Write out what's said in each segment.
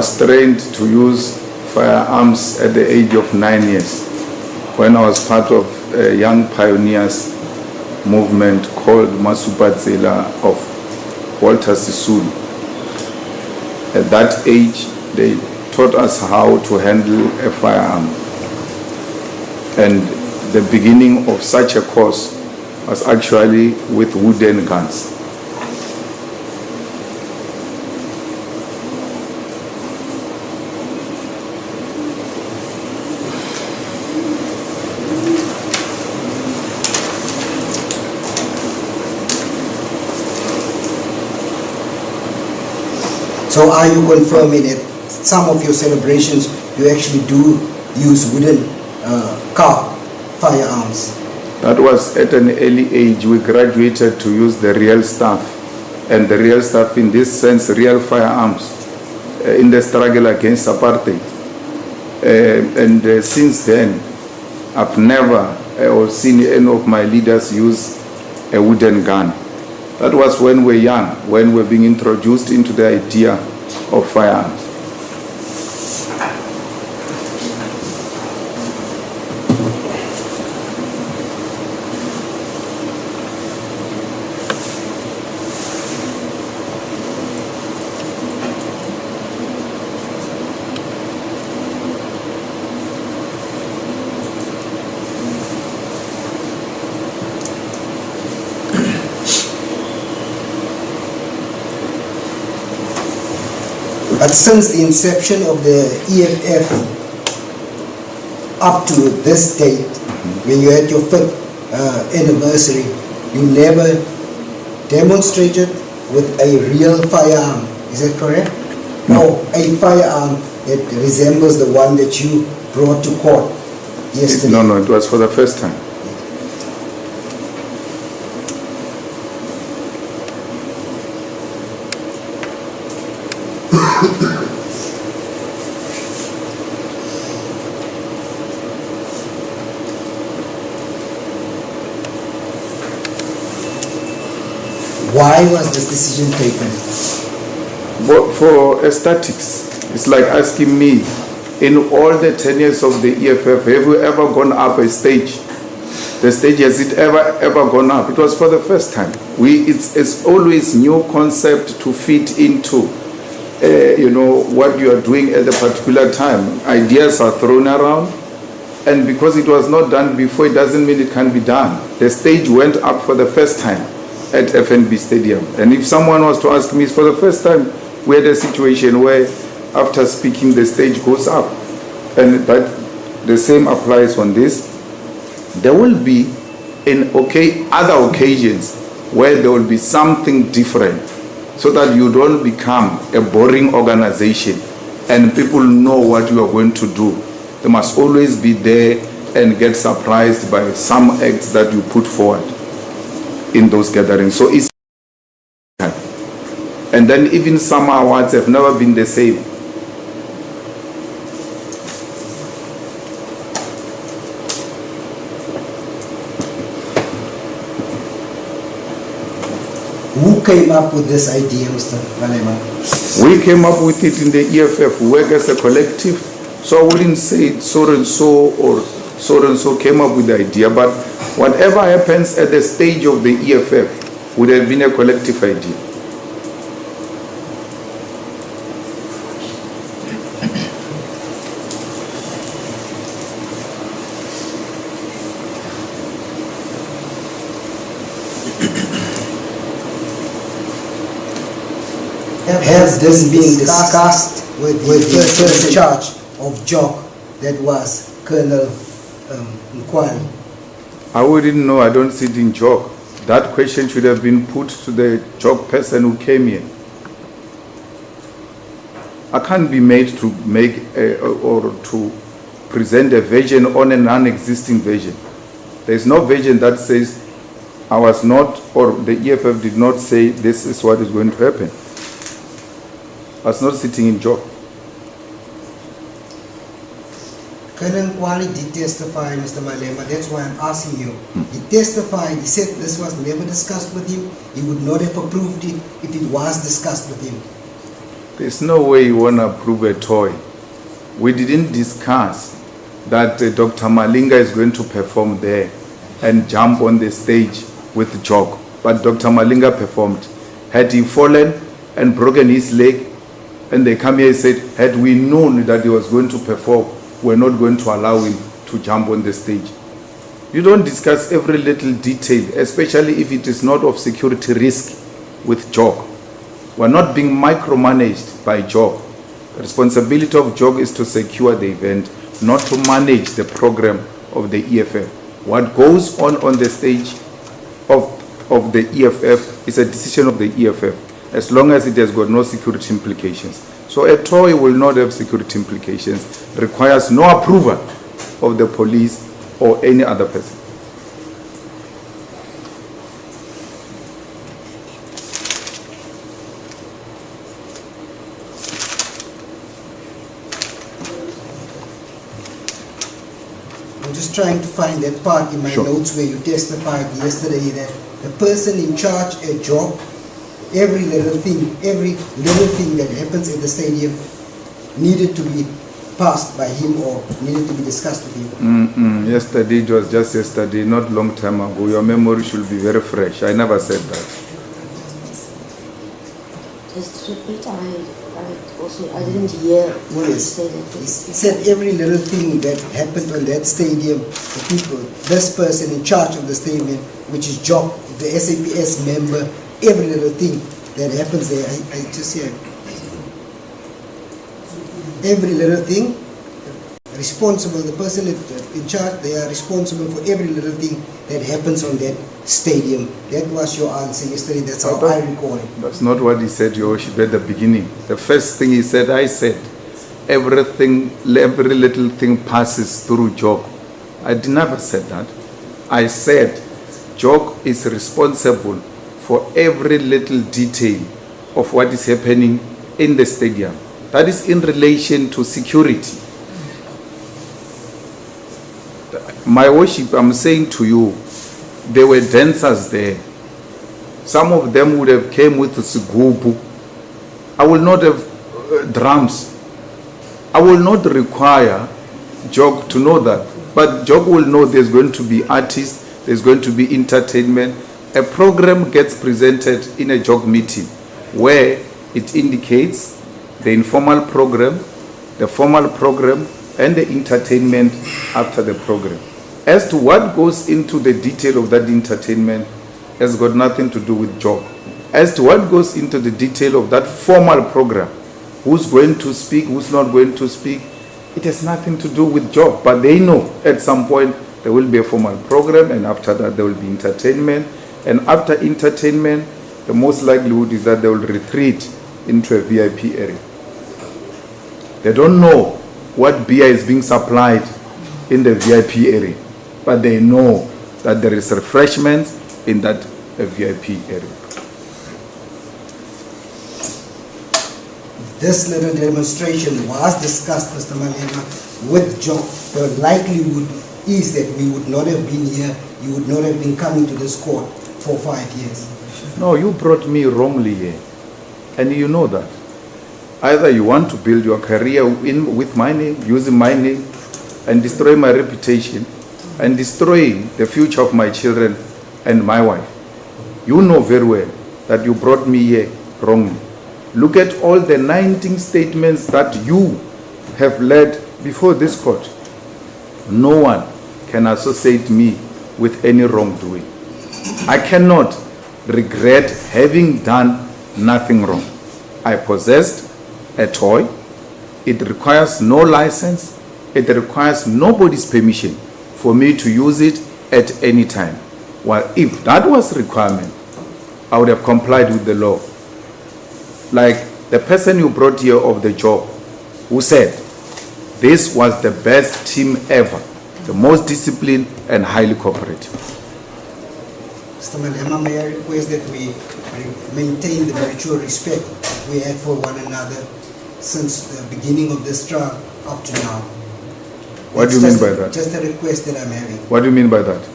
was trained to use firearms at the age of 9 years when I was part of a young pioneers movement called Masupatsela of Walter Sisulu. At that age, they taught us how to handle a firearm. And the beginning of such a course was actually with wooden guns. So are you confirming that some of your celebrations you actually do use wooden carved firearms? That was at an early age. We graduated to use the real stuff, and the real stuff in this sense, real firearms in the struggle against apartheid. Since then, I've never seen any of my leaders use a wooden gun. That was when we were young, when we were being introduced into the idea of firearms. But since the inception of the EFF up to this date, when you had your 5th anniversary, you never demonstrated with a real firearm. Is that correct? No, a firearm that resembles the one that you brought to court yesterday. No, it was for the first time. Why was this decision taken? For aesthetics. It's like asking me, in all the 10 years of the EFF, have you ever gone up a stage? The stage, has it ever gone up? It was for the first time. It's always new concept to fit into what you are doing at a particular time. Ideas are thrown around, and because it was not done before, it doesn't mean it can be done. The stage went up for the first time at FNB Stadium. And if someone was to ask me, for the first time, we had a situation where after speaking, the stage goes up. But the same applies on this. There will be other occasions where there will be something different, so that you don't become a boring organization and people know what you are going to do. They must always be there and get surprised by some acts that you put forward in those gatherings. So it's, and then even some awards have never been the same. Who came up with this idea, Mr. Malema? We came up with it in the EFF. We work as a collective. So I wouldn't say so and so or so and so came up with the idea, but whatever happens at the stage of the EFF would have been a collective idea. Has this been discussed with the first charge of JOC, that was Colonel Nkwani? I wouldn't know. I don't sit in JOC. That question should have been put to the JOC person who came here. I can't be made to make or to present a version on a non-existing version. There is no version that says I was not, or the EFF did not say this is what is going to happen. I was not sitting in JOC. Colonel Nkwani did testify, Mr. Malema. That's why I'm asking you. He testified. He said this was never discussed with him. He would not have approved it if it was discussed with him. There's no way you want to approve a toy. We didn't discuss that Dr. Malinga is going to perform there and jump on the stage with Jock. But Dr. Malinga performed. Had he fallen and broken his leg, and they come here and said, had we known that he was going to perform, we're not going to allow him to jump on the stage. You don't discuss every little detail, especially if it is not of security risk with Jock. We're not being micromanaged by Jock. The responsibility of Jock is to secure the event, not to manage the program of the EFF. What goes on the stage of the EFF is a decision of the EFF, as long as it has got no security implications. So a toy will not have security implications, requires no approval of the police or any other person. I'm just trying to find that part in my notes where you testified yesterday that the person in charge at Jock, every little thing that happens at the stadium needed to be passed by him or needed to be discussed with him. Yesterday, it was just yesterday, not long time ago. Your memory should be very fresh. I never said that. Just repeat, I didn't hear what you said. He said every little thing that happened on that stadium, the people, this person in charge of the stadium, which is Jock, the SABC member, every little thing that happens there, I just hear every little thing, responsible, the person in charge, they are responsible for every little thing that happens on that stadium. That was your answer yesterday, that's how I recall it. That's not what he said, Your Worship, at the beginning. The first thing he said, I said, every little thing passes through Jock. I never said that. I said, Jock is responsible for every little detail of what is happening in the stadium. That is in relation to security. My worship, I'm saying to you, there were dancers there. Some of them would have came with a sigubu. I will not have drums. I will not require Jock to know that. But Jock will know there's going to be artists, there's going to be entertainment. A program gets presented in a Jock meeting where it indicates the informal program, the formal program, and the entertainment after the program. As to what goes into the detail of that entertainment has got nothing to do with Jock. As to what goes into the detail of that formal program, who's going to speak, who's not going to speak, it has nothing to do with Jock. But they know at some point there will be a formal program, and after that there will be entertainment. And after entertainment, the most likelihood is that they will retreat into a VIP area. They don't know what beer is being supplied in the VIP area, but they know that there is refreshments in that VIP area. This little demonstration was discussed, Mr. Malema, with Jock. The likelihood is that we would not have been here, you would not have been coming to this court for 5 years. No, you brought me wrongly here, and you know that. Either you want to build your career with my name, using my name, and destroy my reputation, and destroying the future of my children and my wife. You know very well that you brought me here wrongly. Look at all the 19 statements that you have led before this court. No one can associate me with any wrongdoing. I cannot regret having done nothing wrong. I possessed a toy. It requires no license. It requires nobody's permission for me to use it at any time. Well, if that was a requirement, I would have complied with the law. Like the person you brought here of the job, who said this was the best team ever, the most disciplined and highly cooperative. Mr. Malema, may I request that we maintain the mutual respect we had for one another since the beginning of this trial up to now. What do you mean by that? Just a request that I'm having. What do you mean by that?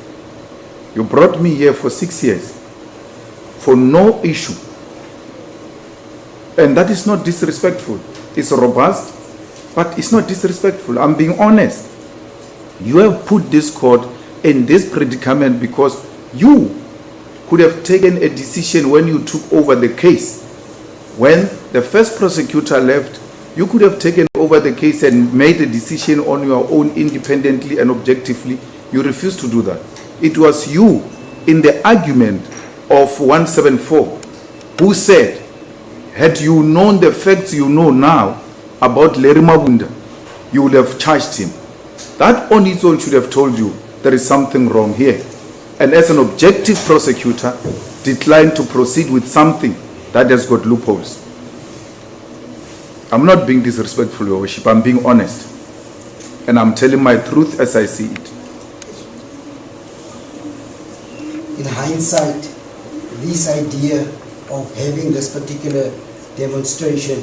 You brought me here for 6 years for no issue. And that is not disrespectful. It's robust, but it's not disrespectful. I'm being honest. You have put this court in this predicament because you could have taken a decision when you took over the case. When the first prosecutor left, you could have taken over the case and made a decision on your own independently and objectively. You refused to do that. It was you in the argument of 174 who said, had you known the facts you know now about Larry Mabunda, you would have charged him. That on its own should have told you there is something wrong here. And as an objective prosecutor, declined to proceed with something that has got loopholes. I'm not being disrespectful, Your Worship. I'm being honest. And I'm telling my truth as I see it. In hindsight, this idea of having this particular demonstration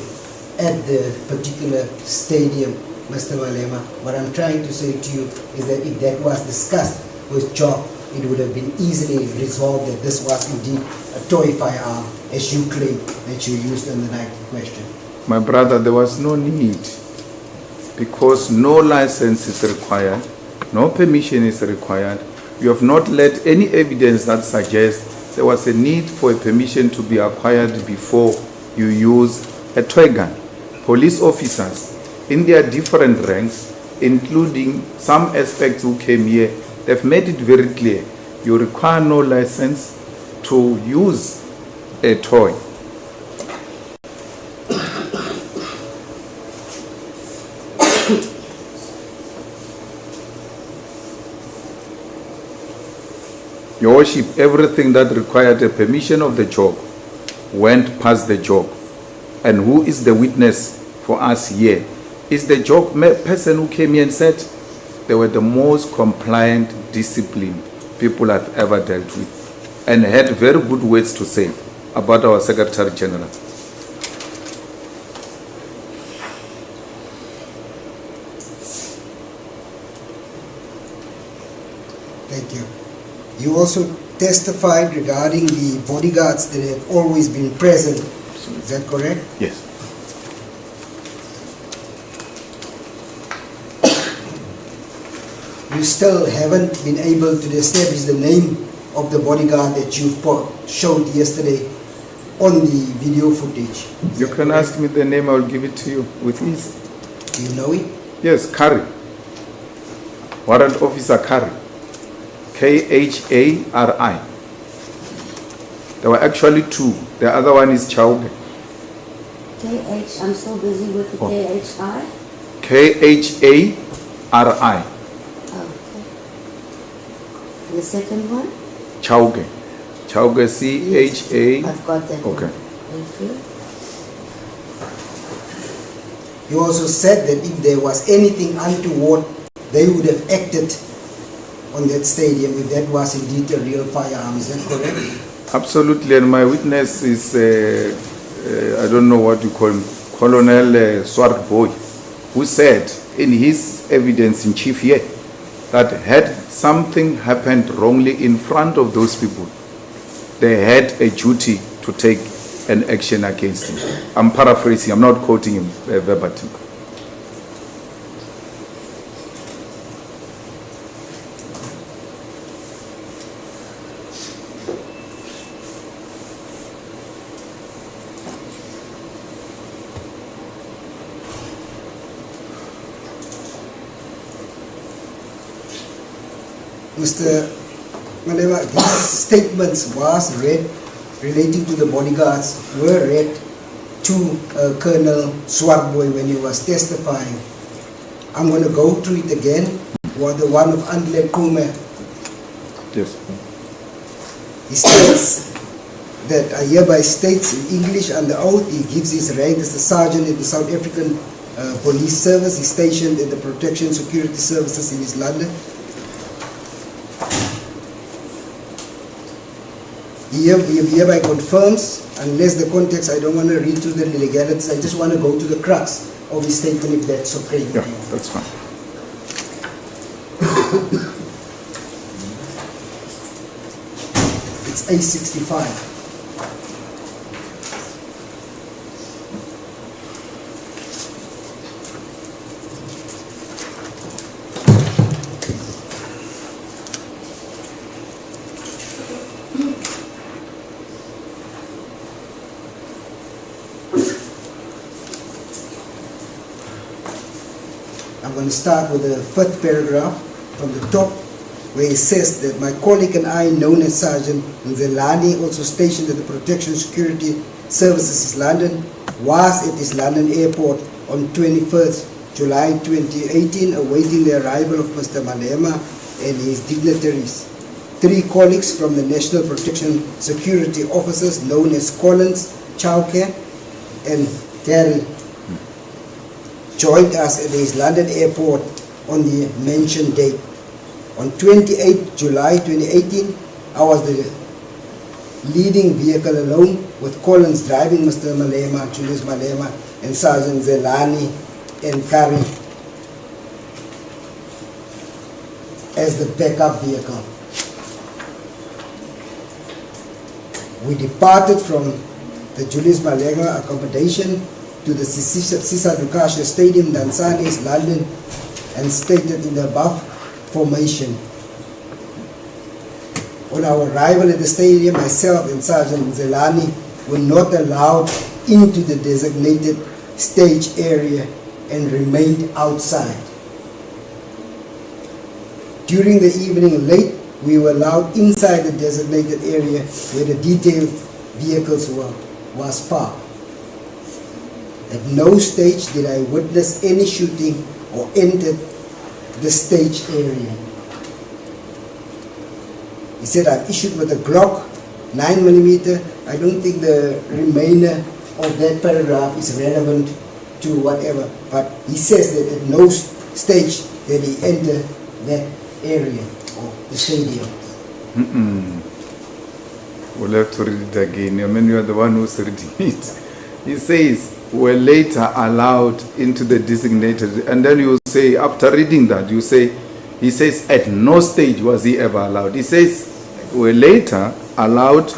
at the particular stadium, Mr. Malema, what I'm trying to say to you is that if that was discussed with Job, it would have been easily resolved that this was indeed a toy firearm, as you claim that you used in the night in question. My brother, there was no need, because no license is required, no permission is required. You have not led any evidence that suggests there was a need for a permission to be acquired before you use a toy gun. Police officers in their different ranks, including some aspects who came here, they've made it very clear you require no license to use a toy. Your Worship, everything that required a permission of the job went past the job. And who is the witness for us here? Is the job person who came here and said they were the most compliant, disciplined people I've ever dealt with, and had very good words to say about our Secretary General. Thank you. You also testified regarding the bodyguards that have always been present. Is that correct? Yes. You still haven't been able to establish the name of the bodyguard that you showed yesterday on the video footage. You can ask me the name, I will give it to you with ease. Do you know it? Yes, Kari. Warrant Officer Kari. Khari. There were actually two. The other one is Chauge. I'm so busy with the KHI. Khari. Oh, okay. And the second one? Chauge. Chauge, C-H-A. I've got that. Okay. One. Thank you. You also said that if there was anything untoward, they would have acted on that stadium if that was indeed a real firearm. Is that correct? Absolutely, and my witness is, I don't know what you call him, Colonel Swart Boy, who said in his evidence in chief here that had something happened wrongly in front of those people, they had a duty to take an action against him. I'm paraphrasing, I'm not quoting him verbatim. Mr. Malema, these statements was read relating to the bodyguards were read to Colonel Swartboy when he was testifying. I'm going to go through it again. The one of Andle Kume. Yes. He states that I hereby states in English under oath, he gives his rank as the sergeant in the South African Police Service. He's stationed in the Protection Security Services in East London. He hereby confirms, unless the context, I don't want to read through the legalities, I just want to go to the crux of his statement if that's okay. Yeah, that's fine. It's A65. I'm going to start with the 5th paragraph from the top, where it says that my colleague and I, known as Sergeant Nzelani, also stationed at the Protection Security Services London, was at his London airport on 21st July 2018, awaiting the arrival of Mr. Malema and his dignitaries. 3 colleagues from the National Protection Security Officers, known as Collins, Chauke, and Terry, joined us at his London airport on the mentioned date. On 28 July 2018, I was the leading vehicle alone, with Collins driving Mr. Malema, Julius Malema, and Sergeant Zelani and Kari as the backup vehicle. We departed from the Julius Malema accommodation to the Sisa Dukashe Stadium, Mdantsane, London, and stated in the above formation. On our arrival at the stadium, myself and Sergeant Zelani were not allowed into the designated stage area and remained outside. During the evening late, we were allowed inside the designated area where the detailed vehicles was parked. At no stage did I witness any shooting or enter the stage area. He said, I'm issued with a Glock 9mm. I don't think the remainder of that paragraph is relevant to whatever, but he says that at no stage did he enter that area or the stadium. We'll have to read it again. I mean, you are the one who's reading it. He says, were later allowed into the designated, and then you say, after reading that, you say, he says, at no stage was he ever allowed. He says, were later allowed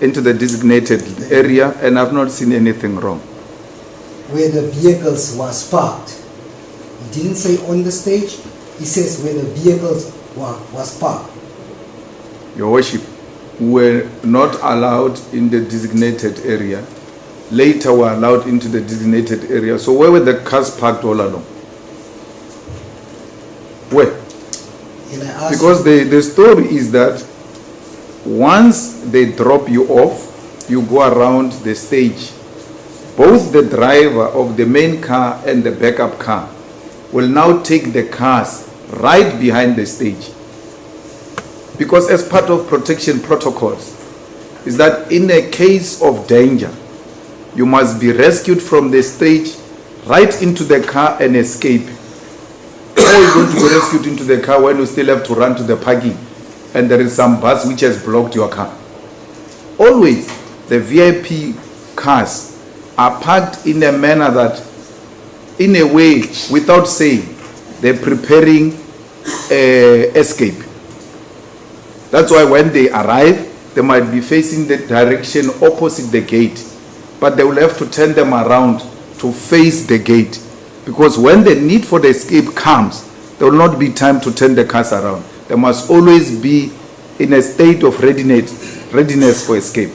into the designated area, and I've not seen anything wrong. Where the vehicles was parked. He didn't say on the stage, he says where the vehicles was parked. Your Worship, were not allowed in the designated area, later were allowed into the designated area. So where were the cars parked all along? Where? Because the story is that once they drop you off, you go around the stage. Both the driver of the main car and the backup car will now take the cars right behind the stage. Because as part of protection protocols, is that in a case of danger, you must be rescued from the stage right into the car and escape. Or you're going to be rescued into the car when you still have to run to the parking and there is some bus which has blocked your car. Always the VIP cars are parked in a manner that, in a way, without saying, they're preparing escape. That's why when they arrive, they might be facing the direction opposite the gate, but they will have to turn them around to face the gate, because when the need for the escape comes, there will not be time to turn the cars around. They must always be in a state of readiness for escape.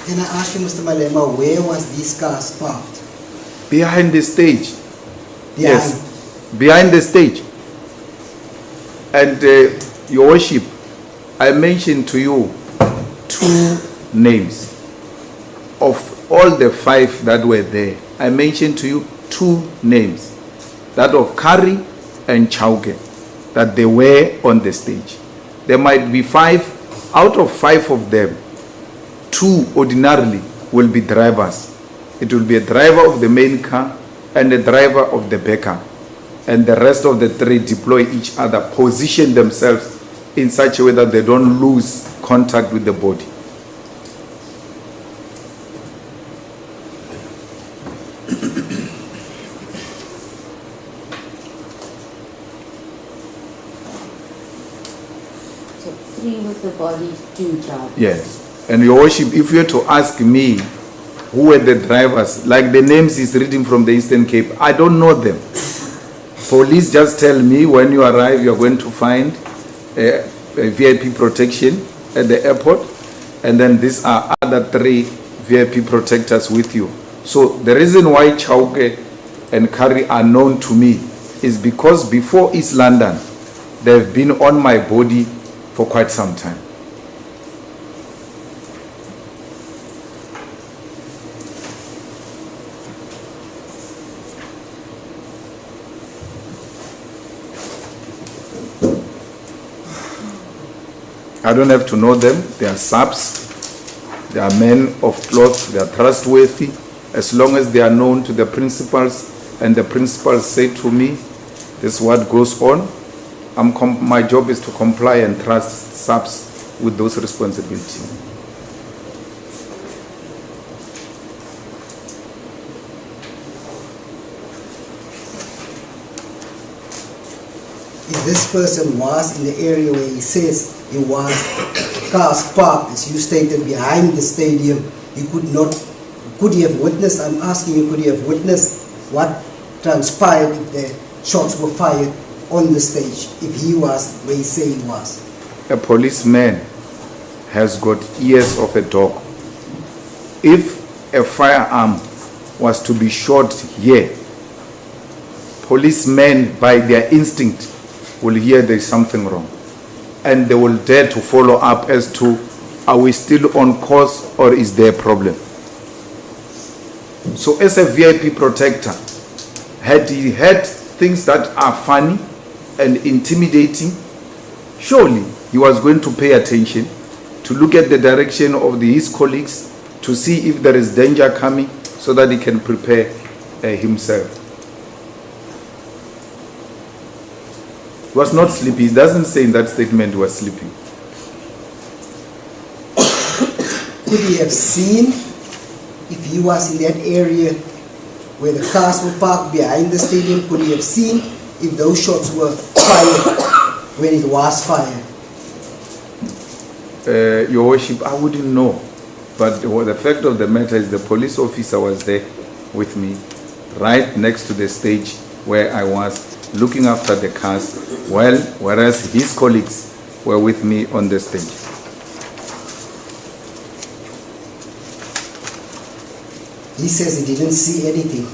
Can I ask you, Mr. Malema, where was these cars parked? Behind the stage. Behind. Yes, behind the stage. And Your Worship, I mentioned to you 2 names of all the 5 that were there. I mentioned to you 2 names, that of Kari and Chauke, that they were on the stage. There might be 5, out of 5 of them, 2 ordinarily will be drivers. It will be a driver of the main car and a driver of the backup. And the rest of the 3 deploy each other, position themselves in such a way that they don't lose contact with the body. So 3 with the body, 2 drivers. Yes. And Your Worship, if you were to ask me who were the drivers, like the names is reading from the Eastern Cape, I don't know them. Police just tell me when you arrive, you're going to find a VIP protection at the airport, and then these are other 3 VIP protectors with you. So the reason why Chauke and Kari are known to me is because before East London, they've been on my body for quite some time. I don't have to know them. They are subs. They are men of cloth. They are trustworthy. As long as they are known to the principals and the principals say to me, this is what goes on, my job is to comply and trust subs with those responsibilities. If this person was in the area where he says he was, cars parked, as you stated, behind the stadium, he could he have witnessed, I'm asking you, could he have witnessed what transpired if the shots were fired on the stage, if he was where he said he was? A policeman has got ears of a dog. If a firearm was to be shot here, policemen by their instinct will hear there's something wrong, and they will dare to follow up as to, are we still on course or is there a problem? So as a VIP protector, had he had things that are funny and intimidating, surely he was going to pay attention, to look at the direction of his colleagues, to see if there is danger coming so that he can prepare himself. He was not sleepy. He doesn't say in that statement he was sleeping. Could he have seen, if he was in that area where the cars were parked behind the stadium, could he have seen if those shots were fired when it was fired? Your Worship, I wouldn't know. But the fact of the matter is the police officer was there with me, right next to the stage where I was, looking after the cars, whereas his colleagues were with me on the stage. He says he didn't see anything.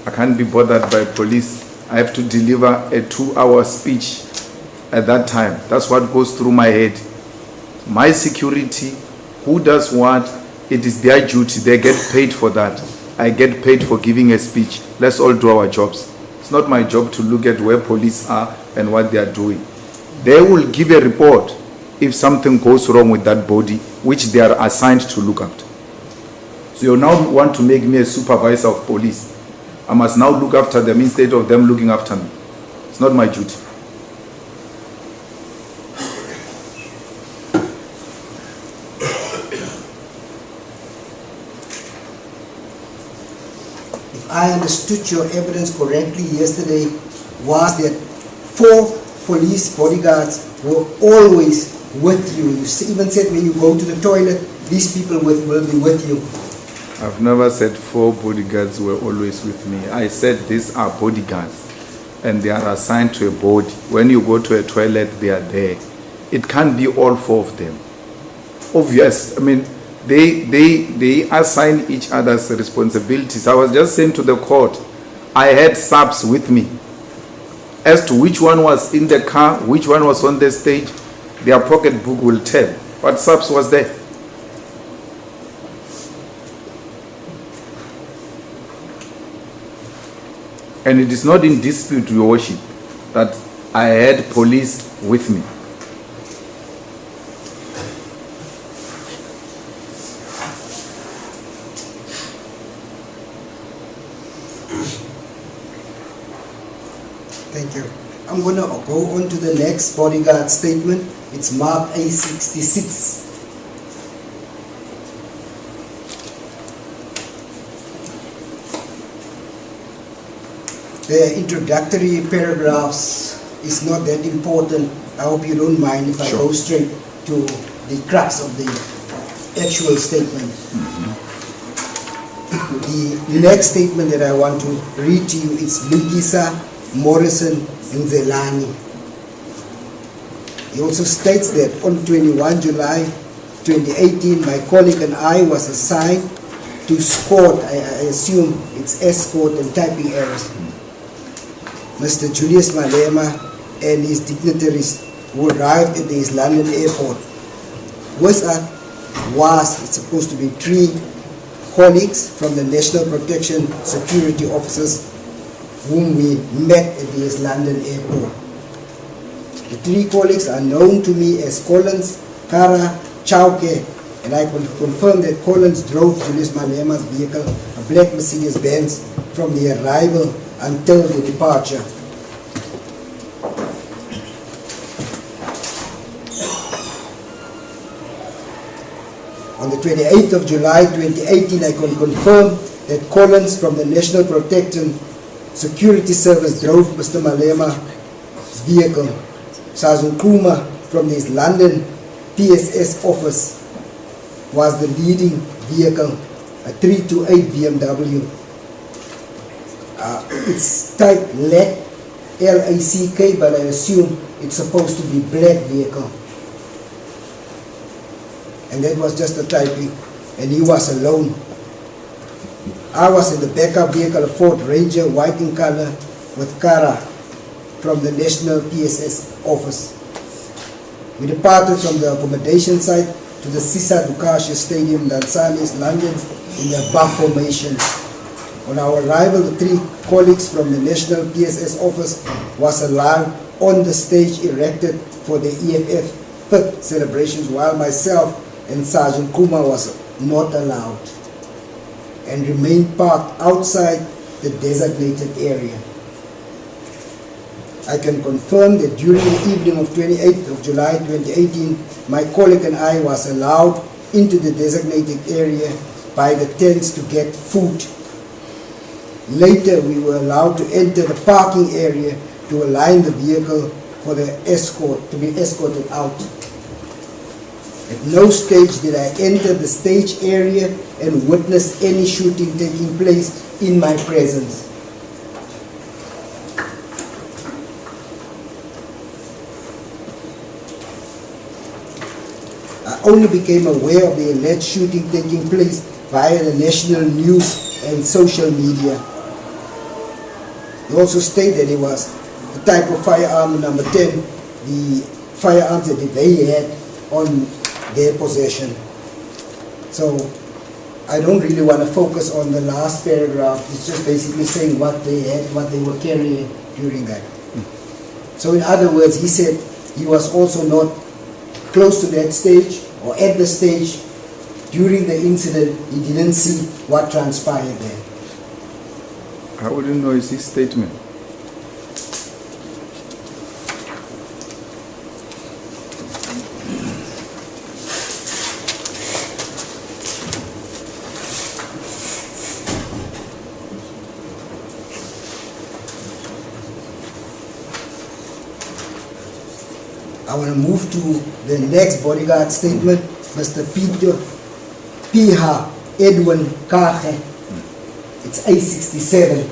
I can't be bothered by police. I have to deliver a 2-hour speech at that time. That's what goes through my head. My security, who does what, it is their duty. They get paid for that. I get paid for giving a speech. Let's all do our jobs. It's not my job to look at where police are and what they are doing. They will give a report if something goes wrong with that body, which they are assigned to look after. So you now want to make me a supervisor of police. I must now look after them instead of them looking after me. It's not my duty. If I understood your evidence correctly yesterday, was that 4 police bodyguards were always with you. You even said when you go to the toilet, these people will be with you. I've never said 4 bodyguards were always with me. I said these are bodyguards and they are assigned to a body. When you go to a toilet, they are there. It can't be all 4 of them. Obvious. I mean, they assign each other's responsibilities. I was just saying to the court, I had subs with me. As to which one was in the car, which one was on the stage, their pocketbook will tell. But subs was there. And it is not in dispute, Your Worship, that I had police with me. Thank you. I'm going to go on to the next bodyguard statement. It's marked A66. The introductory paragraphs is not that important. I hope you don't mind if I go straight to the crux of the actual statement. The next statement that I want to read to you is Lugisa, Morrison, and Zelani. He also states that on 21 July 2018, my colleague and I was assigned to escort, I assume it's escort and typing errors, Mr. Julius Malema and his dignitaries who arrived at his London airport. With us it's supposed to be 3 colleagues from the National Protection Security Officers whom we met at his London airport. The 3 colleagues are known to me as Collins, Kara, Chauke, and I can confirm that Collins drove Julius Malema's vehicle, a black Mercedes-Benz, from the arrival until the departure. On the 28th of July 2018, I can confirm that Collins from the National Protection Security Service drove Mr. Malema's vehicle. Sergeant Kuma from his London PSS office was the leading vehicle, a 328 BMW. It's type LAC, L-A-C-K, but I assume it's supposed to be black vehicle. And that was just a typing, and he was alone. I was in the backup vehicle, a Ford Ranger, white in color, with Kara from the National PSS office. We departed from the accommodation site to the Sisa Dukashe Stadium, Mdantsane, London, in the above formation. On our arrival, the 3 colleagues from the National PSS office was allowed on the stage erected for the EFF 5th celebrations, while myself and Sergeant Kuma was not allowed and remained parked outside the designated area. I can confirm that during the evening of 28th of July 2018, my colleague and I was allowed into the designated area by the tents to get food. Later, we were allowed to enter the parking area to align the vehicle for the escort, to be escorted out. At no stage did I enter the stage area and witness any shooting taking place in my presence. I only became aware of the alleged shooting taking place via the national news and social media. They also state that it was the type of firearm number 10, the firearms that they had on their possession. So I don't really want to focus on the last paragraph. It's just basically saying what they had, what they were carrying during that. So in other words, he said he was also not close to that stage or at the stage during the incident. He didn't see what transpired there. I wouldn't know it's his statement. I want to move to the next bodyguard statement, Mr. Peter Piha Edwin Kage. It's A67.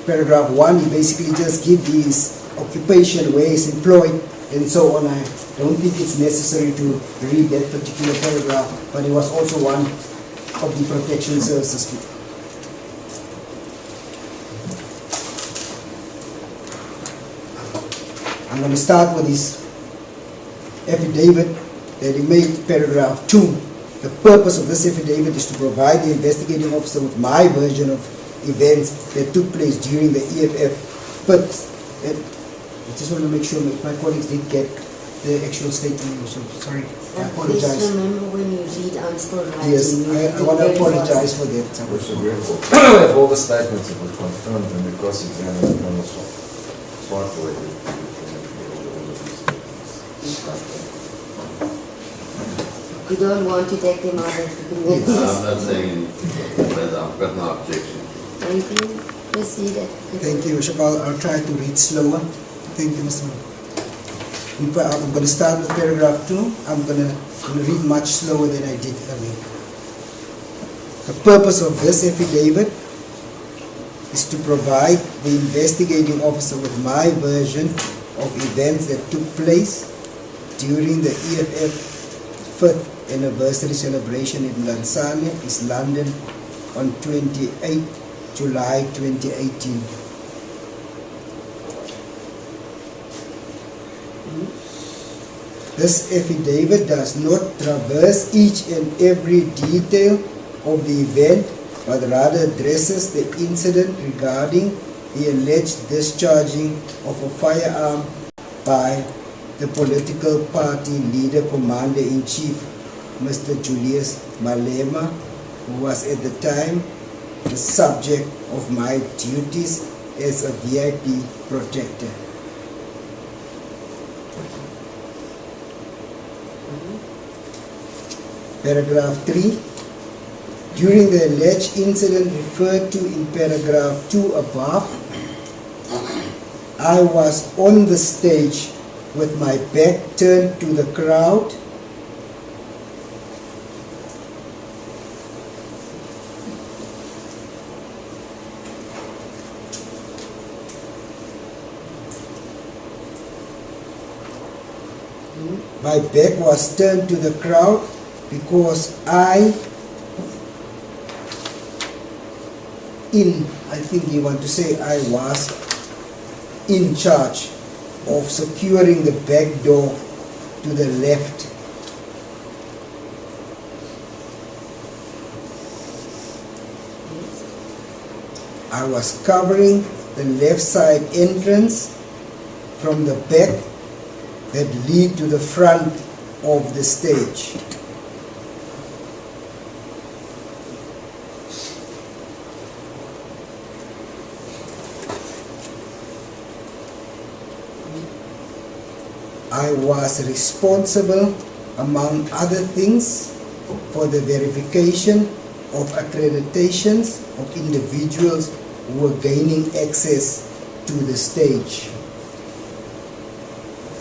Paragraph 1, he basically just gives his occupation, where he's employed, and so on. I don't think it's necessary to read that particular paragraph, but he was also one of the protection services people. I'm going to start with his affidavit that he made, paragraph 2. The purpose of this affidavit is to provide the investigating officer with my version of events that took place during the EFF. But I just want to make sure my colleagues did get the actual statement. So sorry, I apologize. Please remember when you read, I'm still writing. Yes, I want to apologize for that. If all the statements that were confirmed and the cross-examined on the swart way. You don't want to take them out of the minutes. I'm not saying anything, but I've got no objection. Thank you. Proceed. Thank you, Shabal. I'll try to read slower. Thank you, Mr. I'm going to start with paragraph 2. I'm going to read much slower than I did earlier. The purpose of this affidavit is to provide the investigating officer with my version of events that took place during the EFF 5th anniversary celebration in Mdantsane, East London on 28 July 2018. This affidavit does not traverse each and every detail of the event, but rather addresses the incident regarding the alleged discharging of a firearm by the political party leader, Commander-in-Chief, Mr. Julius Malema, who was at the time the subject of my duties as a VIP protector. Paragraph 3. During the alleged incident referred to in paragraph 2 above, I was on the stage with my back turned to the crowd. My back was turned to the crowd because I think you want to say I was in charge of securing the back door to the left. I was covering the left side entrance from the back that lead to the front of the stage. I was responsible, among other things, for the verification of accreditations of individuals who were gaining access to the stage.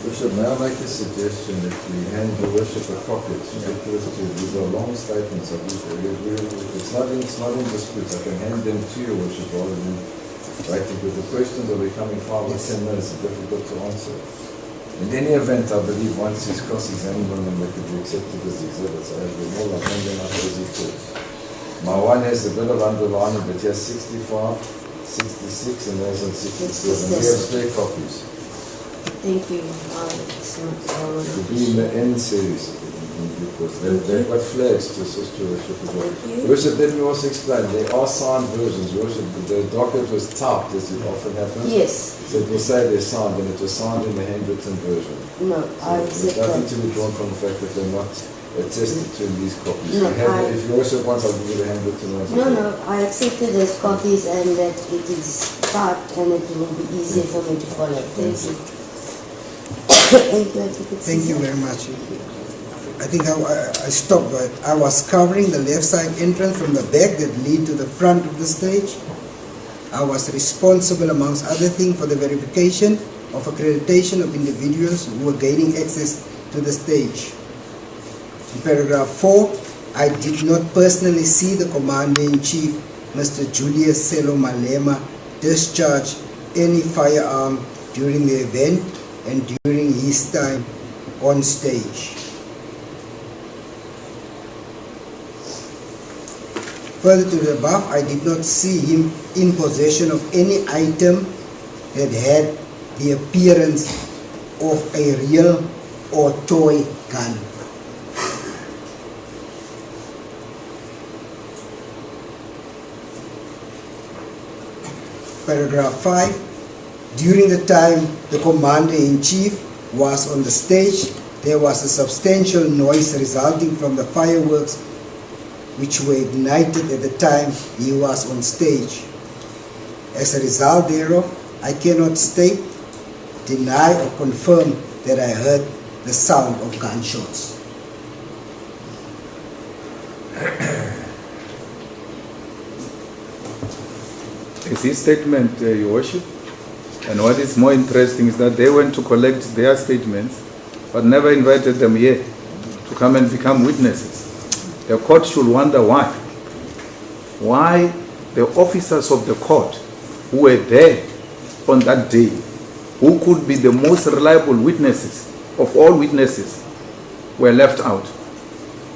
Bishop, may I make a suggestion that we hand the worship a copy? These are long statements. It's not in dispute. I can hand them to your worship rather than writing, because the questions are becoming 5 or 10 minutes, it's difficult to answer. In any event, I believe once he's cross-examined on them, they could be accepted as exhibits. I have them all, I hand them out as equals. My one has a bit of underlining, but he has 65, 66, and there's on 67. We have spare copies. Thank you. It's not To be in the N series, because they've got flags to assist your worship as well. Worship, let me also explain, there are signed versions. Worship, the docket was typed, as it often happens. Yes. So it will say they're signed, and it was signed in the handwritten version. No, I So accept there's nothing that. to be drawn from the fact that they're not attested to in these copies. No, If you worship once, I'll give you the handwritten ones. No, I accepted as copies and that it is typed and it will be easier for me to follow. Thank you. Thank you very much. I think I stopped, but I was covering the left side entrance from the back that lead to the front of the stage. I was responsible, amongst other things, for the verification of accreditation of individuals who were gaining access to the stage. In paragraph 4, I did not personally see the Commander-in-Chief, Mr. Julius Malema, discharge any firearm during the event and during his time on stage. Further to the above, I did not see him in possession of any item that had the appearance of a real or toy gun. Paragraph 5. During the time the Commander-in-Chief was on the stage, there was a substantial noise resulting from the fireworks which were ignited at the time he was on stage. As a result thereof, I cannot state, deny or confirm that I heard the sound of gunshots. Is his statement, Your Worship? And what is more interesting is that they went to collect their statements, but never invited them here to come and become witnesses. The court should wonder why. Why the officers of the court who were there on that day who could be the most reliable witnesses of all witnesses, were left out.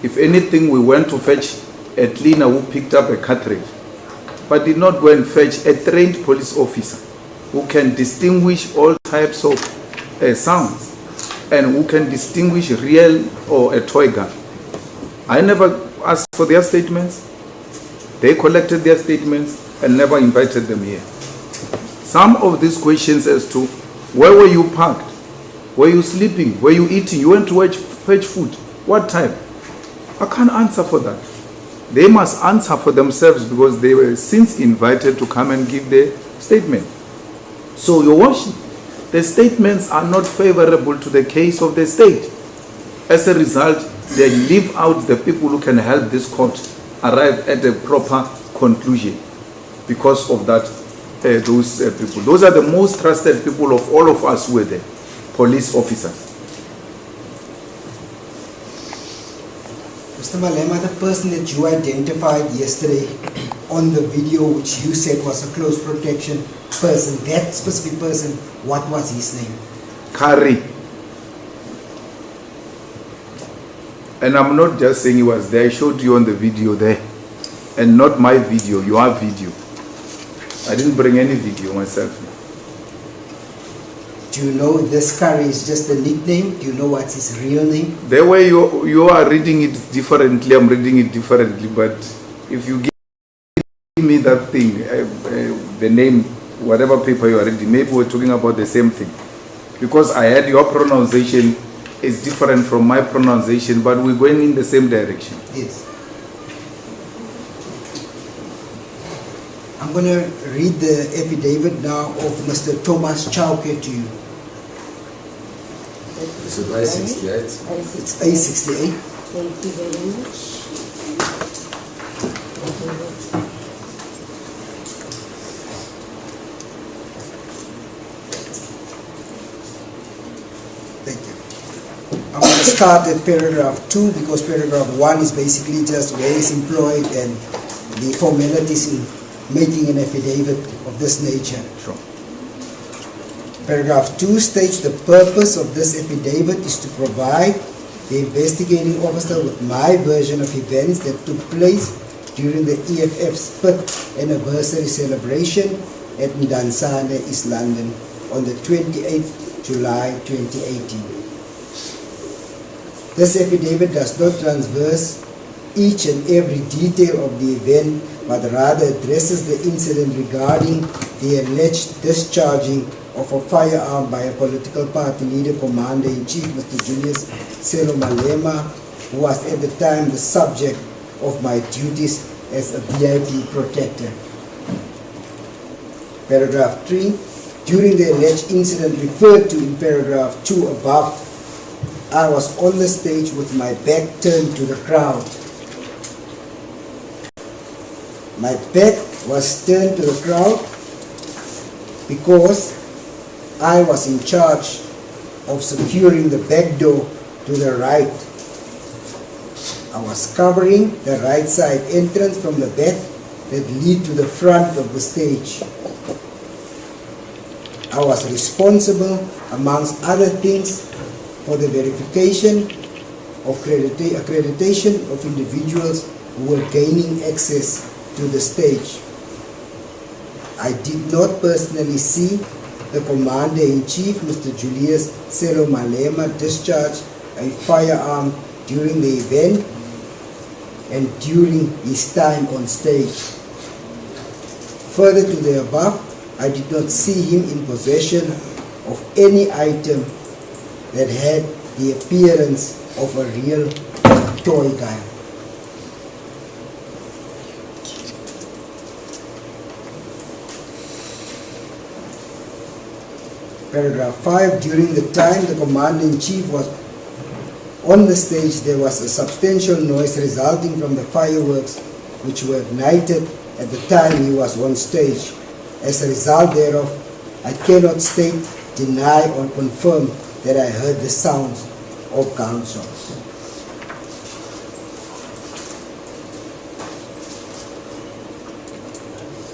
If anything, we went to fetch a cleaner who picked up a cartridge, but did not go and fetch a trained police officer who can distinguish all types of sounds and who can distinguish real or a toy gun. I never asked for their statements. They collected their statements and never invited them here. Some of these questions as to where were you parked? Were you sleeping? Were you eating? You went to fetch food. What time? I can't answer for that. They must answer for themselves because they were since invited to come and give their statement. So, Your Worship, the statements are not favorable to the case of the state. As a result, they leave out the people who can help this court arrive at a proper conclusion because of that, those people. Those are the most trusted people of all of us who were there, police officers. Mr. Malema, the person that you identified yesterday on the video, which you said was a close protection person, that specific person, what was his name? Kari. And I'm not just saying he was there, I showed you on the video there. And not my video, your video. I didn't bring any video myself. Do you know this Kari is just a nickname? Do you know what's his real name? The way you are reading it differently, I'm reading it differently. But if you give me that thing, the name, whatever paper you are reading, maybe we're talking about the same thing. Because I had your pronunciation is different from my pronunciation, but we're going in the same direction. Yes. I'm going to read the affidavit now of Mr. Thomas Chauke to you. Is it I-68? It's A68. Thank you very much. Thank you. I'm going to start at paragraph 2 because paragraph 1 is basically just where he's employed and the formalities in making an affidavit of this nature. Sure. Paragraph 2 states the purpose of this affidavit is to provide the investigating officer with my version of events that took place during the EFF's 5th anniversary celebration at Mdantsane, East London on the 28th July 2018. This affidavit does not transverse each and every detail of the event, but rather addresses the incident regarding the alleged discharging of a firearm by a political party leader, Commander-in-Chief, Mr. Julius Malema, who was at the time the subject of my duties as a VIP protector. Paragraph 3. During the alleged incident referred to in paragraph 2 above, I was on the stage with my back turned to the crowd. My back was turned to the crowd because I was in charge of securing the back door to the right. I was covering the right side entrance from the back that lead to the front of the stage. I was responsible, amongst other things, for the verification of accreditation of individuals who were gaining access to the stage. I did not personally see the Commander-in-Chief, Mr. Julius Malema, discharge a firearm during the event and during his time on stage. Further to the above, I did not see him in possession of any item that had the appearance of a real toy gun. Paragraph 5. During the time the Commander-in-Chief was on the stage, there was a substantial noise resulting from the fireworks which were ignited at the time he was on stage. As a result thereof, I cannot state, deny or confirm that I heard the sounds of gunshots.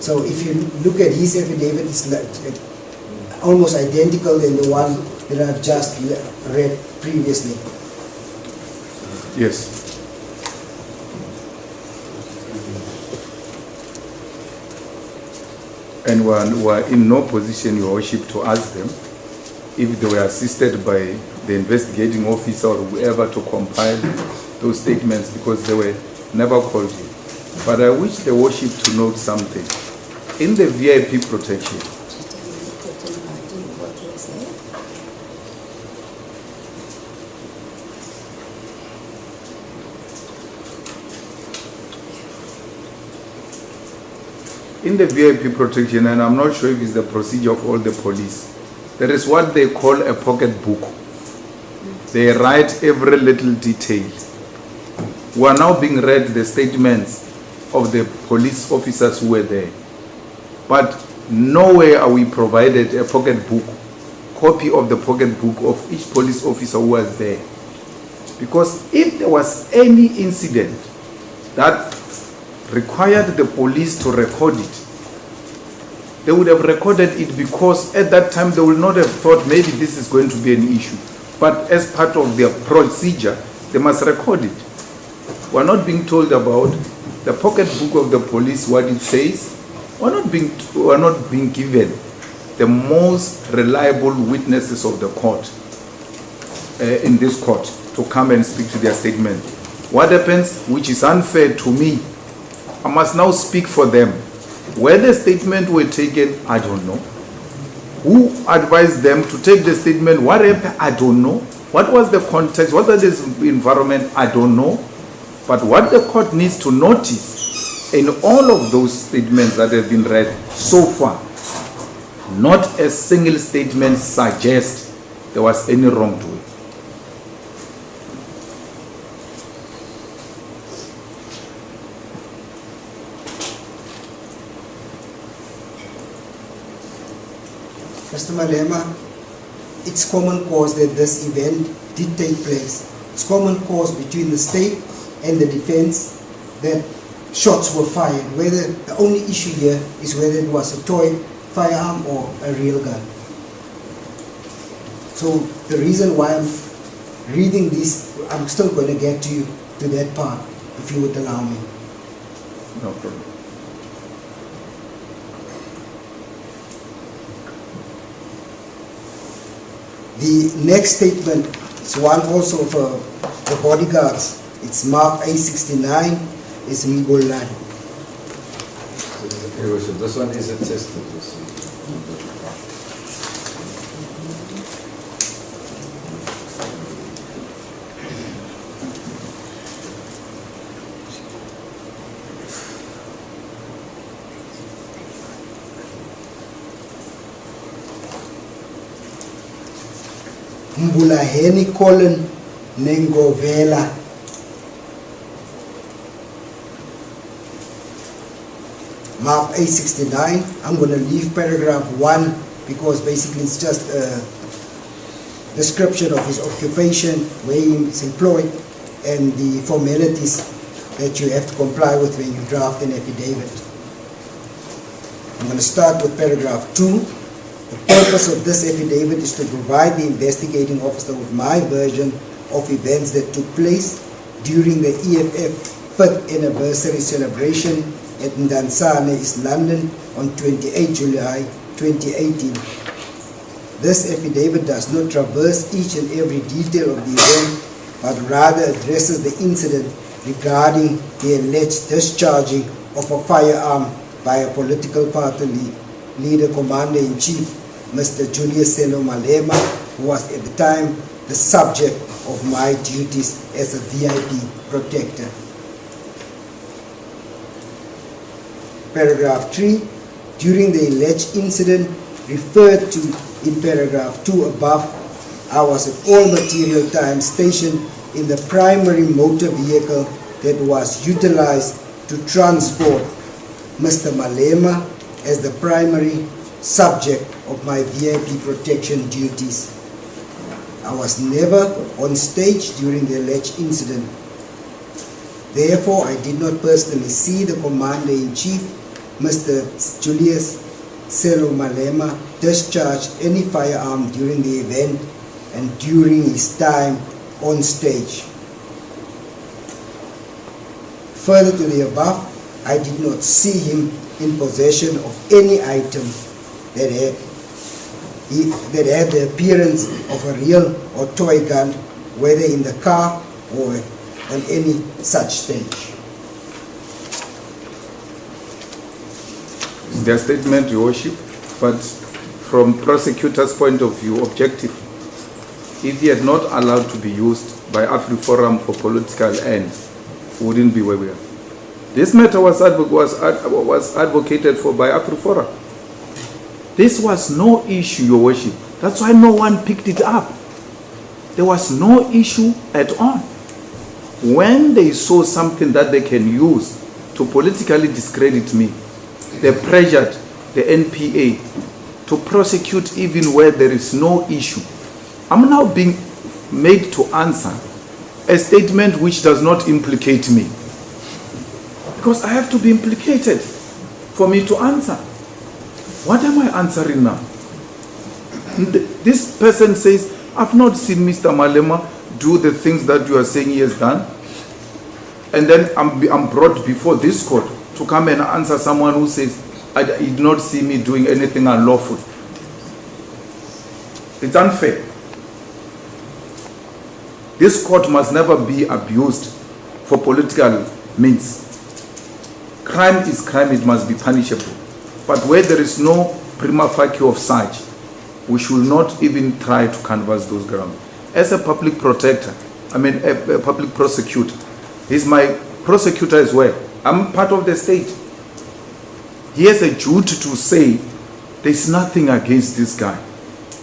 So if you look at his affidavit, it's like, almost identical than the one that I've just read previously. Yes. And we're in no position, Your Worship, to ask them if they were assisted by the investigating officer or whoever to compile those statements, because they were never called in. But I wish the Worship to note something. In the VIP protection, and I'm not sure if it's the procedure of all the police, there is what they call a pocket book. They write every little detail. We are now being read the statements of the police officers who were there. But nowhere are we provided a pocket book, copy of the pocket book of each police officer who was there. Because if there was any incident that required the police to record it, they would have recorded it, because at that time they would not have thought maybe this is going to be an issue. But as part of their procedure, they must record it. We're not being told about the pocket book of the police, what it says. We're not being given the most reliable witnesses of the court, in this court, to come and speak to their statement. What happens, which is unfair to me, I must now speak for them. Where the statement were taken, I don't know. Who advised them to take the statement? What happened? I don't know. What was the context? What was the environment? I don't know. But what the court needs to notice in all of those statements that have been read so far, not a single statement suggests there was any wrongdoing. Mr. Malema, it's common cause that this event did take place. It's common cause between the state and the defense that shots were fired. Whether the only issue here is whether it was a toy firearm or a real gun. So the reason why I'm reading this, I'm still going to get to that part, if you would allow me. No problem. The next statement is one also for the bodyguards. It's Mark A69, it's Mbolan. So this one is attested, you see. Mbulaheni Colin Nengovela. Mark A69. I'm going to leave paragraph 1 because basically it's just a description of his occupation, where he is employed, and the formalities that you have to comply with when you draft an affidavit. I'm going to start with paragraph 2. The purpose of this affidavit is to provide the investigating officer with my version of events that took place during the EFF 5th anniversary celebration at Mdantsane, East London on 28 July 2018. This affidavit does not traverse each and every detail of the event, but rather addresses the incident regarding the alleged discharging of a firearm by a political party leader, Commander-in-Chief, Mr. Julius Malema, who was at the time the subject of my duties as a VIP protector. Paragraph 3. During the alleged incident referred to in paragraph 2 above, I was at all material times stationed in the primary motor vehicle that was utilized to transport Mr. Malema as the primary subject of my VIP protection duties. I was never on stage during the alleged incident. Therefore, I did not personally see the Commander-in-Chief, Mr. Julius Malema, discharged any firearm during the event and during his time on stage. Further to the above, I did not see him in possession of any item that had the appearance of a real or toy gun, whether in the car or on any such stage. Their statement, Your Worship, but from prosecutor's point of view, objective, if he had not allowed to be used by AfriForum for political ends, wouldn't be where we are. This matter was advocated for by AfriForum. This was no issue, Your Worship. That's why no one picked it up. There was no issue at all. When they saw something that they can use to politically discredit me, they pressured the NPA to prosecute even where there is no issue. I'm now being made to answer a statement which does not implicate me, because I have to be implicated for me to answer. What am I answering now? This person says, I've not seen Mr. Malema do the things that you are saying he has done. And then I'm brought before this court to come and answer someone who says, I did not see me doing anything unlawful. It's unfair. This court must never be abused for political means. Crime is crime, it must be punishable. But where there is no prima facie of such, we should not even try to canvass those grounds. As a public protector, a public prosecutor, he's my prosecutor as well. I'm part of the state. He has a duty to say, there's nothing against this guy.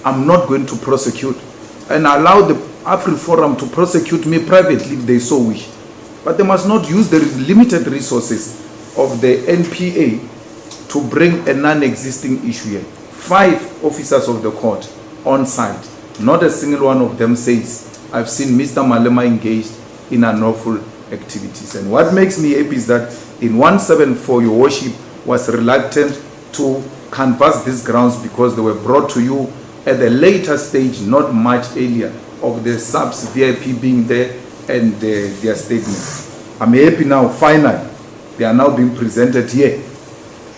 I'm not going to prosecute, and allow the AfriForum to prosecute me privately if they so wish. But they must not use the limited resources of the NPA to bring a non-existing issue here. 5 officers of the court on site, not a single one of them says, I've seen Mr. Malema engaged in unlawful activities. And what makes me happy is that in 174, Your Worship was reluctant to canvass these grounds because they were brought to you at a later stage, not much earlier, of the SABC VIP being there and their statement. I'm happy now, finally, they are now being presented here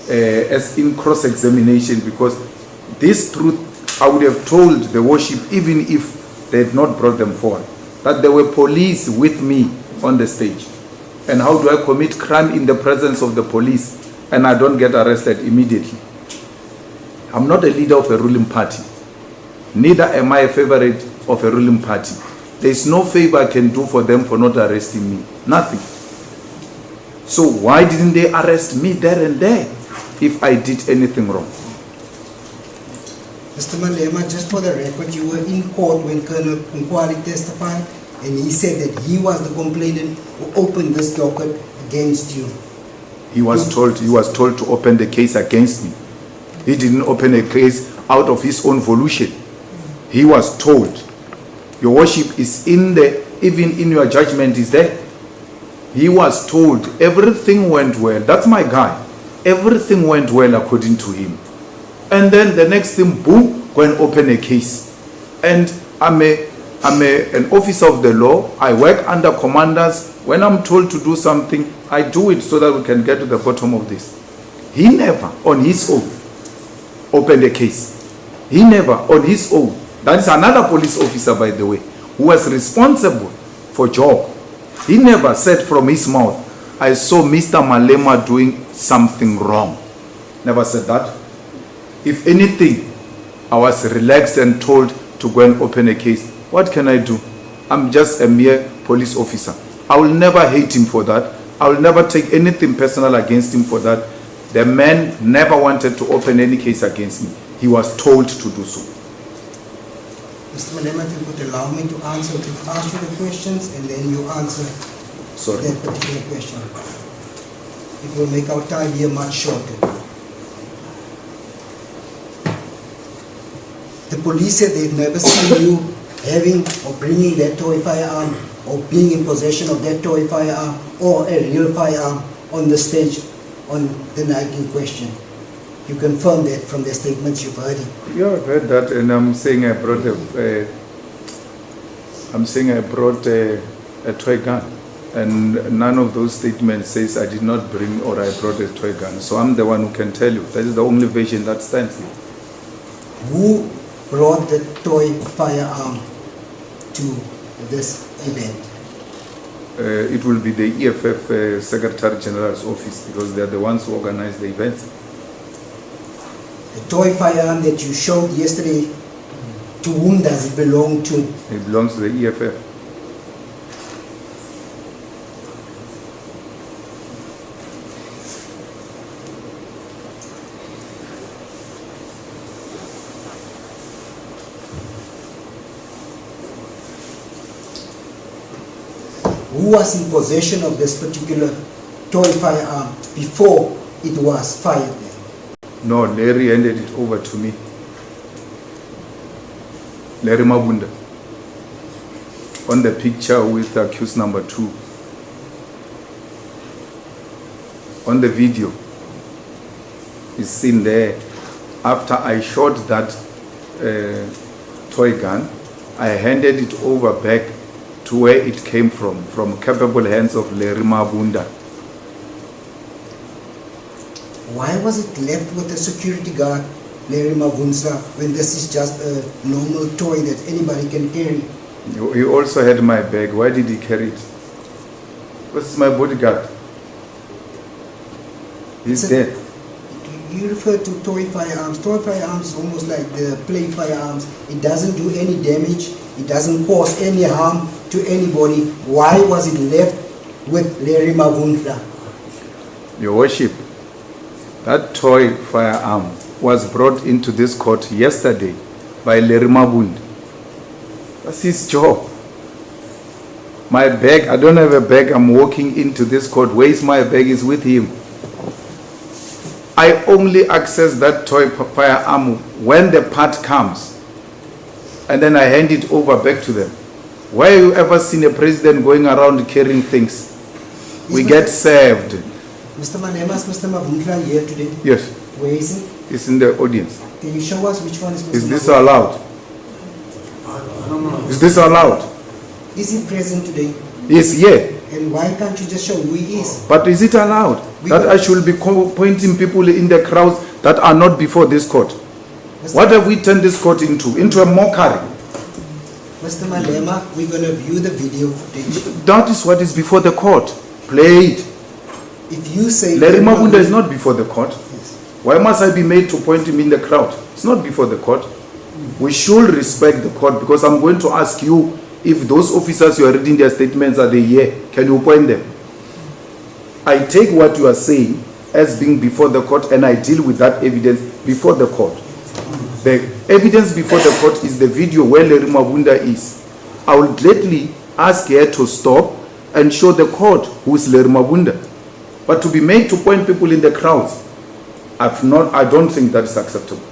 as in cross-examination, because this truth I would have told the worship even if they had not brought them forward, that there were police with me on the stage. And how do I commit crime in the presence of the police and I don't get arrested immediately? I'm not a leader of a ruling party. Neither am I a favorite of a ruling party. There is no favor I can do for them for not arresting me. Nothing. So why didn't they arrest me there and there if I did anything wrong? Mr. Malema, just for the record, you were in court when Colonel Nkwali testified, and he said that he was the complainant who opened this docket against you. He was told to open the case against me. He didn't open a case out of his own volition. He was told. Your worship is in the, even in your judgment is there. He was told everything went well. That's my guy. Everything went well according to him. And then the next thing, boom, go and open a case. And I'm an officer of the law. I work under commanders. When I'm told to do something, I do it so that we can get to the bottom of this. He never, on his own, opened a case. He never, on his own. That is another police officer, by the way, who was responsible for job. He never said from his mouth, I saw Mr. Malema doing something wrong. Never said that. If anything, I was relaxed and told to go and open a case. What can I do? I'm just a mere police officer. I will never hate him for that. I will never take anything personal against him for that. The man never wanted to open any case against me. He was told to do so. Mr. Malema, if you could allow me to ask you the questions and then you answer that particular question. It will make our time here much shorter. The police said they've never seen you having or bringing that toy firearm or being in possession of that toy firearm or a real firearm on the stage on the night in question. You confirm that from the statements you've heard. Yeah, I've heard that, and I'm saying I brought a toy gun, and none of those statements says I did not bring or I brought a toy gun. So I'm the one who can tell you. That is the only version that stands here. Who brought the toy firearm to this event? It will be the EFF Secretary General's office, because they are the ones who organize the event. The toy firearm that you showed yesterday, to whom does it belong to? It belongs to the EFF. Who was in possession of this particular toy firearm before it was fired? No, Larry handed it over to me. Larry Mabunda. On the picture with accused number 2. On the video, is seen there. After I shot that toy gun, I handed it over back to where it came from capable hands of Larry Mabunda. Why was it left with the security guard, Larry Mabunda, when this is just a normal toy that anybody can carry? He also had my bag. Why did he carry it? What's my bodyguard? He's dead. You refer to toy firearms. Toy firearms is almost like the play firearms. It doesn't do any damage. It doesn't cause any harm to anybody. Why was it left with Larry Mabunda? Your Worship, that toy firearm was brought into this court yesterday by Larry Mabunda. That's his job. My bag, I don't have a bag. I'm walking into this court. Where is my bag? Is with him. I only access that toy firearm when the part comes, and then I hand it over back to them. Why have you ever seen a president going around carrying things? We get served. Mr. Malema, is Mr. Mabunda here today? Yes. Where is he? It's in the audience. Can you show us which one is Mr. Is this Mabunda? allowed? Is this allowed? Is he present today? Yes, yeah. And why can't you just show who he is? But is it allowed that I should be pointing people in the crowds that are not before this court? What have we turned this court into? Into a mockery. Mr. Malema, we're going to view the video footage. That is what is before the court. Play it. If you say... Larry Mabunda is not before the court. Yes. Why must I be made to point him in the crowd? It's not before the court. We should respect the court, because I'm going to ask you, if those officers you are reading their statements, are they here? Can you point them? I take what you are saying as being before the court, and I deal with that evidence before the court. The evidence before the court is the video where Larry Mabunda is. I will gladly ask her to stop and show the court who is Larry Mabunda. But to be made to point people in the crowds, I don't think that is acceptable.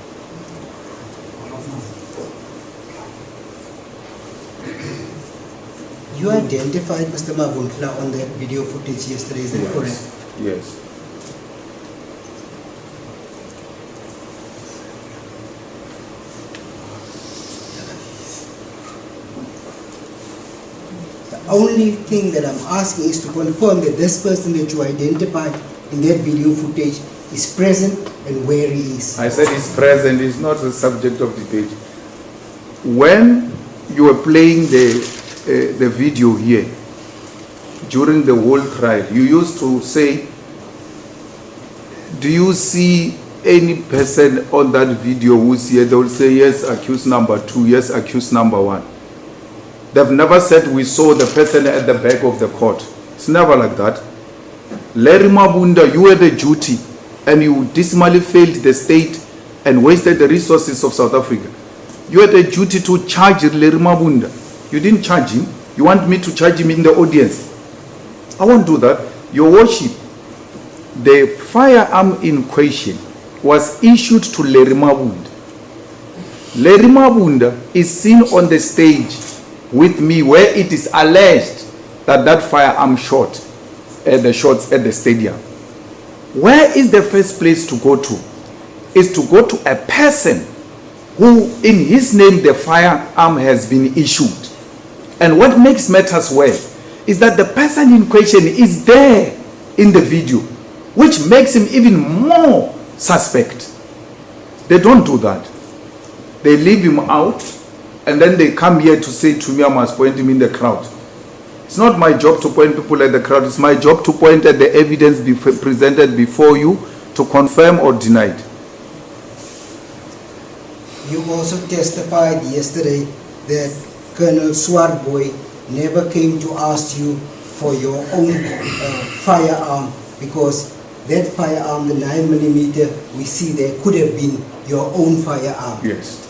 You identified Mr. Mabunda on that video footage yesterday, is that correct? Yes. The only thing that I'm asking is to confirm that this person that you identified in that video footage is present and where he is. I said he's present, he's not the subject of debate. When you were playing the video here, during the whole trial, you used to say, do you see any person on that video who's here? They will say, yes, accused number 2, yes, accused number 1. They've never said we saw the person at the back of the court. It's never like that. Larry Mabunda, you had a duty, and you dismally failed the state and wasted the resources of South Africa. You had a duty to charge Larry Mabunda. You didn't charge him. You want me to charge him in the audience? I won't do that. Your Worship, the firearm in question was issued to Larry Mabunda. Larry Mabunda is seen on the stage with me where it is alleged that that firearm shot at the shots at the stadium. Where is the first place to go to? is to go to a person who, in his name, the firearm has been issued. And what makes matters worse is that the person in question is there in the video, which makes him even more suspect. They don't do that. They leave him out, and then they come here to say to me, I must point him in the crowd. It's not my job to point people at the crowd. It's my job to point at the evidence presented before you to confirm or deny it. You also testified yesterday that Colonel Swartboy never came to ask you for your own firearm, because that firearm, the 9mm, we see there could have been your own firearm. Yes.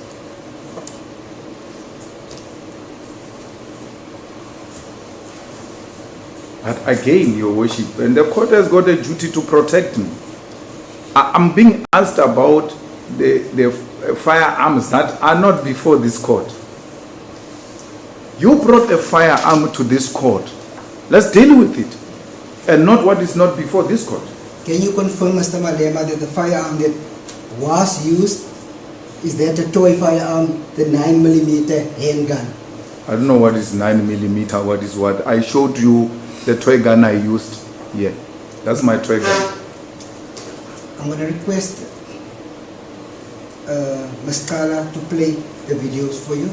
But again, Your Worship, and the court has got a duty to protect me. I'm being asked about the firearms that are not before this court. You brought a firearm to this court. Let's deal with it, and not what is not before this court. Can you confirm, Mr. Malema, that the firearm that was used, is that a toy firearm, the 9mm handgun? I don't know what is 9mm, what is what. I showed you the toy gun I used here. That's my toy gun. I'm going to request Ms. Kala to play the videos for you.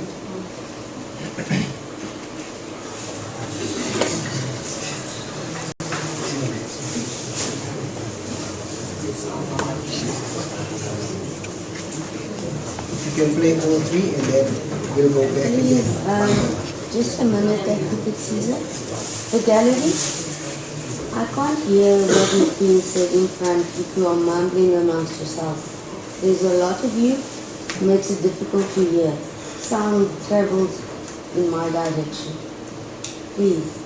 If you can play all three, and then we'll go back again. Just a minute, Caesar. The gallery, I can't hear what is being said in front if you are mumbling amongst yourself. There's a lot of you, it makes it difficult to hear. Sound travels in my direction. Please.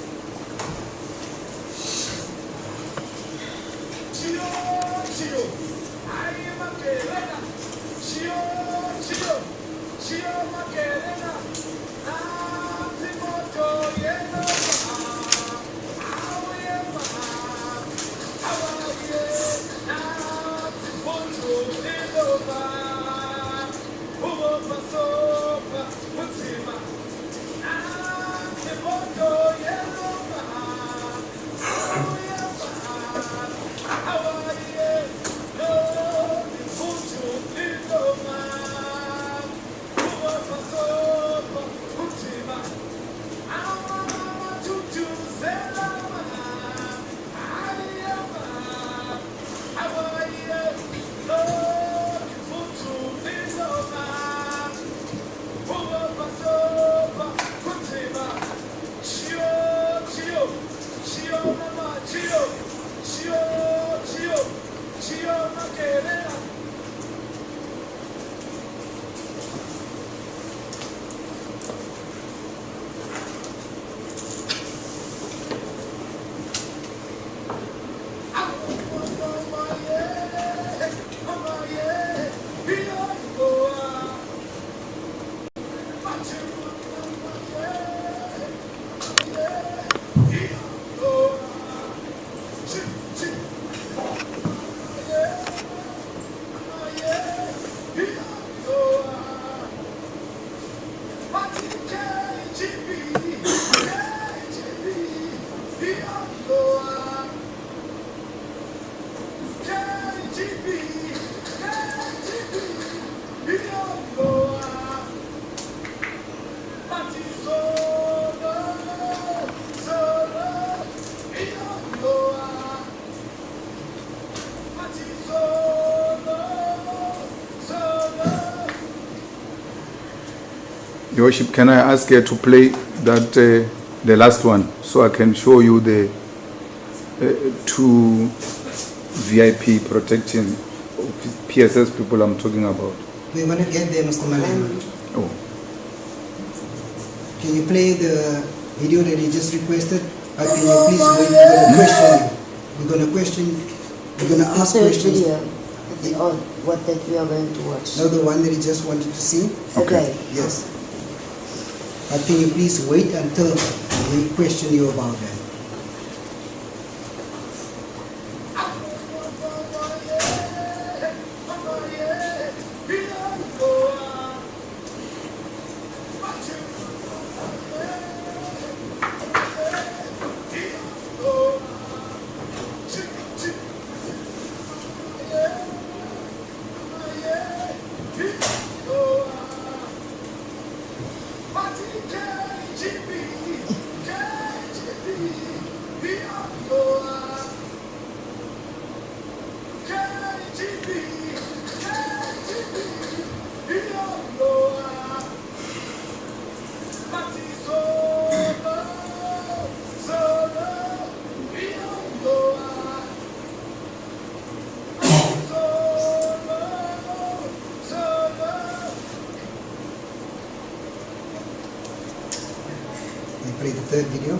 Your Worship, can I ask you to play that, the last one, so I can show you the two VIP protection PSS people I'm talking about? We want to get there, Mr. Malema. Oh. Can you play the video that you just requested? Can you please wait? We're going to question you. We're going to ask The questions. video, what that we are going to watch. No, the one that he just wanted to see? Okay. Yes. But can you please wait until we question you about that? play the third video.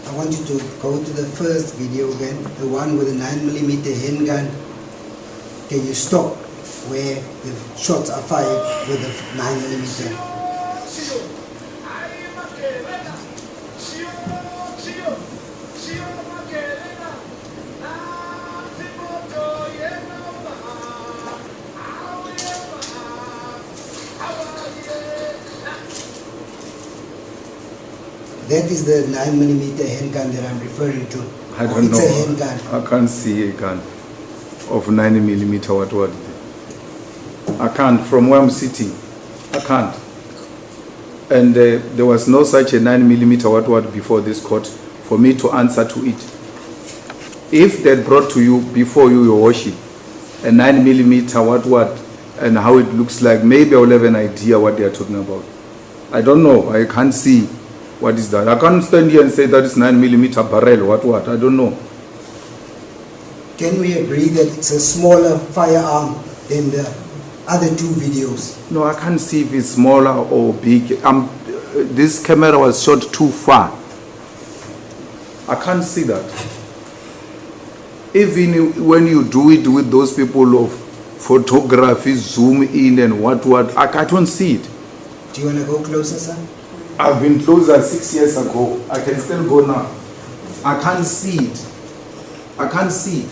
I want you to go to the first video again, the one with the 9mm handgun. Can you stop where the shots are fired with the 9mm? That is the 9mm handgun that I'm referring to. I don't know. It's a handgun. I can't see a gun of 9mm what? I can't, from where I'm sitting. I can't. And there was no such a 9mm what before this court for me to answer to it. If they brought to you before your worship a 9mm what and how it looks like, maybe I will have an idea what they are talking about. I don't know. I can't see. What is that? I can't stand here and say that is 9mm barrel. What? I don't know. Can we agree that it's a smaller firearm than the other two videos? No, I can't see if it's smaller or big. This camera was shot too far. I can't see that. Even when you do it with those people of photography, zoom in and what, I don't see it. Do you want to go closer, sir? I've been closer 6 years ago. I can still go now. I can't see it. I can't see it.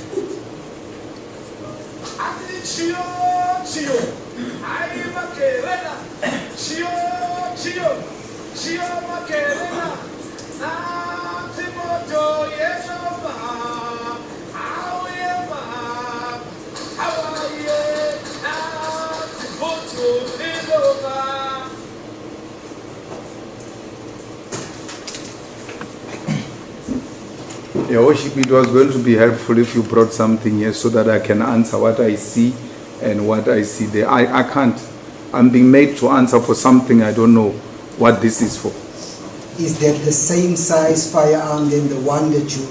Your worship, it was going to be helpful if you brought something here so that I can answer what I see and what I see there. I can't. I'm being made to answer for something I don't know what this is for. Is that the same size firearm than the one that you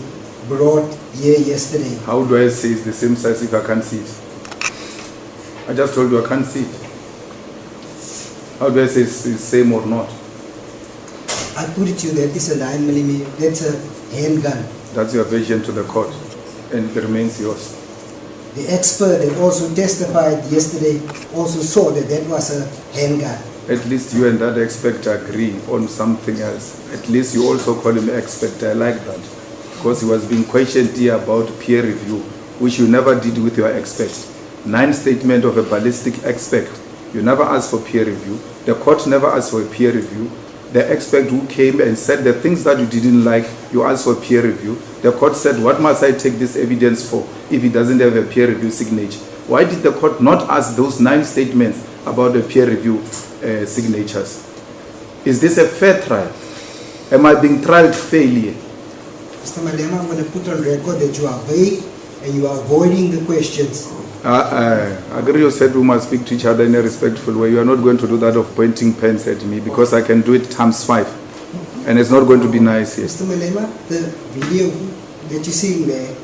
brought here yesterday? How do I say it's the same size if I can't see it? I just told you I can't see it. How do I say it's the same or not? I put it to you that it's a 9mm, that's a handgun. That's your version to the court, and it remains yours. The expert that also testified yesterday also saw that that was a handgun. At least you and that expert agree on something else. At least you also call him expert. I like that. Because he was being questioned here about peer review, which you never did with your expert. 9 statement of a ballistic expert. You never asked for peer review. The court never asked for a peer review. The expert who came and said the things that you didn't like, you asked for peer review. The court said, what must I take this evidence for if it doesn't have a peer review signature? Why did the court not ask those 9 statements about the peer review signatures? Is this a fair trial? Am I being tried fairly? Mr. Malema, I'm going to put on record that you are vague and you are avoiding the questions. I agree. You said we must speak to each other in a respectful way. You are not going to do that of pointing pens at me because I can do it times 5. And it's not going to be nice here. Mr. Malema, the video that you're seeing there,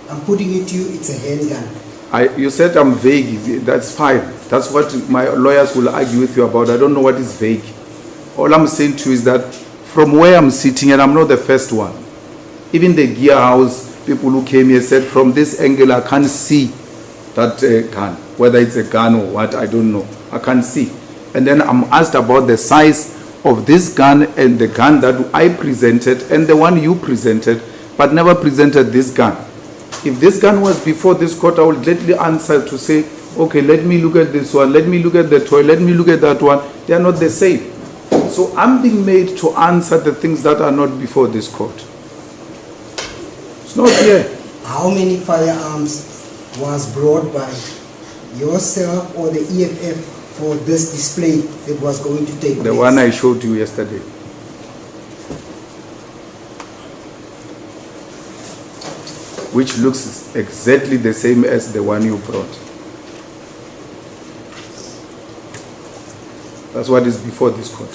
I'm putting it to you, it's a handgun. You said I'm vague. That's fine. That's what my lawyers will argue with you about. I don't know what is vague. All I'm saying to you is that from where I'm sitting, and I'm not the first one, even the gear house people who came here said from this angle I can't see that gun. whether it's a gun or what, I don't know. I can't see. And then I'm asked about the size of this gun and the gun that I presented and the one you presented, but never presented this gun. If this gun was before this court, I would gladly answer to say, okay, let me look at this one, let me look at the toy, let me look at that one. They are not the same. So I'm being made to answer the things that are not before this court. It's not here. How many firearms was brought by yourself or the EFF for this display that was going to take place? The one I showed you yesterday. Which looks exactly the same as the one you brought. That's what is before this court.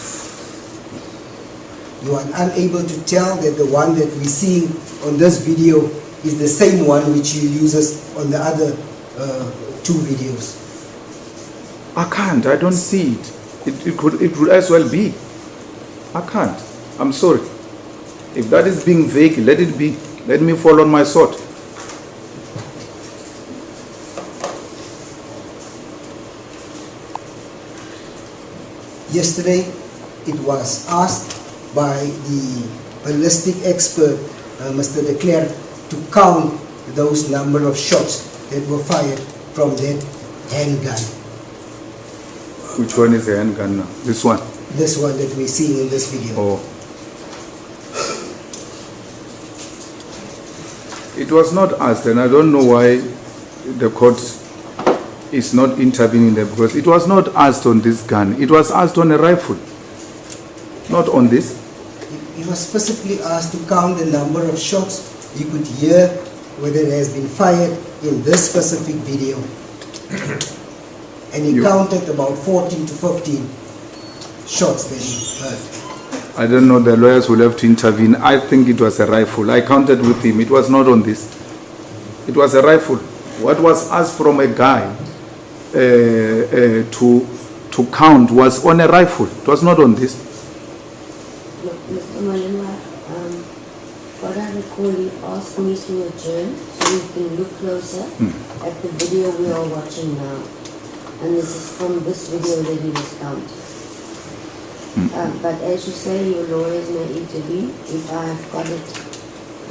You are unable to tell that the one that we're seeing on this video is the same one which you uses on the other two videos. I can't. I don't see it. It could as well be. I can't. I'm sorry. If that is being vague, let it be. Let me fall on my sword. Yesterday, it was asked by the ballistic expert, Mr. De Klerk, to count those number of shots that were fired from that handgun. Which one is the handgun now? This one? This one that we're seeing in this video. Oh. It was not asked, and I don't know why the court is not intervening there, because it was not asked on this gun. It was asked on a rifle, not on this. He was specifically asked to count the number of shots. You could hear whether it has been fired in this specific video. And he counted about 14 to 15 shots that he heard. I don't know, the lawyers will have to intervene. I think it was a rifle. I counted with him. It was not on this. It was a rifle. What was asked from a guy to count was on a rifle. It was not on this. Look, Mr. Malema, what I recall, he asked me to adjourn so we can look closer at the video we are watching now. And this is from this video that he was counting. But as you say, your lawyers may intervene if I have got it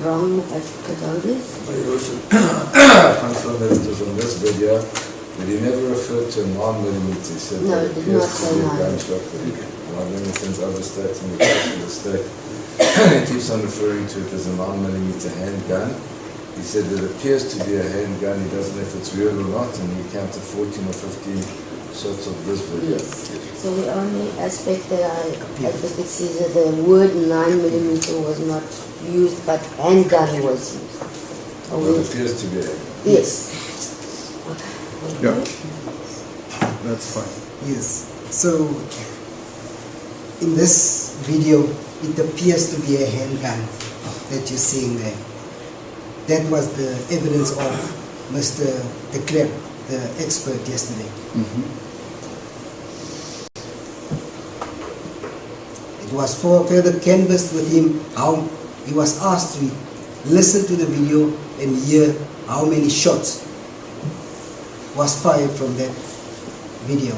wrong, if I've got this. But you also confirm that it was on this video, but he never referred to a 9mm. He said No, that it did not appears to say be a 9. gunshot. 9mm overstates in the case of the state. He keeps on referring to it as a 9mm handgun. He said it appears to be a handgun. He doesn't know if it's real or not, and he counted 14 or 15 shots of this video. Yes. So the only aspect that I advocate is that the word 9mm was not used, but handgun was used. Well, it appears to be a handgun. Yes. Okay. Yeah. That's fine. Yes. So, in this video, it appears to be a handgun that you're seeing there. That was the evidence of Mr. De Klerk, the expert yesterday. It was further canvassed with him how he was asked to listen to the video and hear how many shots was fired from that video.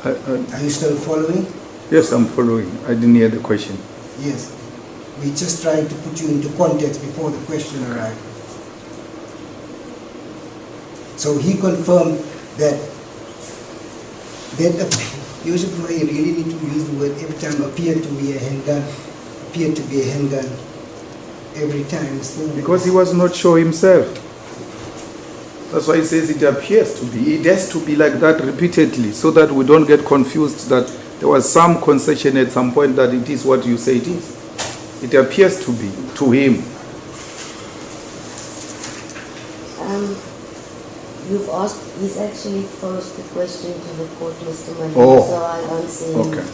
Are you still following? Yes, I'm following. I didn't hear the question. Yes. We're just trying to put you into context before the question arrived. So he confirmed that usually you really need to use the word every time appeared to be a handgun, appeared to be a handgun every time. Because he was not sure himself. That's why he says it appears to be. It has to be like that repeatedly so that we don't get confused that there was some concession at some point that it is what you say it is. It appears to be, to him. You've asked, he's actually posed the question to the court, Mr. Malema, Oh. so I'll answer him Okay.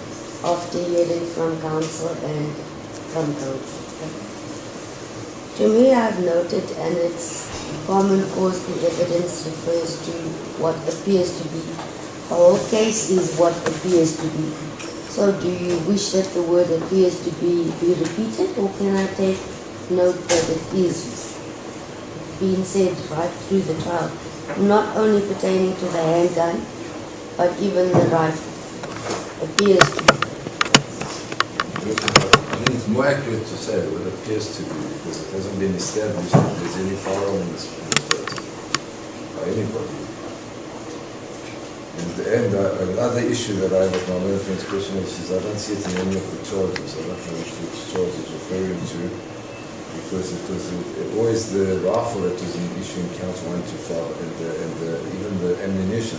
after hearing from counsel and from counsel. To me, I've noted, and it's common cause the evidence refers to what appears to be. The whole case is what appears to be. So do you wish that the word appears to be repeated, or can I take note that it is being said right through the trial, not only pertaining to the handgun, but even the rifle appears to be? I think it's more accurate to say what it appears to be, because it hasn't been established that there's any firearm in this state by anybody. And another issue that I have with my friend's question is I don't see it in any of the charges. I don't know which charge is referring to, because it was always the rifle that was in issue in counts 1 to 5, and even the ammunition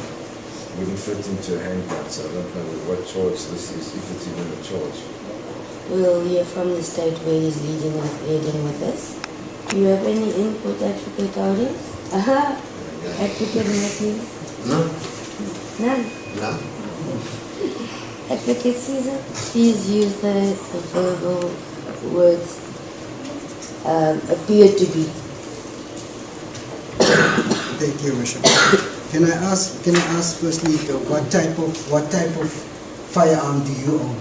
wouldn't fit into a handgun. So I don't know what charge this is, if it's even a charge. We'll hear from the state where he's leading with this. Do you have any input, Advocate Audience? Advocate Matthews? No. None? No. Advocate Caesar, please use the verbal words appear to be. Thank you, Bishop. Can I ask firstly, what type of firearm do you own?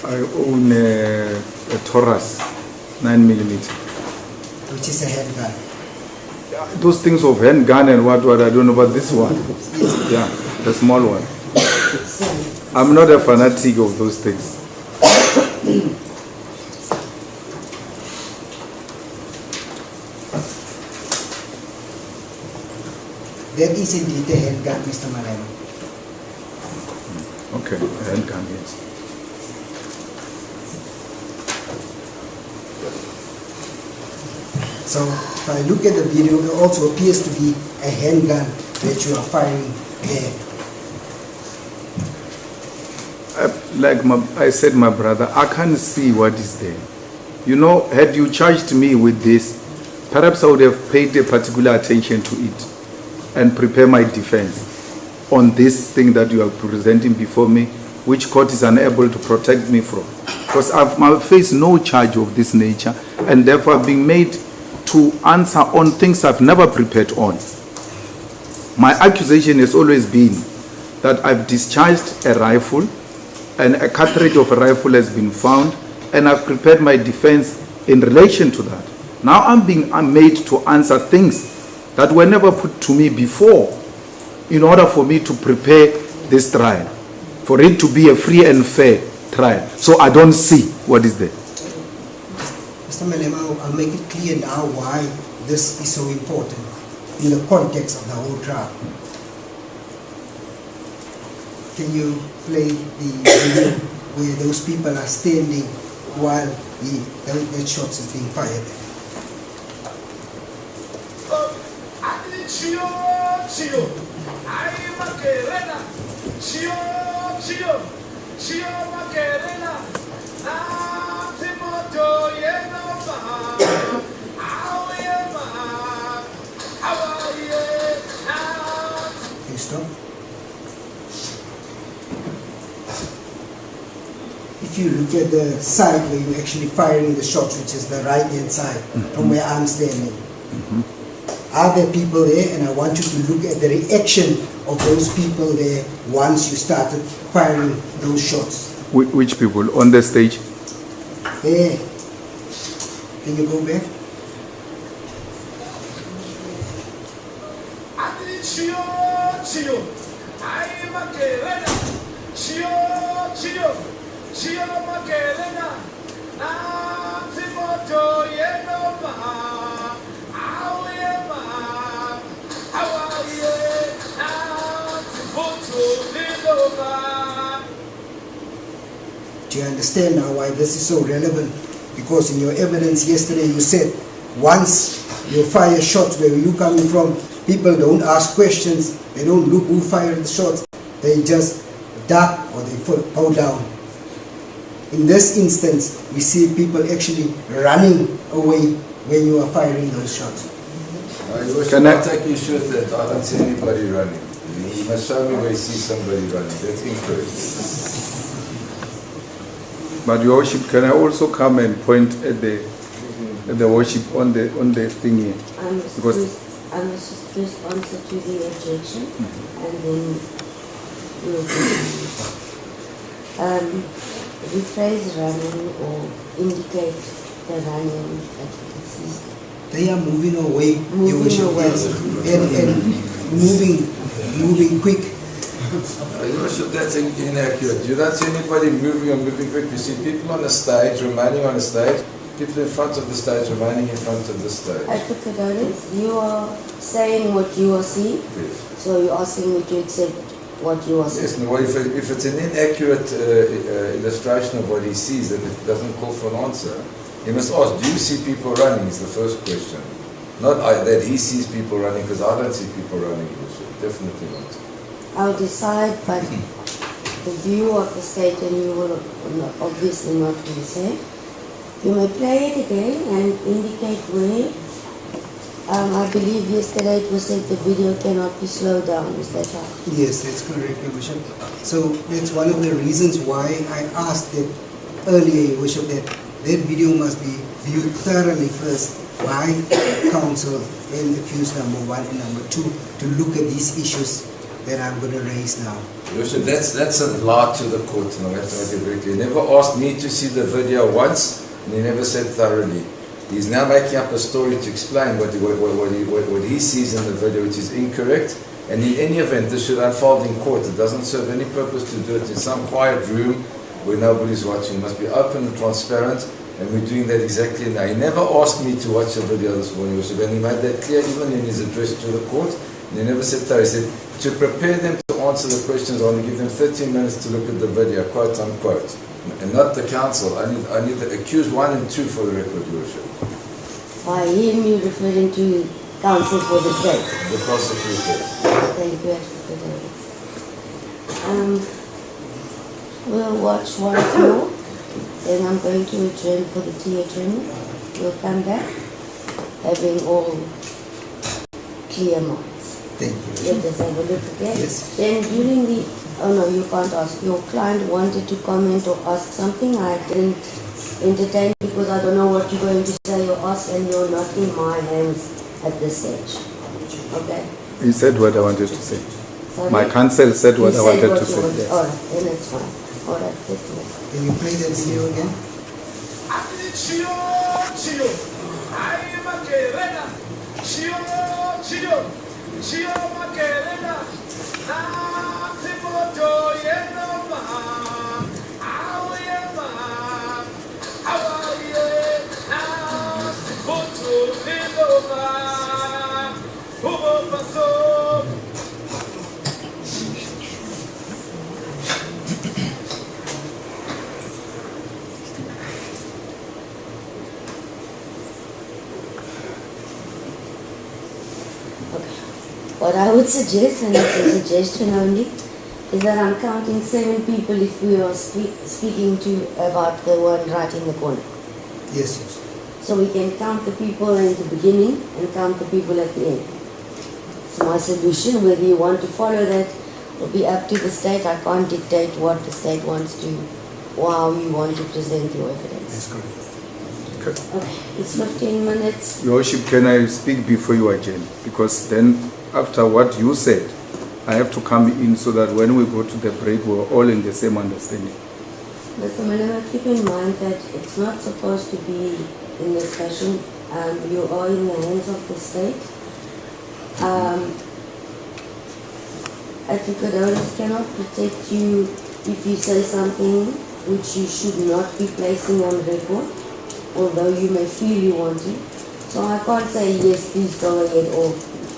I own a Taurus 9mm. Which is a handgun. Those things of handgun and what I don't know about this one. Yeah, the small one. I'm not a fanatic of those things. That is indeed a handgun, Mr. Malema. Okay, a handgun, yes. So if I look at the video, it also appears to be a handgun that you are firing there. Like I said, my brother, I can't see what is there. You know, had you charged me with this, perhaps I would have paid a particular attention to it and prepare my defense on this thing that you are presenting before me, which court is unable to protect me from. Because I've faced no charge of this nature, and therefore I've been made to answer on things I've never prepared on. My accusation has always been that I've discharged a rifle and a cartridge of a rifle has been found, and I've prepared my defense in relation to that. Now I'm made to answer things that were never put to me before in order for me to prepare this trial, for it to be a free and fair trial. So I don't see what is there. Mr. Malema, I'll make it clear now why this is so important in the context of the whole trial. Can you play the video where those people are standing while the shots is being fired? Can you stop? If you look at the side where you're actually firing the shots, which is the right hand side, from where I'm standing, are there people there? And I want you to look at the reaction of those people there once you started firing those shots. Which people on the stage? There. Can you go back? Do you understand now why this is so relevant? Because in your evidence yesterday you said once you fire shots, where you coming from, people don't ask questions, they don't look who fired the shots, they just duck or they fall down. In this instance, we see people actually running away when you are firing those shots. Can I take issue with that? I don't see anybody running. You must show me where you see somebody running. That's incorrect. But your worship, can I also come and point at the worship on the thing here? I must just first answer to the objection, and then we'll continue. rephrase running or indicate the running activities. They are moving away, Your Moving Worship, away. yes, and moving quick. Your Worship, that's inaccurate. You don't see anybody moving or moving quick. You see people on the stage, remaining on the stage, people in front of the stage, remaining in front of the stage. Advocate Otis, you are saying what you are seeing, Yes. so you're asking me to accept what you are seeing. Yes, no, if it's an inaccurate illustration of what he sees, that it doesn't call for an answer, he must ask, do you see people running, is the first question. Not that he sees people running, because I don't see people running. Definitely not. I'll decide, but the view of the state, and you will obviously not be say. You may play it again and indicate where. I believe yesterday it was said the video cannot be slowed down. Is that right? Yes, that's correct, Your Worship. So that's one of the reasons why I asked that earlier, Your Worship, that video must be viewed thoroughly first by counsel and accused number 1 and number 2 to look at these issues that I'm going to raise now. Worship, that's a lie to the court, and I have to make it very clear. He never asked me to see the video once, and he never said thoroughly. He's now making up a story to explain what he sees in the video, which is incorrect. And in any event, this should unfold in court. It doesn't serve any purpose to do it in some quiet room where nobody's watching. It must be open and transparent, and we're doing that exactly now. He never asked me to watch the video this morning, Worship, and he made that clear even in his address to the court. And he never said that. He said, to prepare them to answer the questions, I want to give them 13 minutes to look at the video, quote unquote. And not the counsel. I need the accused 1 and 2 for the record, Your Worship. By him, you're referring to counsel for the state. The prosecutor. Thank you, Advocate Otis. We'll watch once more. Then I'm going to adjourn for the tea adjournment. We'll come back having all clear minds. Thank you. Let us have a look again. Yes. Then during the, oh no, you can't ask. Your client wanted to comment or ask something. I didn't entertain because I don't know what you're going to say or ask, and you're not in my hands at this stage. Okay? He said what I wanted to say. Sorry? My counsel said what You I said wanted what to you say. wanted. Yes. All right, then it's fine. All right, that's it. Can you play that video again? What I would suggest, and it's a suggestion only, is that I'm counting 7 people if we are speaking to about the one right in the corner. Yes, yes. So we can count the people in the beginning and count the people at the end. It's my solution. Whether you want to follow that will be up to the state. I can't dictate what the state wants to or how you want to present your evidence. That's correct. Okay, it's 15 minutes. Your Worship, can I speak before you adjourn? Because then, after what you said, I have to come in so that when we go to the break, we're all in the same understanding. Mr. Malema, keep in mind that it's not supposed to be in this fashion. You are in the hands of the state. Advocate Otis cannot protect you if you say something which you should not be placing on record, although you may feel you want to. So I can't say yes, please go ahead, or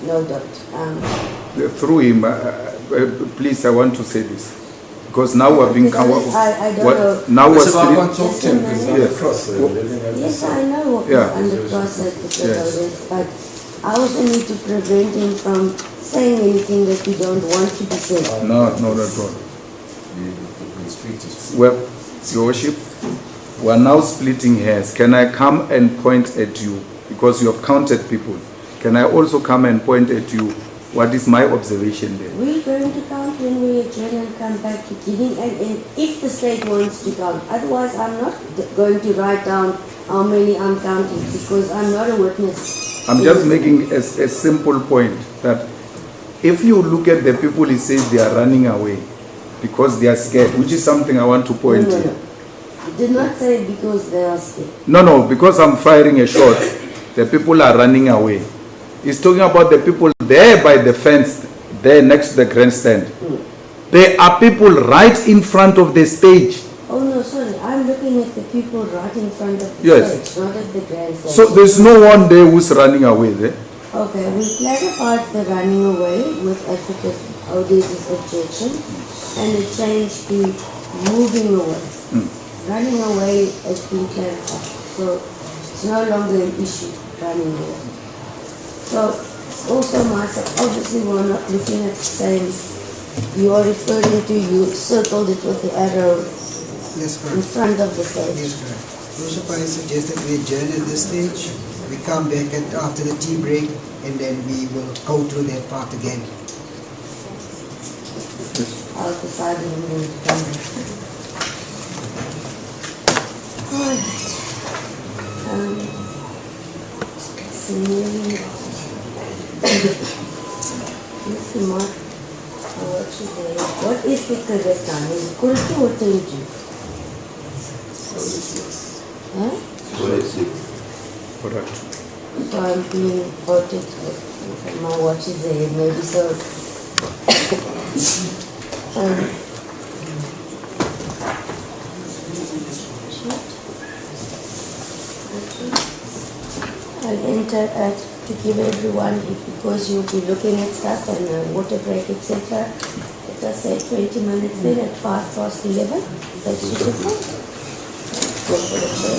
no, don't. Through him, please, I want to say this. Because now we're being... I don't know. Now we're So I can't split. talk to him because he's Yes. across there. Let him have Yes, his I know what Yeah. under process Advocate Yes. Otis, but I also need to prevent him from saying anything that you don't want to be said. No, not at all. His feet is Well, Your Worship, we're now splitting hairs. Can I come and point at you? Because you have counted people. Can I also come and point at you? What is my observation there? We're going to count when we adjourn and come back to giving, and if the state wants to count. Otherwise, I'm not going to write down how many I'm counting because I'm not a witness. I'm just making a simple point that if you look at the people he says they are running away, because they are scared, which is something I want to point No. here. You did not say because they are scared. No, because I'm firing a shot, the people are running away. He's talking about the people there by the fence, there next to the grandstand. There are people right in front of the stage. Oh no, sorry. I'm looking at the people right in front of the Yes. stage, not at the grandstand. So there's no one there who's running away there. Okay, we clarified the running away with Advocate Odez's objection, and it changed to moving away. Running away has been clarified, so it's no longer an issue, running away. So, also myself, obviously we're not looking at the same, you are referring to, you circled it with the arrow Yes, in correct. front of the stage. Yes, correct. Worship, I suggest that we adjourn at this stage. We come back after the tea break, and then we will go through that part again. I'll decide when we're going to come back. Alright. So nearly, let's see, Mark, what is there? What is the correct time? Is it correct or 22? 46. Huh? 46. Correct. So I'm being voted, my watch is there, maybe so. I'll enter to give everyone, because you'll be looking at stuff and water break, etc. Let us say 20 minutes then at 11:05. That's suitable. Go for the chair.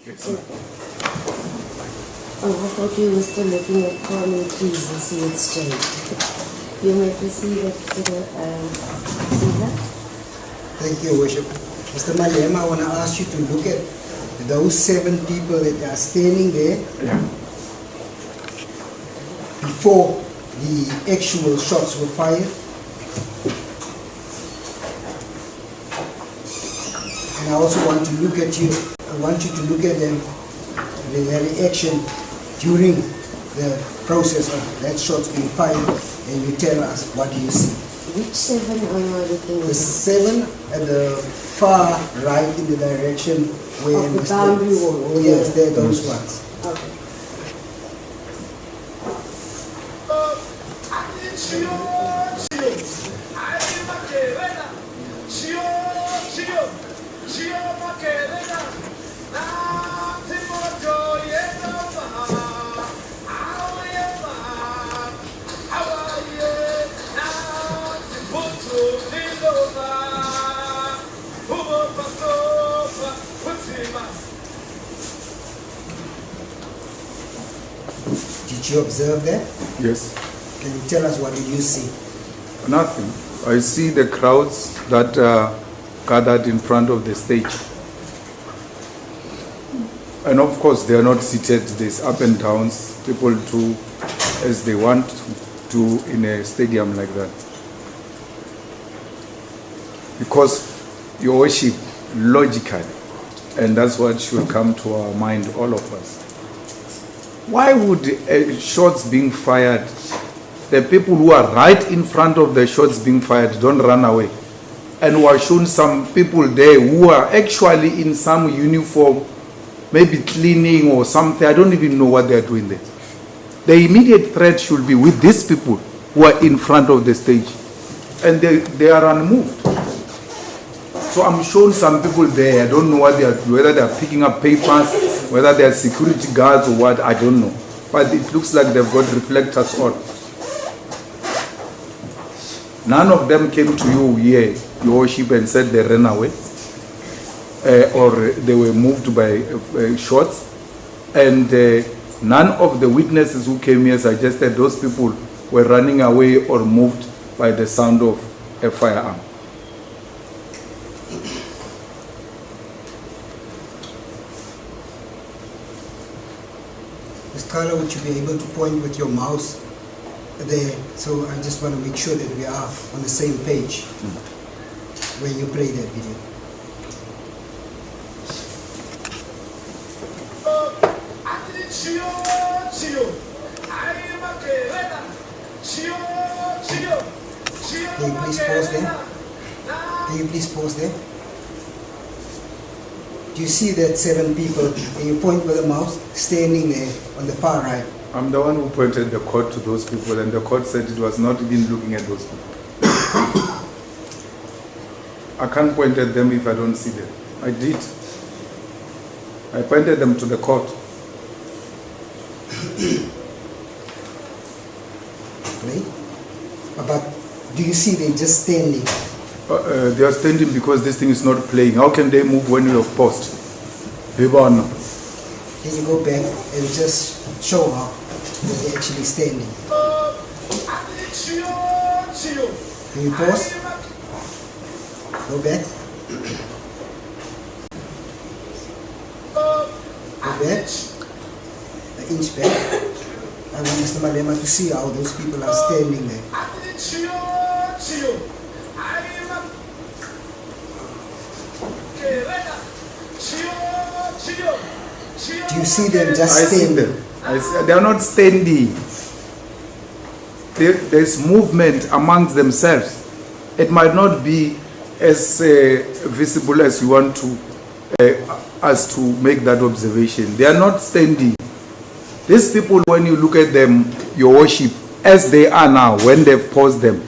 Oh, I thought you were still looking at corn and cheese and see it straight. You may proceed at Caesar. Thank you, Worship. Mr. Malema, I want to ask you to look at those 7 people that are standing there before the actual shots were fired. And I also want to look at you. I want you to look at them, their reaction during the process of that shots being fired, and you tell us what do you see. Which 7 are you looking at? The 7 at the far right in the direction where of the boundary wall. Oh yes, they're those ones. Okay. Did you observe that? Yes. Can you tell us what did you see? Nothing. I see the crowds that are gathered in front of the stage. And of course, they are not seated. There's up and downs. People do as they want to in a stadium like that. Because your worship, logically, and that's what should come to our mind, all of us. Why would shots being fired, the people who are right in front of the shots being fired don't run away? And we are shown some people there who are actually in some uniform, maybe cleaning or something. I don't even know what they are doing there. The immediate threat should be with these people who are in front of the stage. And they are unmoved. So I'm shown some people there. I don't know what they are, whether they are picking up papers, whether they are security guards or what, I don't know. But it looks like they've got reflectors on. None of them came to you here, your worship, and said they ran away or they were moved by shots. And none of the witnesses who came here suggested those people were running away or moved by the sound of a firearm. Carla, would you be able to point with your mouse there? So I just want to make sure that we are on the same page when you play that video. Can you please pause there? Can you please pause there? Do you see that 7 people, and you point with a mouse, standing there on the far right? I'm the one who pointed the court to those people, and the court said it was not even looking at those people. I can't point at them if I don't see them. I did. I pointed them to the court. Right? But do you see they just standing? They are standing because this thing is not playing. How can they move when you have paused? Can you go back and just show how they're actually standing? Can you pause? Go back. Go back. An inch back. I want Mr. Malema to see how those people are standing there. Do you see them just standing? I see them. They are not standing. There's movement amongst themselves. It might not be as visible as you want to us to make that observation. They are not standing. These people, when you look at them, your worship, as they are now, when they've paused them,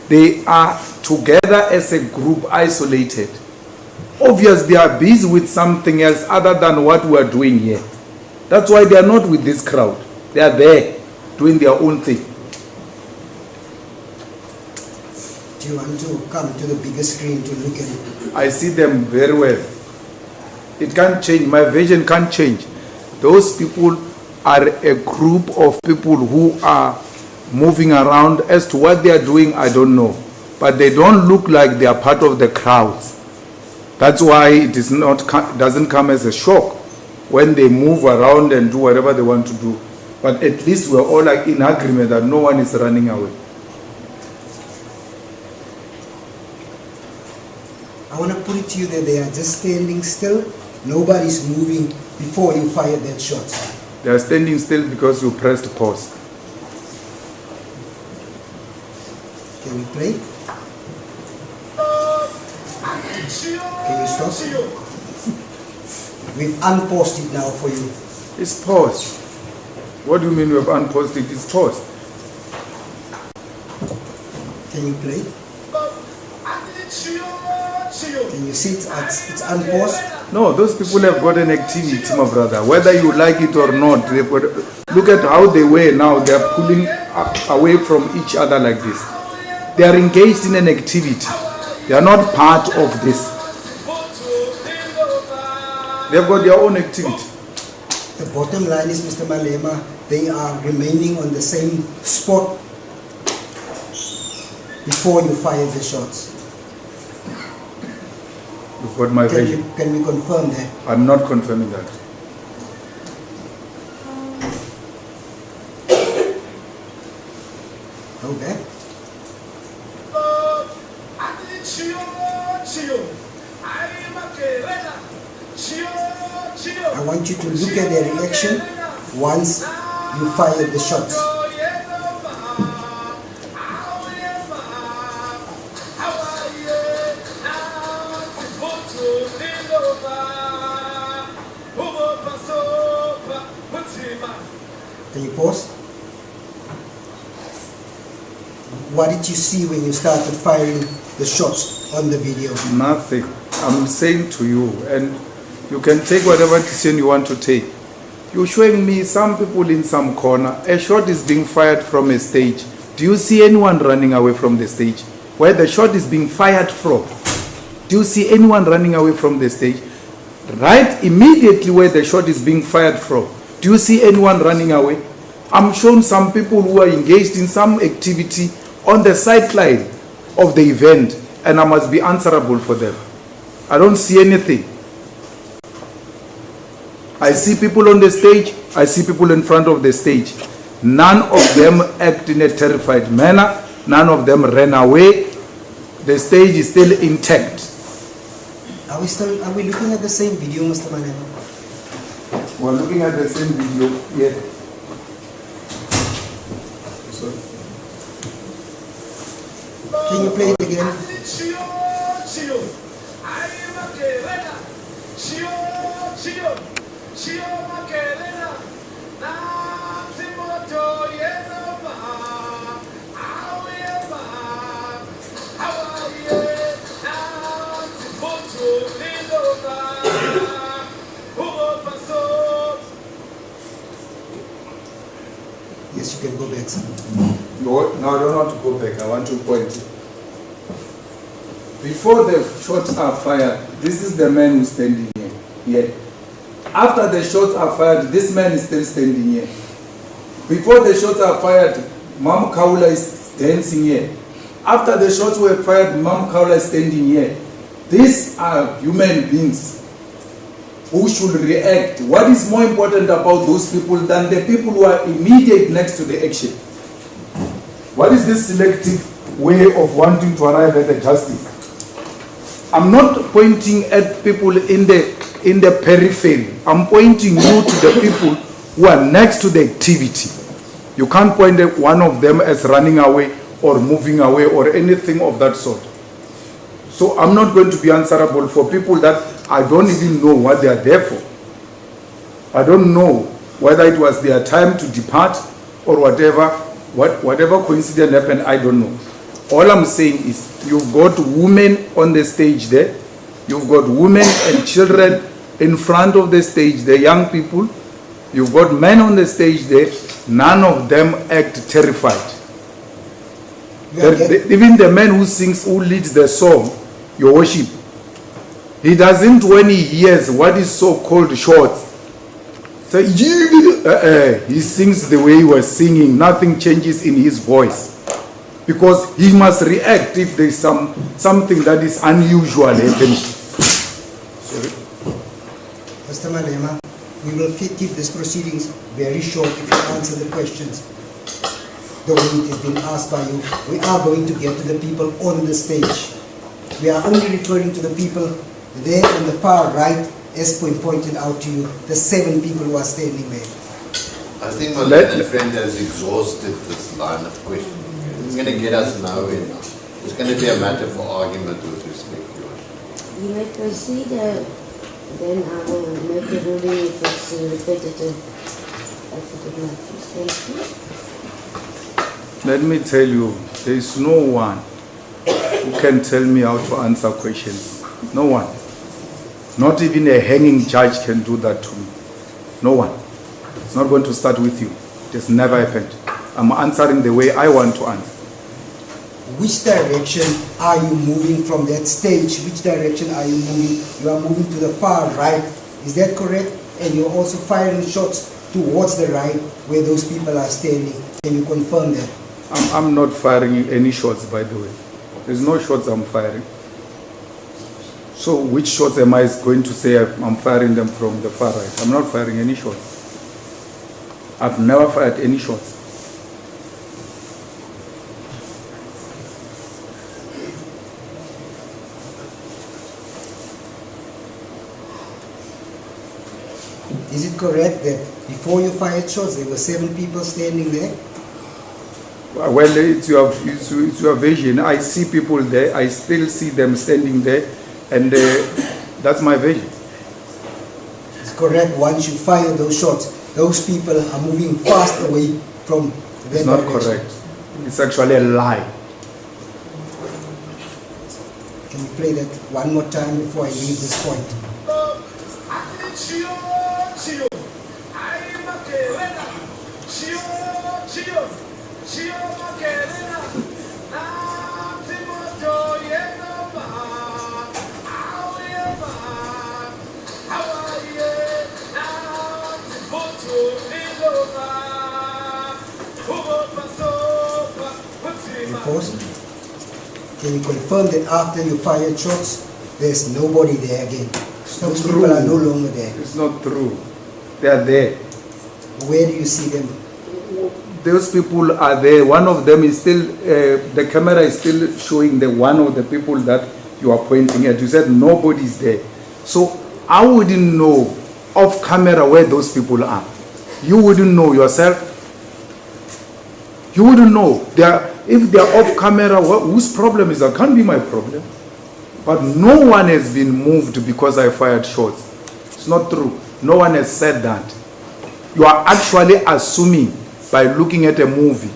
they are together as a group, isolated. Obviously, they are busy with something else other than what we are doing here. That's why they are not with this crowd. They are there, doing their own thing. Do you want to come to the bigger screen to look at it? I see them very well. It can't change. My vision can't change. Those people are a group of people who are moving around. As to what they are doing, I don't know. But they don't look like they are part of the crowds. That's why it is not, doesn't come as a shock when they move around and do whatever they want to do. But at least we're all like in agreement that no one is running away. I want to put it to you that they are just standing still. Nobody's moving before you fired that shot. They are standing still because you pressed pause. Can we play? Can you stop? We've unpaused it now for you. It's paused. What do you mean we have unpaused it? It's paused. Can you play? Can you see it's unpaused? No, those people have got an activity, my brother. Whether you like it or not, they've got, look at how they were now. They are pulling away from each other like this. They are engaged in an activity. They are not part of this. They've got their own activity. The bottom line is, Mr. Malema, they are remaining on the same spot before you fired the shots. You've got my vision. Can we confirm that? I'm not confirming that. Go back. I want you to look at their reaction once you fired the shots. Can you pause? What did you see when you started firing the shots on the video? Nothing. I'm saying to you, and you can take whatever decision you want to take. You're showing me some people in some corner. A shot is being fired from a stage. Do you see anyone running away from the stage? Where the shot is being fired from? Do you see anyone running away from the stage? Right immediately where the shot is being fired from. Do you see anyone running away? I'm showing some people who are engaged in some activity on the sideline of the event, and I must be answerable for them. I don't see anything. I see people on the stage, I see people in front of the stage. None of them act in a terrified manner. None of them ran away. The stage is still intact. Are we looking at the same video, Mr. Malema? We're looking at the same video here. Sorry. Can you play it again? Yes, you can go back, sir. No, I don't want to go back. I want to point. Before the shots are fired, this is the man who's standing here. After the shots are fired, this man is still standing here. Before the shots are fired, Mam Kaula is dancing here. After the shots were fired, Mam Kaula is standing here. These are human beings who should react. What is more important about those people than the people who are immediate next to the action? What is this selective way of wanting to arrive at the justice? I'm not pointing at people in the periphery. I'm pointing you to the people who are next to the activity. You can't point at one of them as running away or moving away or anything of that sort. So I'm not going to be answerable for people that I don't even know what they are there for. I don't know whether it was their time to depart or whatever coincidence happened, I don't know. All I'm saying is you've got women on the stage there. You've got women and children in front of the stage, the young people. You've got men on the stage there. None of them act terrified. Even the man who sings, who leads the song, your worship, He doesn't, when he hears what is so-called shots, say, he sings the way he was singing. Nothing changes in his voice. Because he must react if there is something that is unusual happening. Mr. Malema, we will keep these proceedings very short if you answer the questions the way it has been asked by you. We are going to get to the people on the stage. We are only referring to the people there on the far right, as pointed out to you, the 7 people who are standing there. I think my learned friend has exhausted this line of questioning. It's going to get us nowhere now. It's going to be a matter for argument with respect to it. You may proceed, then I will make a ruling if it's repetitive. That's a good enough. Thank you. Let me tell you, there is no one who can tell me how to answer questions. No one. Not even a hanging judge can do that to me. No one. It's not going to start with you. It has never happened. I'm answering the way I want to answer. Which direction are you moving from that stage? Which direction are you moving? You are moving to the far right. Is that correct? And you're also firing shots towards the right where those people are standing. Can you confirm that? I'm not firing any shots, by the way. There's no shots I'm firing. So which shots am I going to say I'm firing them from the far right? I'm not firing any shots. I've never fired any shots. Is it correct that before you fired shots, there were 7 people standing there? Well, it's your vision. I see people there. I still see them standing there. And that's my vision. It's correct. Once you fire those shots, those people are moving fast away from that It's not direction. correct. It's actually a lie. Can you play that one more time before I leave this point? Can you confirm that after you fired shots, there's nobody there again? Those people are no longer there. It's not true. They are there. Where do you see them? Those people are there. One of them is still, the camera is still showing the one of the people that you are pointing at. You said nobody's there. So I wouldn't know off camera where those people are. You wouldn't know yourself. You wouldn't know. If they're off camera, whose problem is that? Can't be my problem. But no one has been moved because I fired shots. It's not true. No one has said that. You are actually assuming by looking at a movie.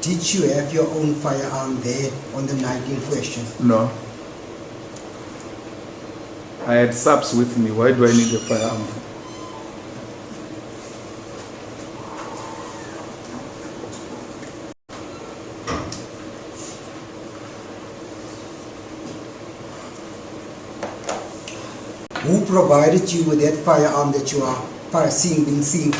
Did you have your own firearm there on the night in question? No. I had subs with me. Why do I need a firearm? Who provided you with that firearm that you are being seen?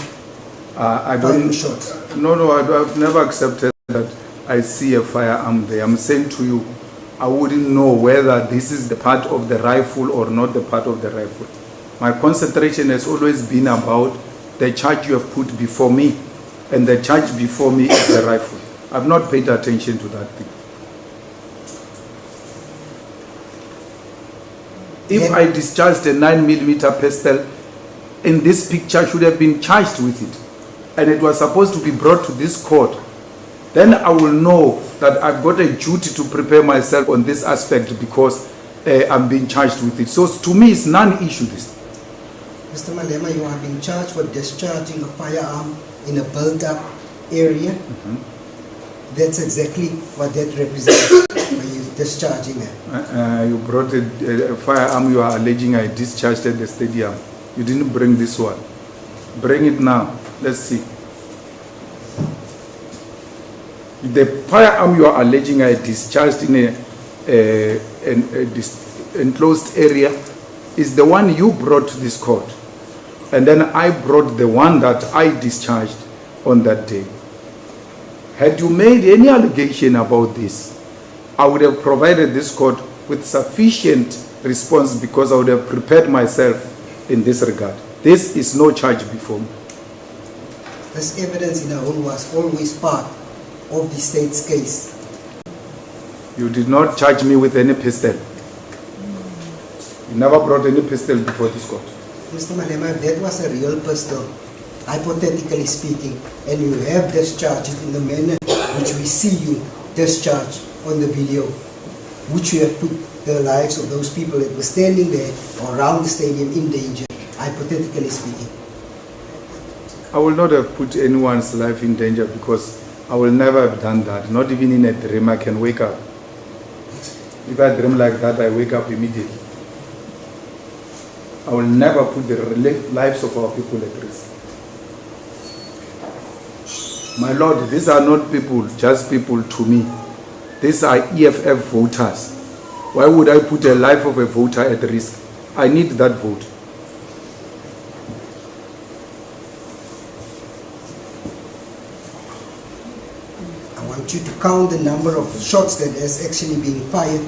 I don't. Shots. No, I've never accepted that I see a firearm there. I'm saying to you, I wouldn't know whether this is the part of the rifle or not the part of the rifle. My concentration has always been about the charge you have put before me, and the charge before me is the rifle. I've not paid attention to that thing. If I discharged a 9mm pistol, in this picture should have been charged with it, and it was supposed to be brought to this court, then I will know that I've got a duty to prepare myself on this aspect because I'm being charged with it. So to me, it's non-issue this. Mr. Malema, you are being charged for discharging a firearm in a built-up area. Mm-hmm. That's exactly what that represents when you're discharging it. You brought a firearm you are alleging I discharged at the stadium. You didn't bring this one. Bring it now. Let's see. The firearm you are alleging I discharged in enclosed area is the one you brought to this court. And then I brought the one that I discharged on that day. Had you made any allegation about this, I would have provided this court with sufficient response because I would have prepared myself in this regard. This is no charge before me. This evidence in a whole was always part of the state's case. You did not charge me with any pistol. You never brought any pistol before this court. Mr. Malema, that was a real pistol, hypothetically speaking, and you have discharged it in the manner which we see you discharge on the video, which you have put the lives of those people that were standing there around the stadium in danger, hypothetically speaking. I will not have put anyone's life in danger because I will never have done that. Not even in a dream I can wake up. If I dream like that, I wake up immediately. I will never put the lives of our people at risk. My Lord, these are not people, just people to me. These are EFF voters. Why would I put the life of a voter at risk? I need that vote. I want you to count the number of shots that has actually been fired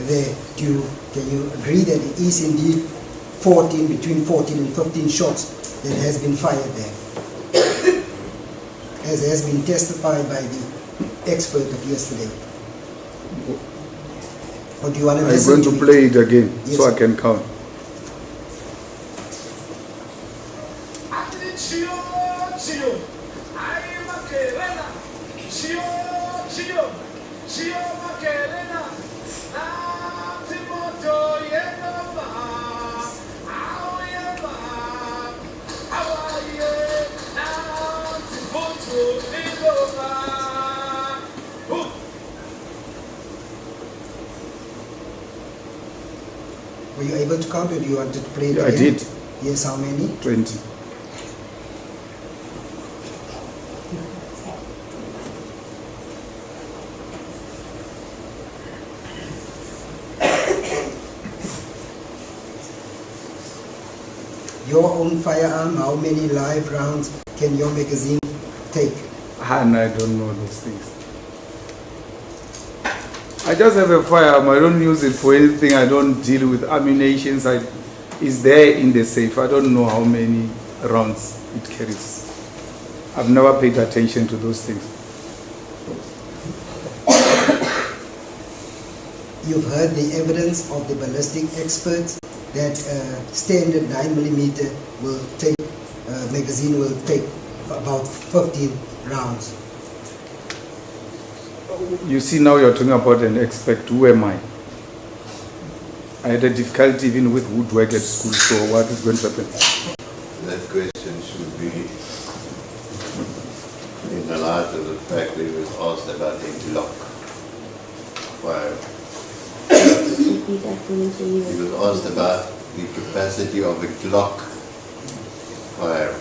there. Can you agree that it is indeed between 14 and 15 shots that has been fired there? As has been testified by the expert of yesterday. Or do you want to listen? I'm going to play it again, yes, so I can count. Were you able to count, or do you want to play it Yeah, again? I did. Yes, how many? 20. Your own firearm, how many live rounds can your magazine take? And I don't know those things. I just have a firearm. I don't use it for anything. I don't deal with ammunitions. It's there in the safe. I don't know how many rounds it carries. I've never paid attention to those things. You've heard the evidence of the ballistic experts that standard 9mm magazine will take about 15 rounds. You see, now you're talking about an expert. Who am I? I had a difficulty even with woodwork at school, so what is going to happen? That question should be in the light of the fact that he was asked about the Glock fire. Repeat that for me, He was asked about the capacity of a Glock fire.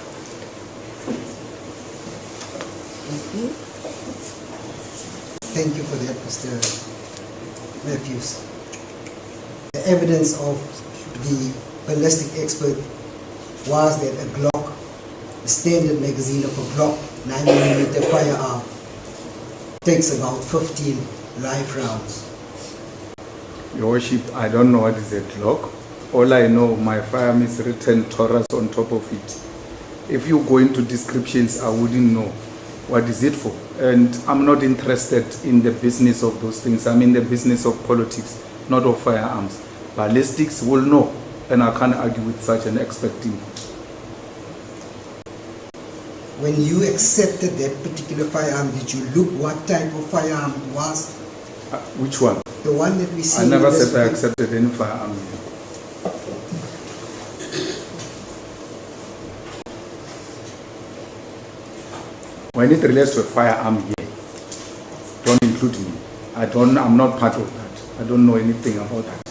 Thank you for that, Mr. Matthews. The evidence of the ballistic expert was that a Glock, the standard magazine of a Glock 9mm firearm, takes about 15 live rounds. Your Worship, I don't know what is a Glock. All I know, my firearm is written Taurus on top of it. If you go into descriptions, I wouldn't know what is it for. And I'm not interested in the business of those things. I'm in the business of politics, not of firearms. Ballistics will know, and I can't argue with such an expert team. When you accepted that particular firearm, did you look what type of firearm it was? Which one? The one that we see. I never in this said I video. accepted any firearm. When it relates to a firearm here, don't include me. I'm not part of that. I don't know anything about that.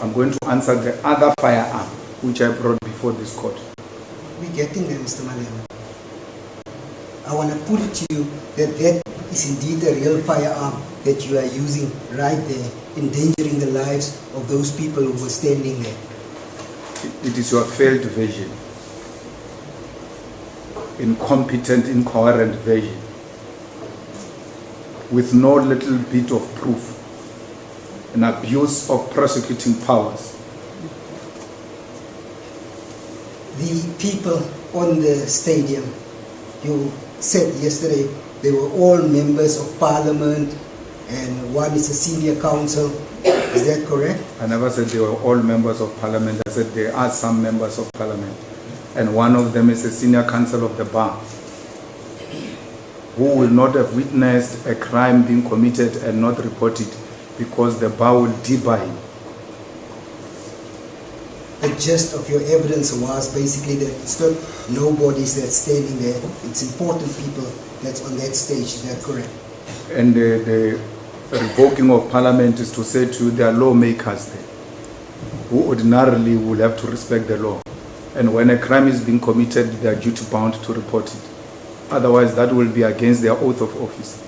I'm going to answer the other firearm which I brought before this court. We're getting there, Mr. Malema. I want to put it to you that that is indeed a real firearm that you are using right there, endangering the lives of those people who were standing there. It is your failed version, incompetent, incoherent version, with no little bit of proof, an abuse of prosecuting powers. The people on the stadium, you said yesterday, they were all members of parliament and one is a senior counsel. Is that correct? I never said they were all members of parliament. I said there are some members of parliament. And one of them is a senior counsel of the bar, who will not have witnessed a crime being committed and not reported because the bar will debar him. The gist of your evidence was basically that it's not nobodies that's standing there, it's important people that's on that stage. Is that correct? And the revoking of parliament is to say to you, there are lawmakers there who ordinarily will have to respect the law. And when a crime is being committed, they are duty bound to report it. Otherwise, that will be against their oath of office.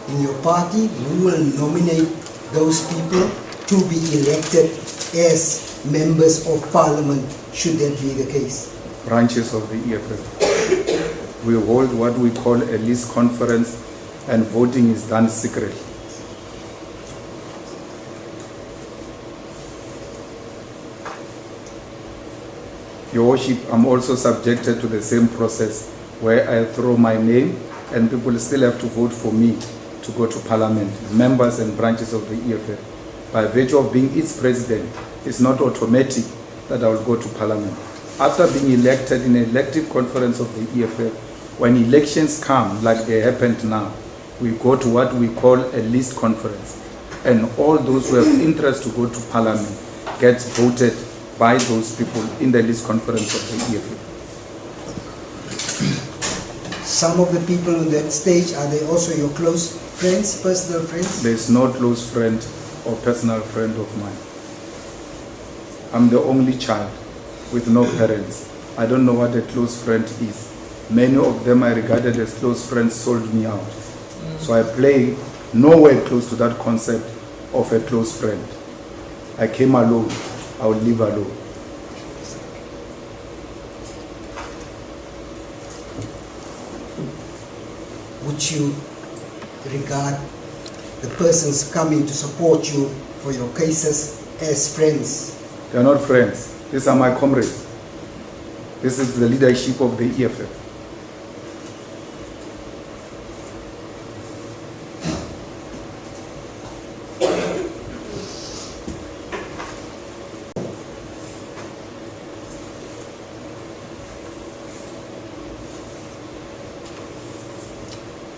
In your party, who will nominate those people to be elected as members of parliament, should that be the case? Branches of the EFF. We hold what we call a list conference, and voting is done secretly. Your Worship, I'm also subjected to the same process where I throw my name and people still have to vote for me to go to parliament, members and branches of the EFF. By virtue of being its president, it's not automatic that I will go to parliament. After being elected in an elective conference of the EFF, when elections come, like they happened now, we go to what we call a list conference. And all those who have interest to go to parliament gets voted by those people in the list conference of the EFF. Some of the people on that stage, are they also your close friends, personal friends? There is no close friend or personal friend of mine. I'm the only child with no parents. I don't know what a close friend is. Many of them I regarded as close friends sold me out. So I play nowhere close to that concept of a close friend. I came alone, I will live alone. Would you regard the persons coming to support you for your cases as friends? They are not friends. These are my comrades. This is the leadership of the EFF.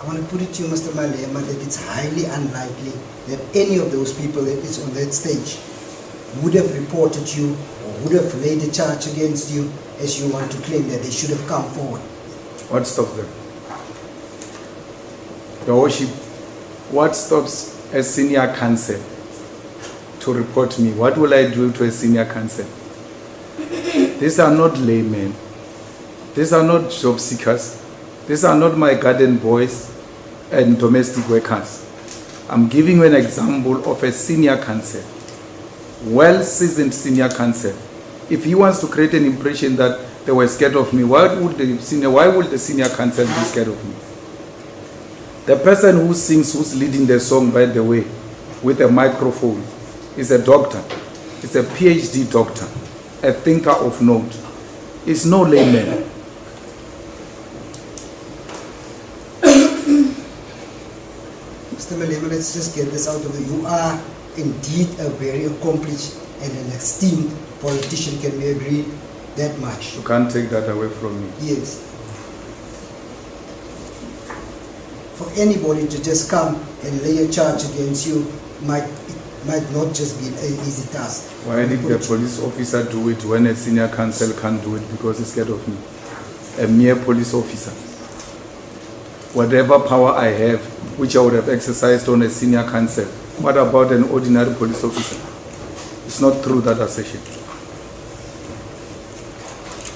I want to put it to you, Mr. Malema, that it's highly unlikely that any of those people that is on that stage would have reported you or would have laid a charge against you as you want to claim that they should have come forward. What stops them? Your Worship, what stops a senior counsel to report me? What will I do to a senior counsel? These are not laymen. These are not job seekers. These are not my garden boys and domestic workers. I'm giving you an example of a senior counsel, well-seasoned senior counsel. If he wants to create an impression that they were scared of me, why would the senior counsel be scared of me? The person who sings, who's leading the song, by the way, with a microphone, is a doctor. It's a PhD doctor, a thinker of note. It's no layman. Mr. Malema, let's just get this out of you. You are indeed a very accomplished and an esteemed politician. Can we agree that much? You can't take that away from me. Yes. For anybody to just come and lay a charge against you might not just be an easy task. Why did the police officer do it when a senior counsel can't do it because he's scared of me? a mere police officer. Whatever power I have, which I would have exercised on a senior counsel, what about an ordinary police officer? It's not true, that assertion.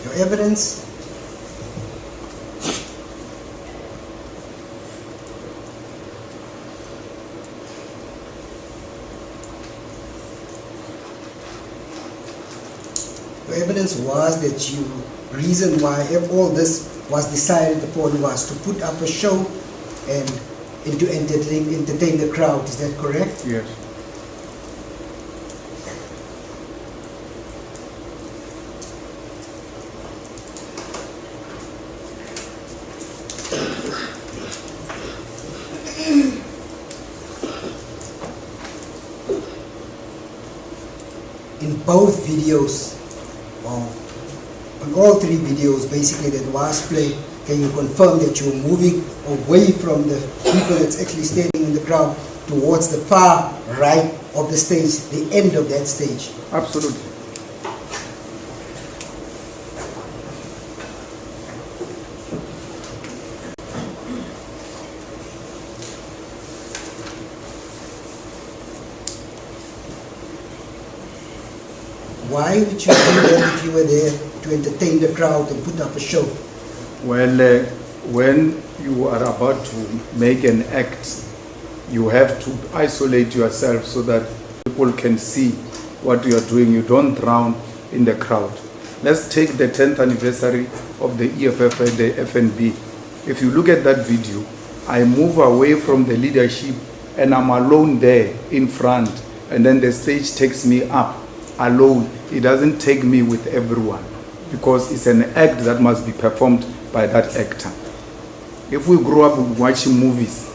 Your evidence? Your evidence was that you, reason why if all this was decided upon was to put up a show and to entertain the crowd. Is that correct? Yes. In both videos, on all three videos basically that was played, can you confirm that you're moving away from the people that's actually standing in the crowd towards the far right of the stage, the end of that stage? Absolutely. Why would you do that if you were there to entertain the crowd and put up a show? Well, when you are about to make an act, you have to isolate yourself so that people can see what you are doing. You don't drown in the crowd. Let's take the 10th anniversary of the EFF and the FNB. If you look at that video, I move away from the leadership and I'm alone there in front, and then the stage takes me up alone. It doesn't take me with everyone because it's an act that must be performed by that actor. If we grow up watching movies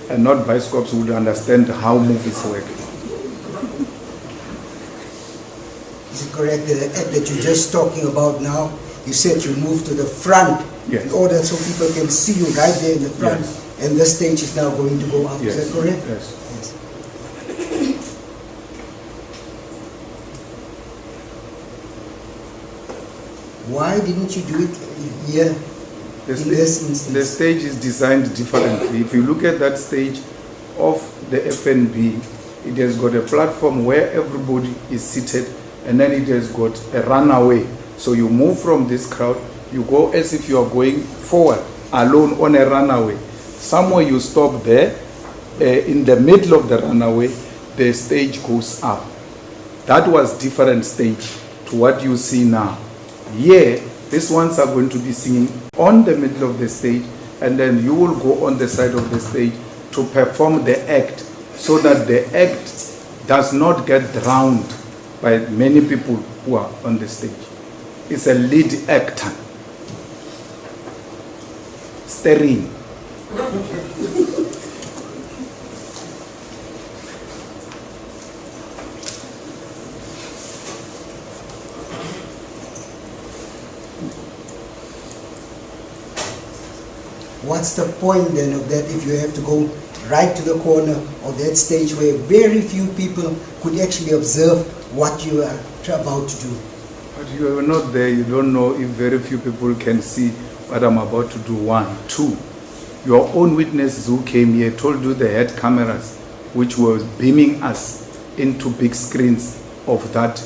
and not bioscopes, we would understand how movies work. Is it correct that the act that you're just talking about now, you said you moved to the front Yes. in order so people can see you right there in the front, Yes. and the stage is now going to go up. Yes. Is that correct? Yes. Yes. Why didn't you do it here The, in this the instance? stage is designed differently. If you look at that stage of the FNB, it has got a platform where everybody is seated, and then it has got a runaway. So you move from this crowd, you go as if you are going forward, alone on a runaway. Somewhere you stop there, in the middle of the runaway, the stage goes up. That was different stage to what you see now. Here, these ones are going to be singing on the middle of the stage, and then you will go on the side of the stage to perform the act, so that the act does not get drowned by many people who are on the stage. It's a lead actor. Steering. What's the point then of that if you have to go right to the corner of that stage where very few people could actually observe what you are about to do? But you are not there, you don't know if very few people can see what I'm about to do. 1, 2. Your own witnesses who came here told you they had cameras which were beaming us into big screens of that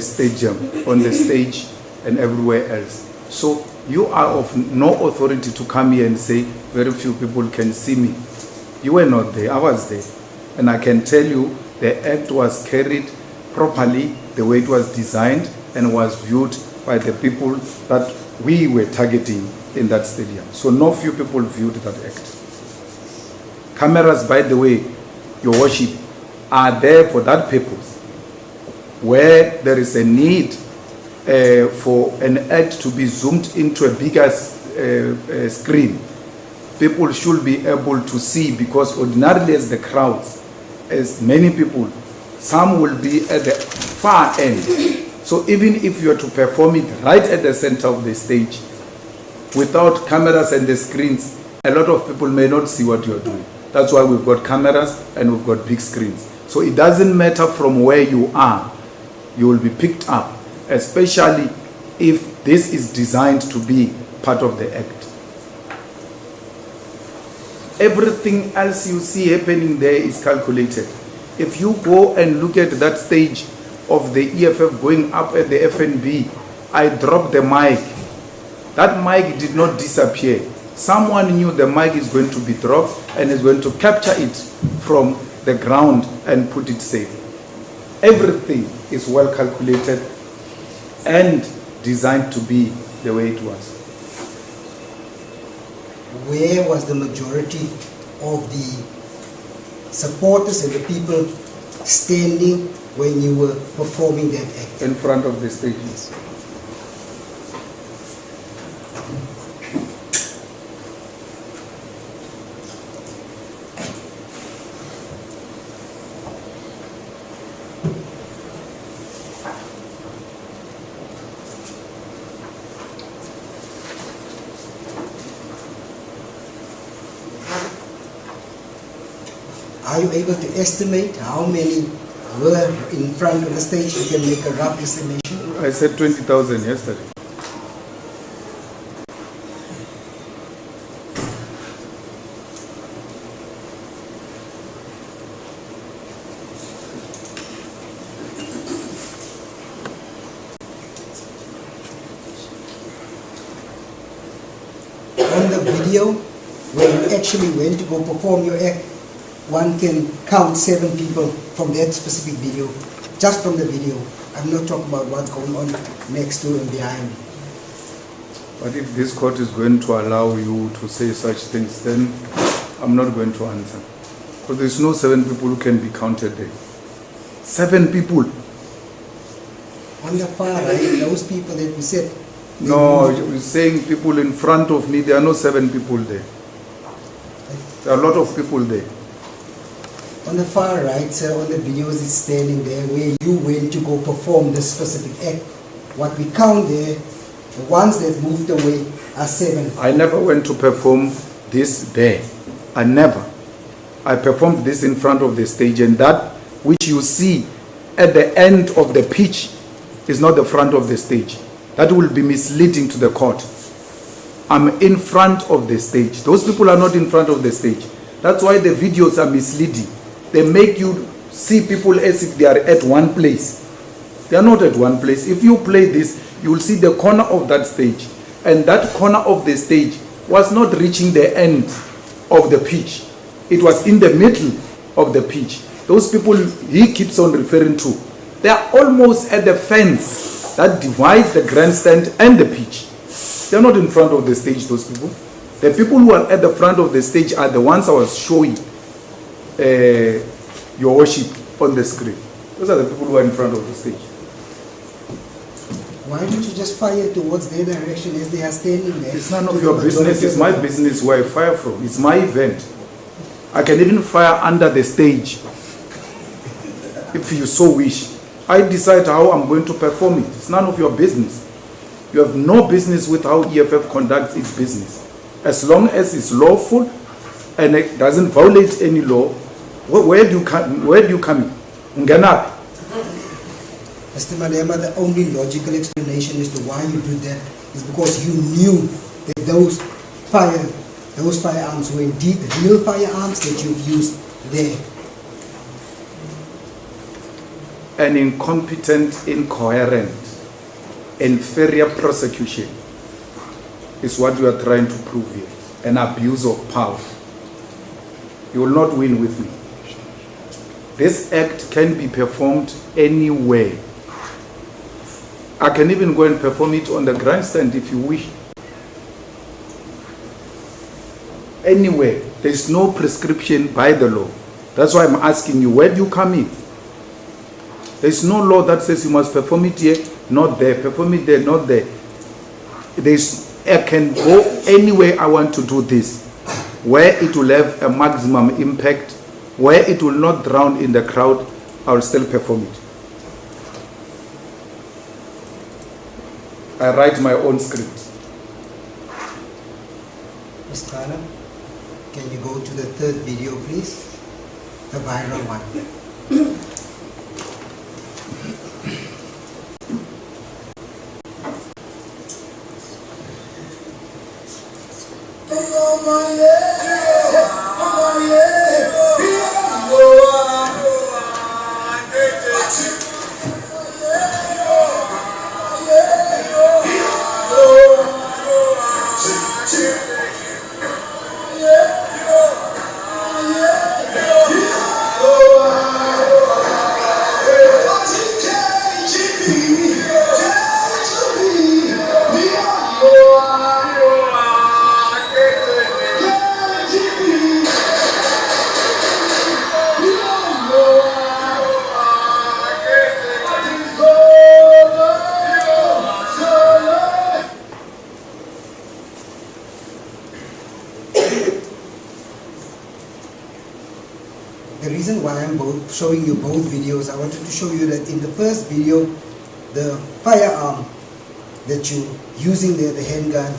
stadium, on the stage and everywhere else. So you are of no authority to come here and say very few people can see me. You were not there, I was there. And I can tell you the act was carried properly the way it was designed and was viewed by the people that we were targeting in that stadium. So no few people viewed that act. Cameras, by the way, your worship, are there for that purpose. Where there is a need for an act to be zoomed into a bigger screen, people should be able to see, because ordinarily as the crowds, as many people, some will be at the far end. So even if you are to perform it right at the center of the stage, without cameras and the screens, a lot of people may not see what you are doing. That's why we've got cameras and we've got big screens. So it doesn't matter from where you are, you will be picked up, especially if this is designed to be part of the act. Everything else you see happening there is calculated. If you go and look at that stage of the EFF going up at the FNB, I dropped the mic. That mic did not disappear. Someone knew the mic is going to be dropped and is going to capture it from the ground and put it safe. Everything is well calculated and designed to be the way it was. Where was the majority of the supporters and the people standing when you were performing that act? In front of the stages. Are you able to estimate how many were in front of the stage? You can make a rough estimation. I said 20,000 yesterday. On the video, when you actually went to go perform your act, one can count 7 people from that specific video, just from the video. I'm not talking about what's going on next to and behind. But if this court is going to allow you to say such things, then I'm not going to answer. Because there's no 7 people who can be counted there. 7 people. On the far right, those people that we said. No, you're saying people in front of me. There are no 7 people there. There are a lot of people there. On the far right, sir, on the videos it's standing there where you went to go perform this specific act. What we count there, the ones that moved away are 7. I never went to perform this there. I never. I performed this in front of the stage, and that which you see at the end of the pitch is not the front of the stage. That will be misleading to the court. I'm in front of the stage. Those people are not in front of the stage. That's why the videos are misleading. They make you see people as if they are at one place. They are not at one place. If you play this, you will see the corner of that stage. And that corner of the stage was not reaching the end of the pitch. It was in the middle of the pitch. Those people he keeps on referring to, they are almost at the fence that divides the grandstand and the pitch. They are not in front of the stage, those people. The people who are at the front of the stage are the ones I was showing your worship on the screen. Those are the people who are in front of the stage. Why don't you just fire towards their direction as they are standing there? It's none of your business. It's my business where I fire from. It's my event. I can even fire under the stage if you so wish. I decide how I'm going to perform it. It's none of your business. You have no business with how EFF conducts its business. As long as it's lawful and it doesn't violate any law, where do you come in? Nganapi? Mr. Malema, the only logical explanation as to why you did that is because you knew that those firearms were indeed real firearms that you've used there. An incompetent, incoherent, inferior prosecution is what you are trying to prove here. An abuse of power. You will not win with me. This act can be performed anywhere. I can even go and perform it on the grandstand if you wish. Anywhere. There is no prescription by the law. That's why I'm asking you, where do you come in? There is no law that says you must perform it here, not there. Perform it there, not there. I can go anywhere I want to do this, where it will have a maximum impact, where it will not drown in the crowd. I will still perform it. I write my own script. Ms. Kala, can you go to the third video, please? The viral one. The reason why I'm showing you both videos, I wanted to show you that in the first video, the firearm that you're using there, the handgun,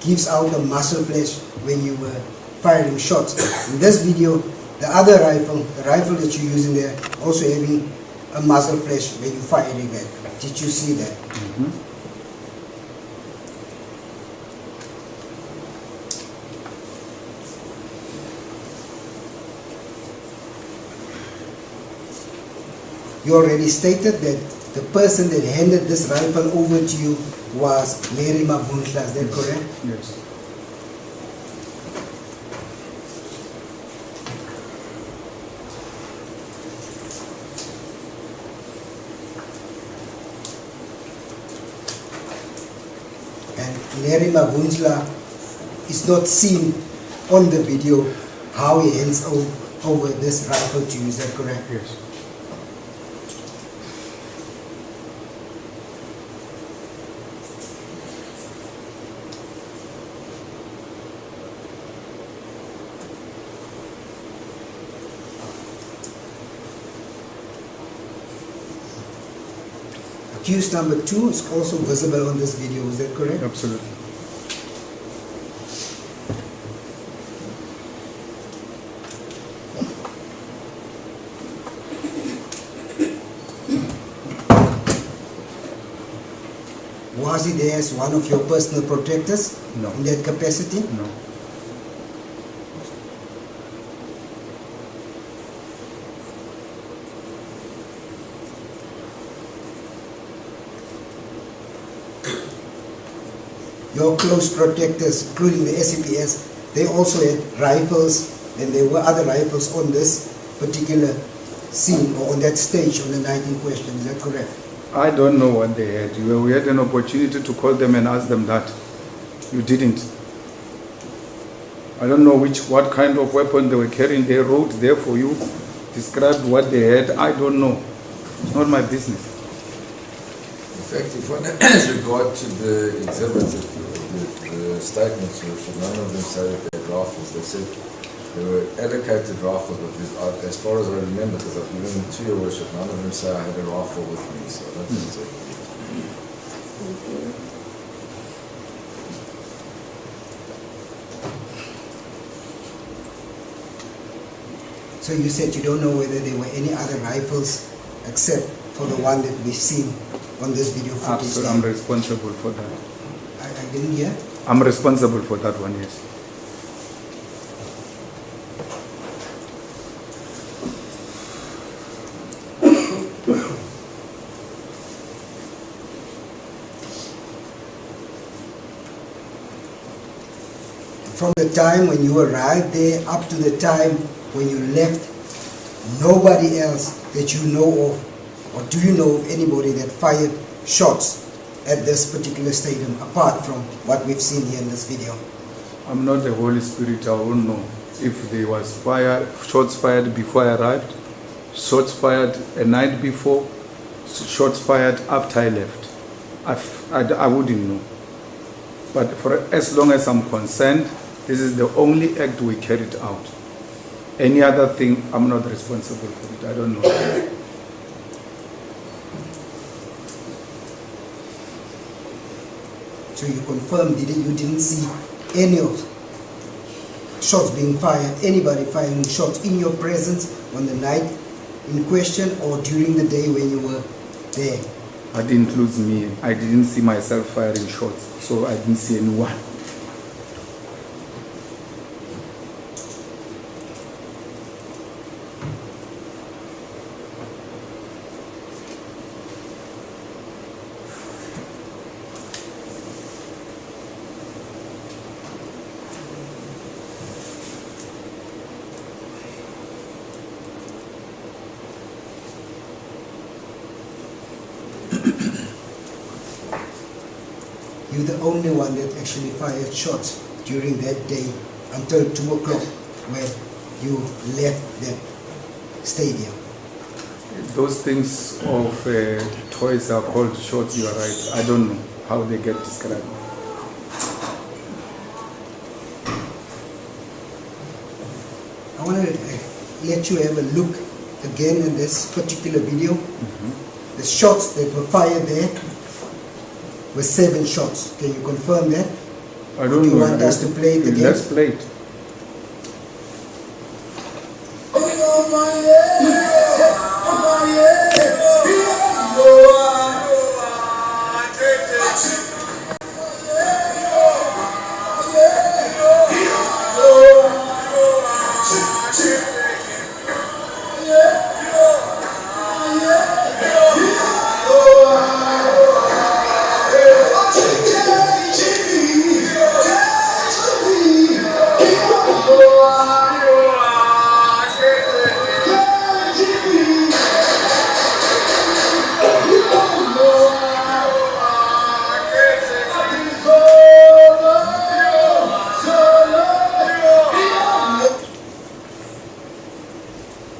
gives out a muzzle flash when you were firing shots. In this video, the other rifle, the rifle that you're using there, also having a muzzle flash when you're firing that. Did you see that? Mm-hmm. You already stated that the person that handed this rifle over to you was Malema, is that correct? Yes. And Malema is not seen on the video how he hands over this rifle to you, is that correct? Yes. Accused number 2 is also visible on this video, is that correct? Absolutely. Was he there as one of your personal protectors? No. In that capacity? No. Your close protectors, including the SABC, they also had rifles, and there were other rifles on this particular scene or on that stage on the night in question. Is that correct? I don't know what they had. We had an opportunity to call them and ask them that. You didn't. I don't know what kind of weapon they were carrying. They wrote there for you, described what they had. I don't know. It's not my business. In fact, if one has regard to the exhibits, the statements, none of them said that they had rifles. They said they were allocated rifles, but as far as I remember, because I've given them to your worship, none of them say I had a rifle with me, so I don't think so. So you said you don't know whether there were any other rifles except for the one that we've seen on this video footage. Absolutely, I'm responsible for that. I didn't hear? I'm responsible for that one, yes. From the time when you arrived there up to the time when you left, nobody else that you know of, or do you know of anybody that fired shots at this particular stadium apart from what we've seen here in this video? I'm not the Holy Spirit. I won't know if there was shots fired before I arrived, shots fired a night before, shots fired after I left. I wouldn't know. But for as long as I'm concerned, this is the only act we carried out. Any other thing, I'm not responsible for it. I don't know. So you confirmed you didn't see any of shots being fired, anybody firing shots in your presence on the night in question or during the day when you were there? That includes me. I didn't see myself firing shots, so I didn't see anyone. you're the only one that actually fired shots during that day until 2 o'clock when you left that stadium. Those things of toys are called shots, you are right. I don't know how they get described. I want to let you have a look again in this particular video. The shots that were fired there were 7 shots. Can you confirm that? I don't know. Do you want us to play it again? Let's play it.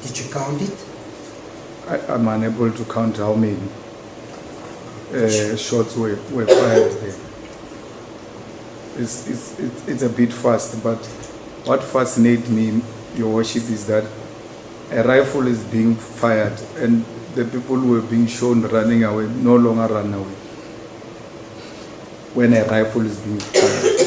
Did you count it? I'm unable to count how many shots were fired there. It's a bit fast, but what fascinates me, Your Worship, is that a rifle is being fired and the people who were being shown running away no longer run away when a rifle is being fired.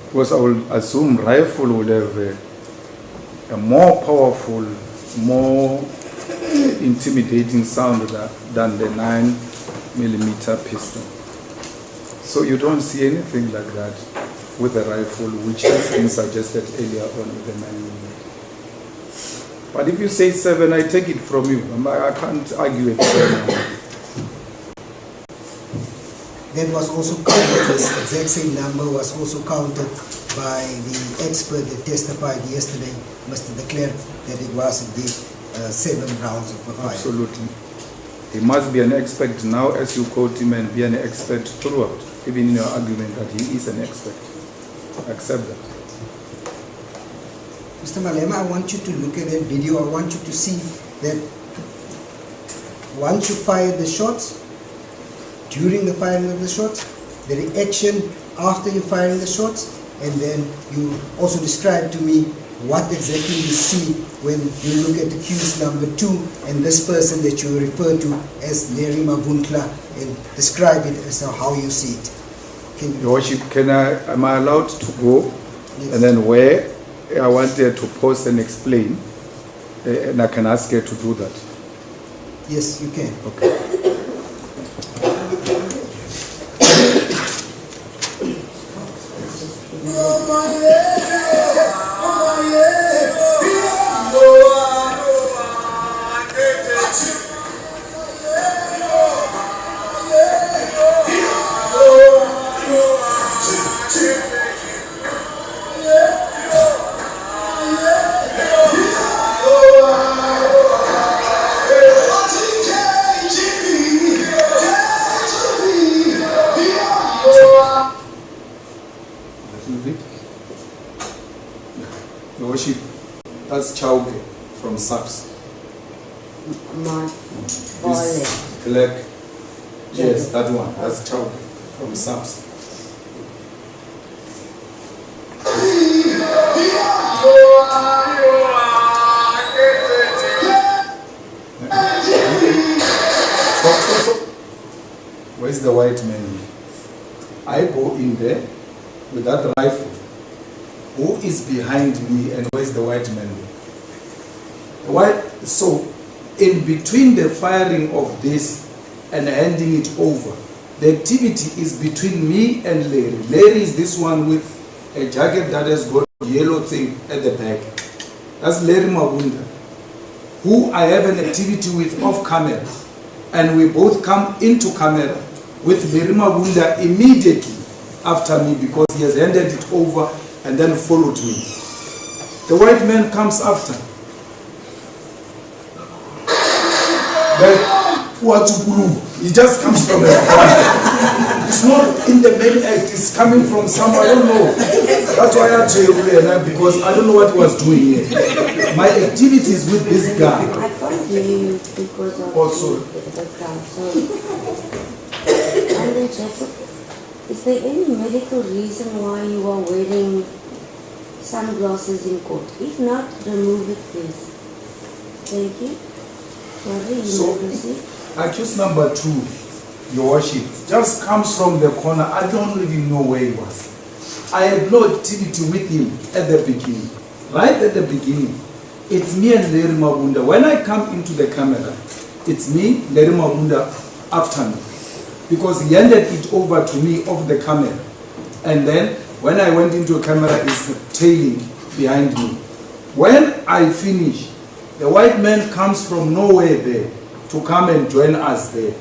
Because I will assume rifle would have a more powerful, more intimidating sound than the 9mm pistol. So you don't see anything like that with a rifle, which has been suggested earlier on with the 9mm. But if you say 7, I take it from you. I can't argue with 7. That was also counted, this exact same number was also counted by the expert that testified yesterday, Mr. De Klerk, that it was indeed 7 rounds of fire. Absolutely. He must be an expert now, as you quote him, and be an expert throughout, even in your argument that he is an expert. Accept that. Mr. Malema, I want you to look at that video. I want you to see that once you fire the shots, during the firing of the shots, the reaction after you firing the shots, and then you also describe to me what exactly you see when you look at accused number 2 and this person that you refer to as Larry Mavuntla, and describe it as how you see it. Can you? Your Worship, am I allowed to go? Yes. And then where I want her to pause and explain, and I can ask her to do that. Yes, you can. Okay. Your Worship, that's Chauke from SABC. My This black, yes, that one, that's Chauke from SABC. So, where's the white man? I go in there with that rifle. Who is behind me and where's the white man? So, in between the firing of this and handing it over, the activity is between me and Larry. Larry is this one with a jacket that has got a yellow thing at the back. That's Larry Mabunda, who I have an activity with off camera. And we both come into camera with Larry Mabunda immediately after me because he has handed it over and then followed me. The white man comes after. It just comes from the corner. It's not in the main act, it's coming from somewhere, I don't know. That's why I tell you, because I don't know what he was doing here. My activities with this guy. I can't hear you because of the crowd. Sorry. And then Jacob, is there any medical reason why you are wearing sunglasses in court? If not, remove it please. Thank you. Sorry, accused number 2, your worship, just comes from the corner. I don't even know where he was. I had no activity with him at the beginning. Right at the beginning, it's me and Larry Mabunda. When I come into the camera, it's me, Larry Mabunda, after me. Because he handed it over to me off the camera. And then, when I went into a camera, it's tailing behind me. When I finish, the white man comes from nowhere there to come and join us there.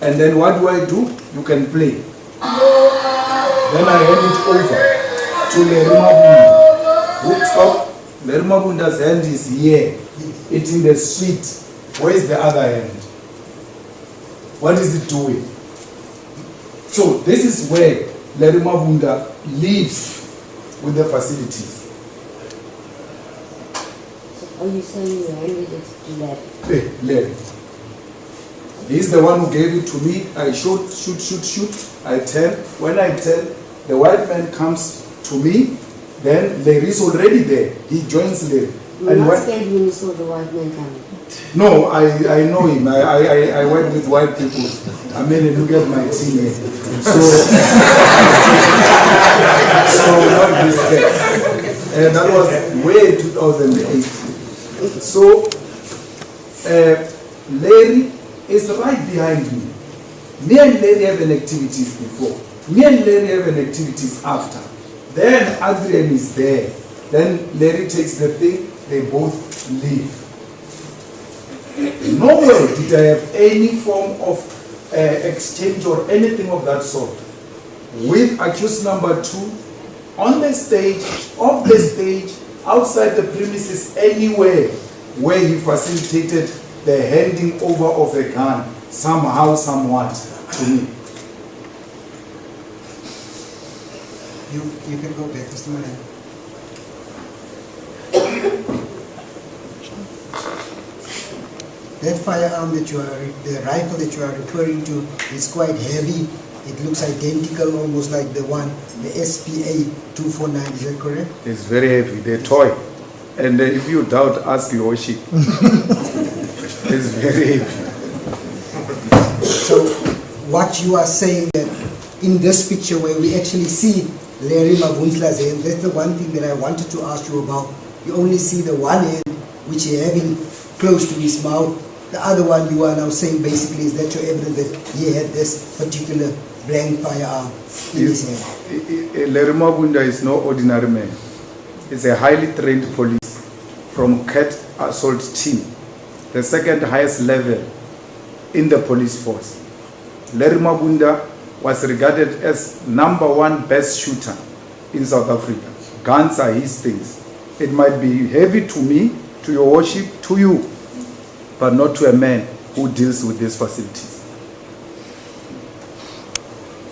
And then what do? You can play. Then I hand it over to Larry Mabunda. Stop. Larry Mabunda's hand is here. It's in the street. Where is the other hand? What is it doing? So this is where Larry Mabunda lives with the facilities. Are you saying you handed it to Larry? Hey, Larry. He's the one who gave it to me. I shoot. I tell. When I tell, the white man comes to me, then Larry's already there. He joins Larry. You were not scared when you saw the white man coming? No, I know him. I work with white people. I mean, look at my team here. So not this guy. And that was way 2008. So, Larry is right behind me. Me and Larry have an activities before. Me and Larry have an activities after. Then Adriaan is there. Then Larry takes the thing, they both leave. Nowhere did I have any form of exchange or anything of that sort. With accused number 2, on the stage, off the stage, outside the premises, anywhere where he facilitated the handing over of a gun, somehow, somewhat, to me. You can go back, Mr. Malema. That firearm that the rifle that you are referring to is quite heavy. It looks identical, almost like the one, the SPA 249, is that correct? It's very heavy, they're toy. And if you doubt, ask your worship. It's very heavy. So what you are saying that in this picture where we actually see Larry Mabunda's hand, that's the one thing that I wanted to ask you about. You only see the one hand which he having close to his mouth. The other one you are now saying basically is that your evidence that he had this particular blank firearm in his hand. Larry Mabunda is no ordinary man. He's a highly trained police from CAT assault team, the second highest level in the police force. Larry Mabunda was regarded as #1 best shooter in South Africa. Guns are his things. It might be heavy to me, to your worship, to you, but not to a man who deals with these facilities.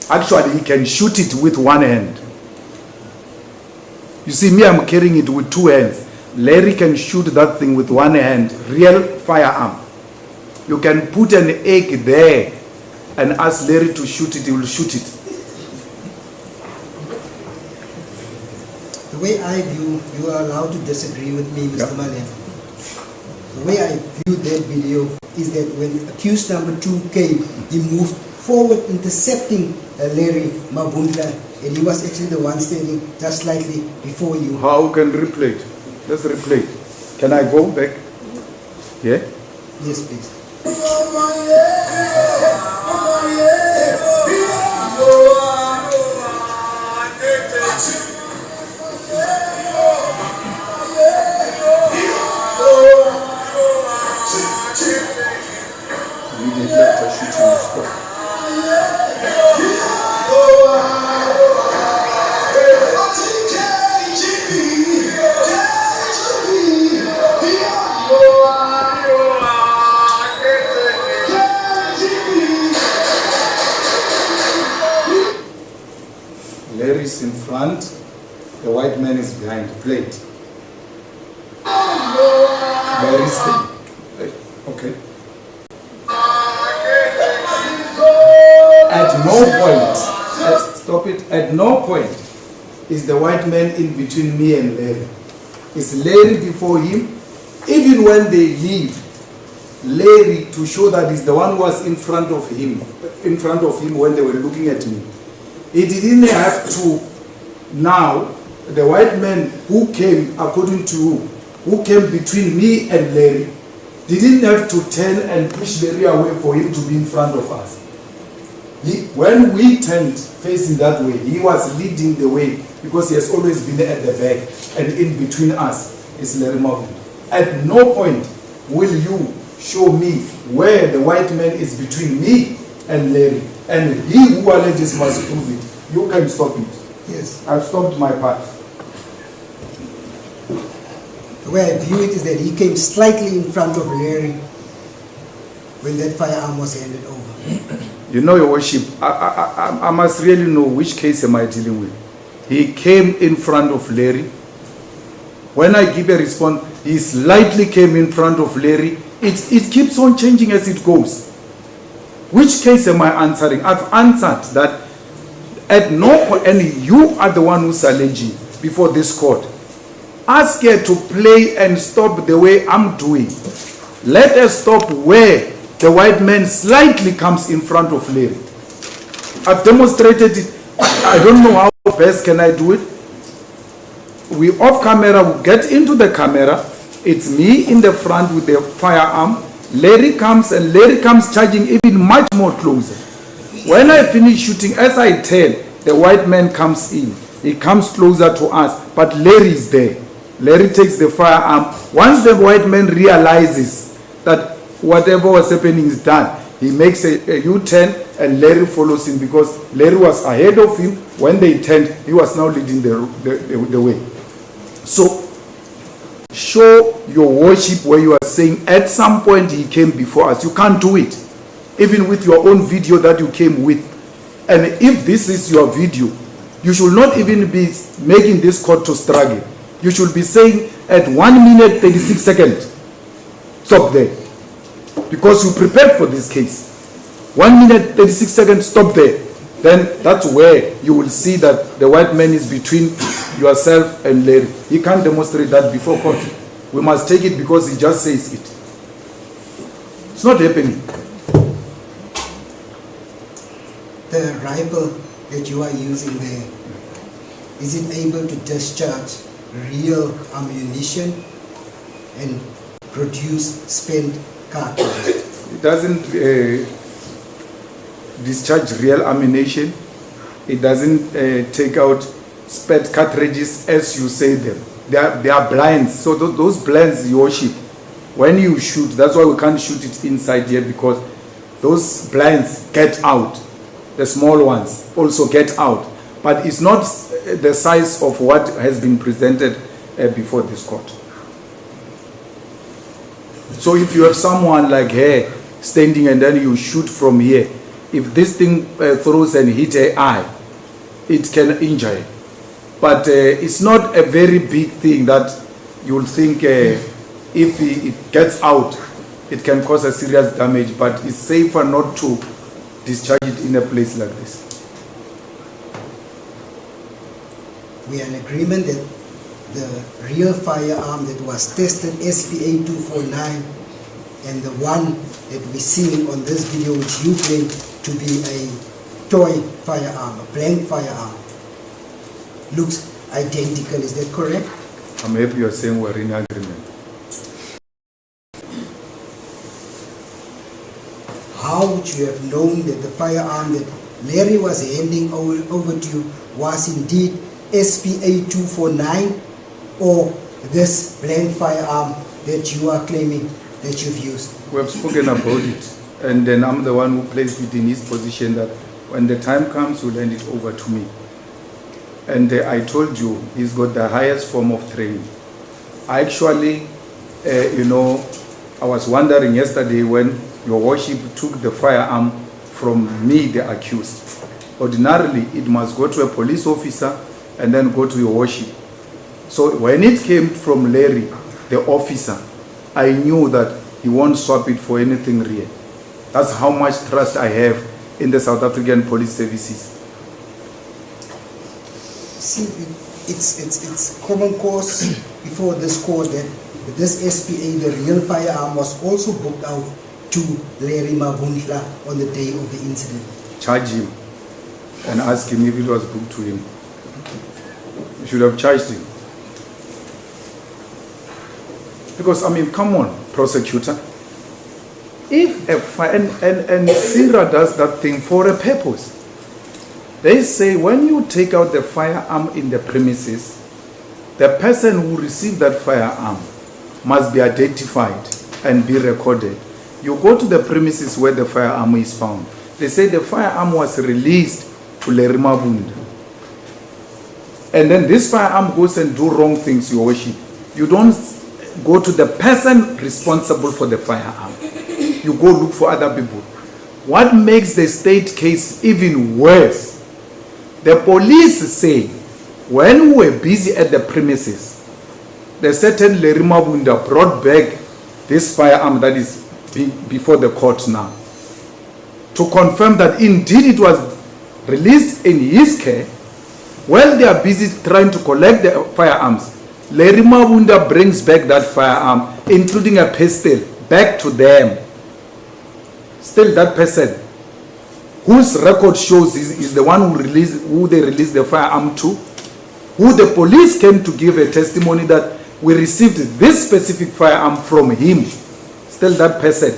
Actually, he can shoot it with one hand. You see, me, I'm carrying it with two hands. Larry can shoot that thing with one hand, real firearm. You can put an egg there and ask Larry to shoot it, he will shoot it. The way I view, you are allowed to disagree with me, Mr. Malema. The way I view that video is that when accused number 2 came, he moved forward intercepting Larry Mabunda, and he was actually the one standing just slightly before you. How can replay it? Let's replay it. Can I go back? Yeah? Yes, please. Immediately after shooting the spot. front, the white man is behind the plate. Very steady. Okay. At no point, stop it, at no point is the white man in between me and Larry. It's Larry before him. Even when they leave, Larry, to show that he's the one who was in front of him when they were looking at me. He didn't have to, now, the white man who came, according to you, who came between me and Larry, didn't have to turn and push Larry away for him to be in front of us. When we turned facing that way, he was leading the way because he has always been at the back, and in between us is Larry Marvin. At no point will you show me where the white man is between me and Larry, and he who alleges must prove it. You can stop it. Yes. I've stopped my part. The way I view it is that he came slightly in front of Larry when that firearm was handed over. You know, Your Worship, I must really know which case am I dealing with. He came in front of Larry. When I give a response, he slightly came in front of Larry. It keeps on changing as it goes. Which case am I answering? I've answered that at no point, and you are the one who's alleging before this court. Ask her to play and stop the way I'm doing. Let us stop where the white man slightly comes in front of Larry. I've demonstrated it. I don't know how best can I do it. We off camera, we get into the camera. It's me in the front with the firearm. Larry comes, and Larry comes charging even much more closer. When I finish shooting, as I tell, the white man comes in. He comes closer to us, but Larry is there. Larry takes the firearm. Once the white man realizes that whatever was happening is done, he makes a U-turn, and Larry follows him because Larry was ahead of him. When they turned, he was now leading the way. So, show Your Worship where you are saying at some point he came before us. You can't do it. Even with your own video that you came with. And if this is your video, you should not even be making this court to struggle. You should be saying at 1 minute 36 seconds, stop there. Because you prepared for this case. 1 minute 36 seconds, stop there. Then that's where you will see that the white man is between yourself and Larry. He can't demonstrate that before court. We must take it because he just says it. It's not happening. The rifle that you are using there, is it able to discharge real ammunition and produce spent cartridges? It doesn't discharge real ammunition. It doesn't take out spent cartridges as you say them. They are blinds. So those blinds, Your Worship, when you shoot, that's why we can't shoot it inside here, because those blinds get out. The small ones also get out. But it's not the size of what has been presented before this court. So if you have someone like her standing and then you shoot from here, if this thing throws and hits her eye, it can injure her. But it's not a very big thing that you'll think if it gets out, it can cause a serious damage, but it's safer not to discharge it in a place like this. We are in agreement that the real firearm that was tested, SPA 249, and the one that we're seeing on this video, which you claim to be a toy firearm, a blank firearm, looks identical. Is that correct? I'm happy you're saying we're in agreement. How would you have known that the firearm that Larry was handing over to you was indeed SPA 249 or this blank firearm that you are claiming that you've used? We have spoken about it, and then I'm the one who placed it in his position that when the time comes, you'll hand it over to me. And I told you, he's got the highest form of training. I actually, I was wondering yesterday when Your Worship took the firearm from me, the accused. Ordinarily, it must go to a police officer, and then go to your worship. So when it came from Larry, the officer, I knew that he won't swap it for anything real. That's how much trust I have in the South African police services. See, it's common cause before this court that this SPA, the real firearm, was also booked out to Larry Mabundla on the day of the incident. Charge him and ask him if it was booked to him. You should have charged him. Because, I mean, come on, prosecutor. If and Sira does that thing for a purpose. They say when you take out the firearm in the premises, the person who received that firearm must be identified and be recorded. You go to the premises where the firearm is found. They say the firearm was released to Larry Mabunda. And then this firearm goes and do wrong things, your worship. You don't go to the person responsible for the firearm. You go look for other people. What makes the state case even worse? The police say when we were busy at the premises, the certain Larry Mabunda brought back this firearm that is before the court now to confirm that indeed it was released in his care. While they are busy trying to collect the firearms, Larry Mabunda brings back that firearm, including a pistol, back to them. Still, that person whose record shows is the one who they released the firearm to, who the police came to give a testimony that we received this specific firearm from him. Still, that person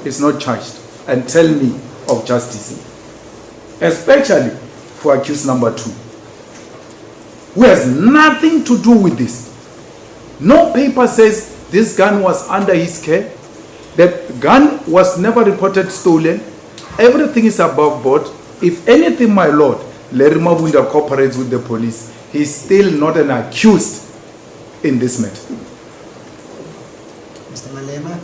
is not charged. And tell me of justice, especially for accused number 2, who has nothing to do with this. No paper says this gun was under his care. The gun was never reported stolen. Everything is above board. If anything, my lord, Larry Mabunda cooperates with the police. He's still not an accused in this matter. Mr. Malema,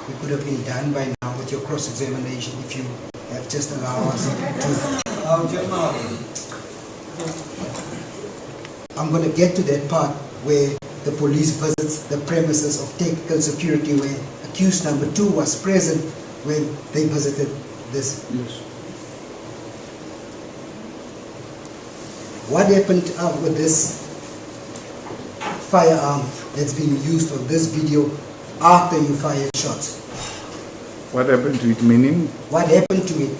we could have been done by now with your cross-examination if you have just allowed us to. I'm going to get to that part where the police visits the premises of technical security where accused number 2 was present when they visited this. Yes. What happened with this firearm that's been used on this video after you fired shots? What happened to it, meaning? What happened to it?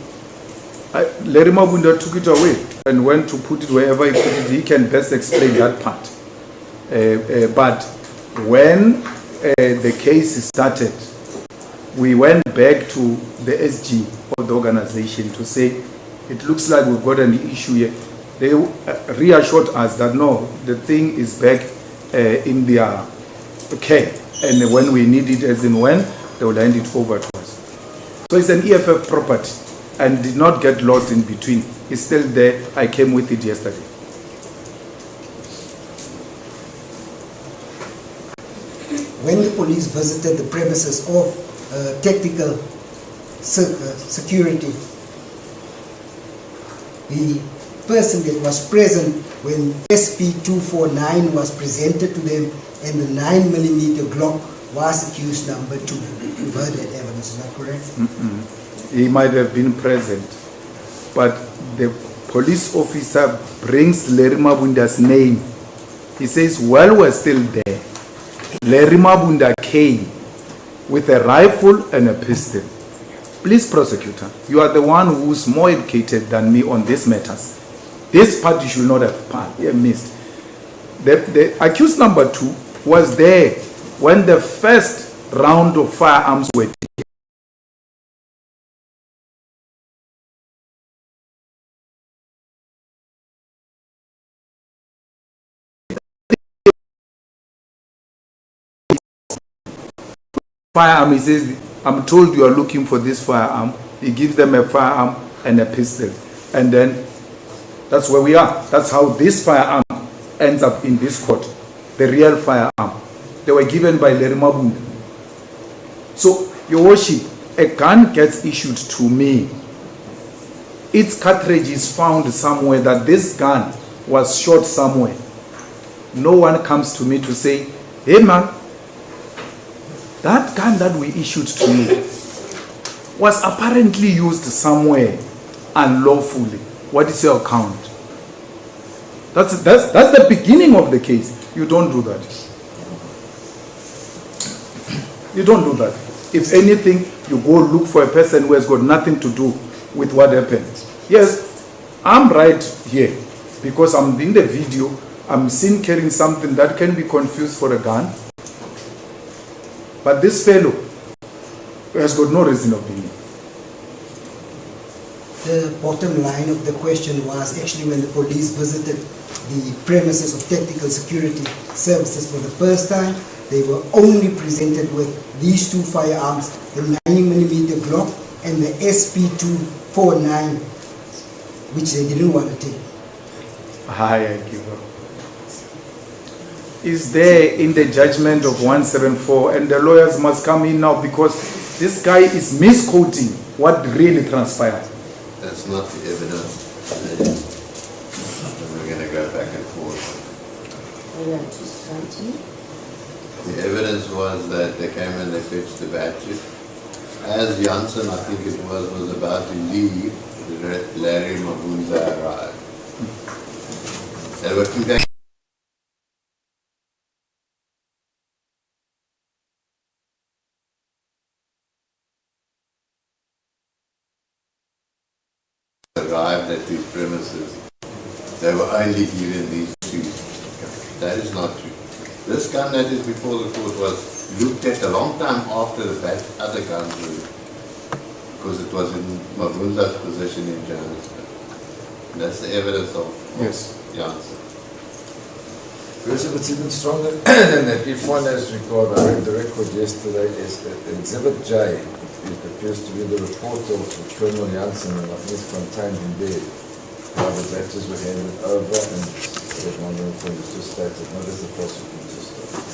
Larry Mabunda took it away and went to put it wherever he put it. He can best explain that part. But when the case started, we went back to the SG of the organization to say, it looks like we've got an issue here. They reassured us that no, the thing is back in their care. And when we need it, as in when, they will hand it over to us. So it's an EFF property and did not get lost in between. It's still there. I came with it yesterday. When the police visited the premises of technical security, the person that was present when SP249 was presented to them and the 9mm Glock was accused number 2. You've heard that evidence, is that correct? He might have been present, but the police officer brings Larry Mabunda's name. He says, while we're still there, Larry Mabunda came with a rifle and a pistol. Please, prosecutor, you are the one who's more educated than me on these matters. This part you should not have missed. The accused number 2 was there when the first round of firearms were taken. Firearm, he says, I'm told you are looking for this firearm. He gives them a firearm and a pistol. And then that's where we are. That's how this firearm ends up in this court. The real firearm. They were given by Larry Mabunda. So, your worship, a gun gets issued to me. Its cartridge is found somewhere that this gun was shot somewhere, no one comes to me to say, hey man, that gun that we issued to you was apparently used somewhere unlawfully. What is your account? That's the beginning of the case. You don't do that. You don't do that. If anything, you go look for a person who has got nothing to do with what happened. Yes, I'm right here because I'm in the video. I'm seen carrying something that can be confused for a gun. But this fellow has got no reason of being. The bottom line of the question was actually when the police visited the premises of Tactical Security Services for the first time, they were only presented with these two firearms, the 90mm Glock and the SP249, which they didn't want to take. I give up. Is there in the judgment of 174, and the lawyers must come in now because this guy is misquoting what really transpired. That's not the evidence. And we're going to go back and forth. The evidence was that they came and they fetched the battery. As Janssen, I think it was about to leave, Larry Mabunza arrived. They were going arrived at these premises. They were only given these two. That is not true. This gun that is before the court was looked at a long time after the other guns were, because it was in Mavunza's possession in Johannesburg. And that's the evidence of Janssen. Because it's even stronger than that. If one has record, I read the record yesterday, is that Exhibit J, it appears to be the report of Colonel Janssen, and I think it's contained in there. How the batches were handed over, and that one of them was just stated, not as the prosecutor stated.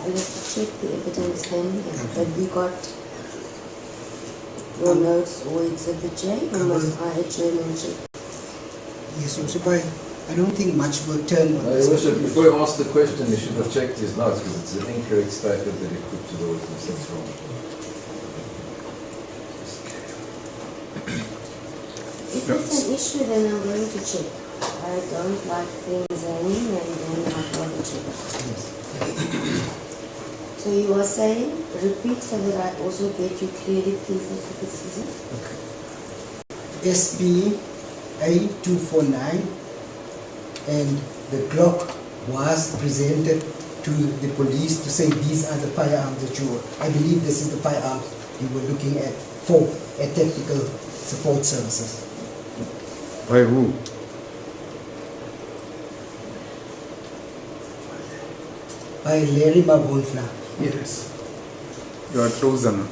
I'll have to check the evidence then, but we got your notes or Exhibit J, or must I adjourn and check? Yes, Mr. Pai, I don't think much will turn on No, this. before you ask the question, you should have checked his notes, because it's an incorrect statement that he put to the witness. That's wrong. If it's an issue, then I'm going to check. I don't like things hanging, and then I'd rather check. So you were saying, repeat so that I also get you clearly, please, what this is. SP A249, and the Glock was presented to the police to say these are the firearms that you were. I believe this is the firearms you were looking at for a Tactical Support Services. By who? By Larry Mabunza. Yes. You are closer now.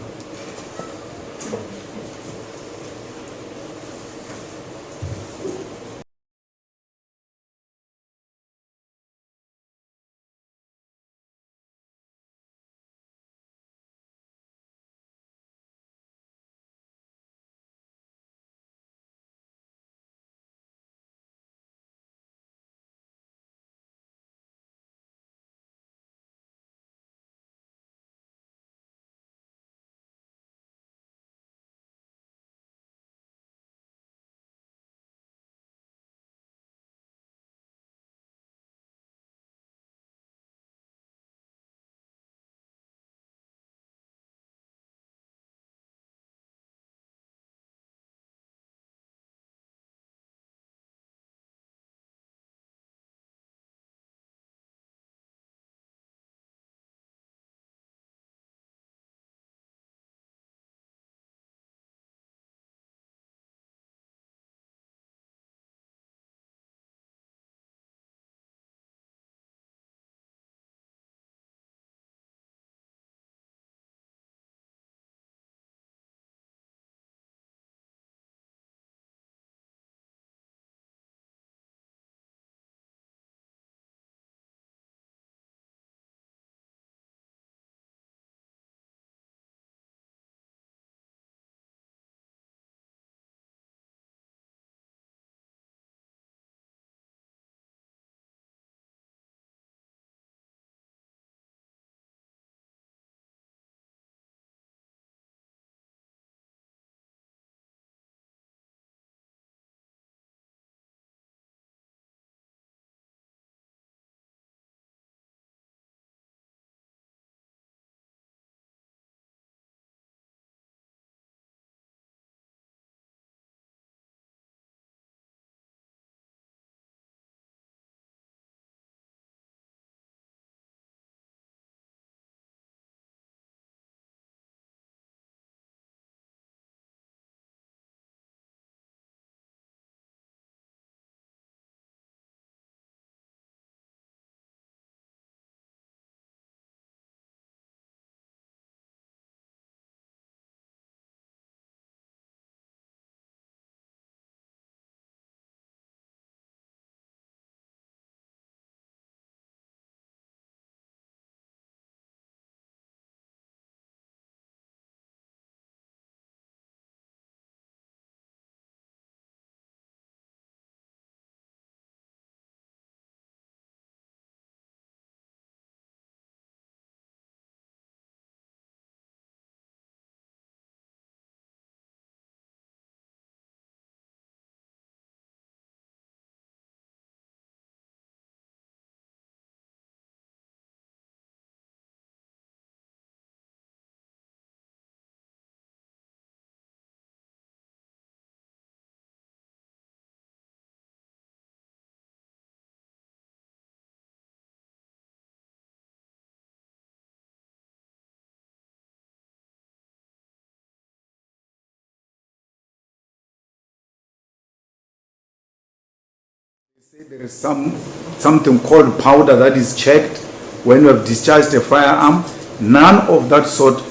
say there is something called powder that is checked when you have discharged a firearm. None of that sort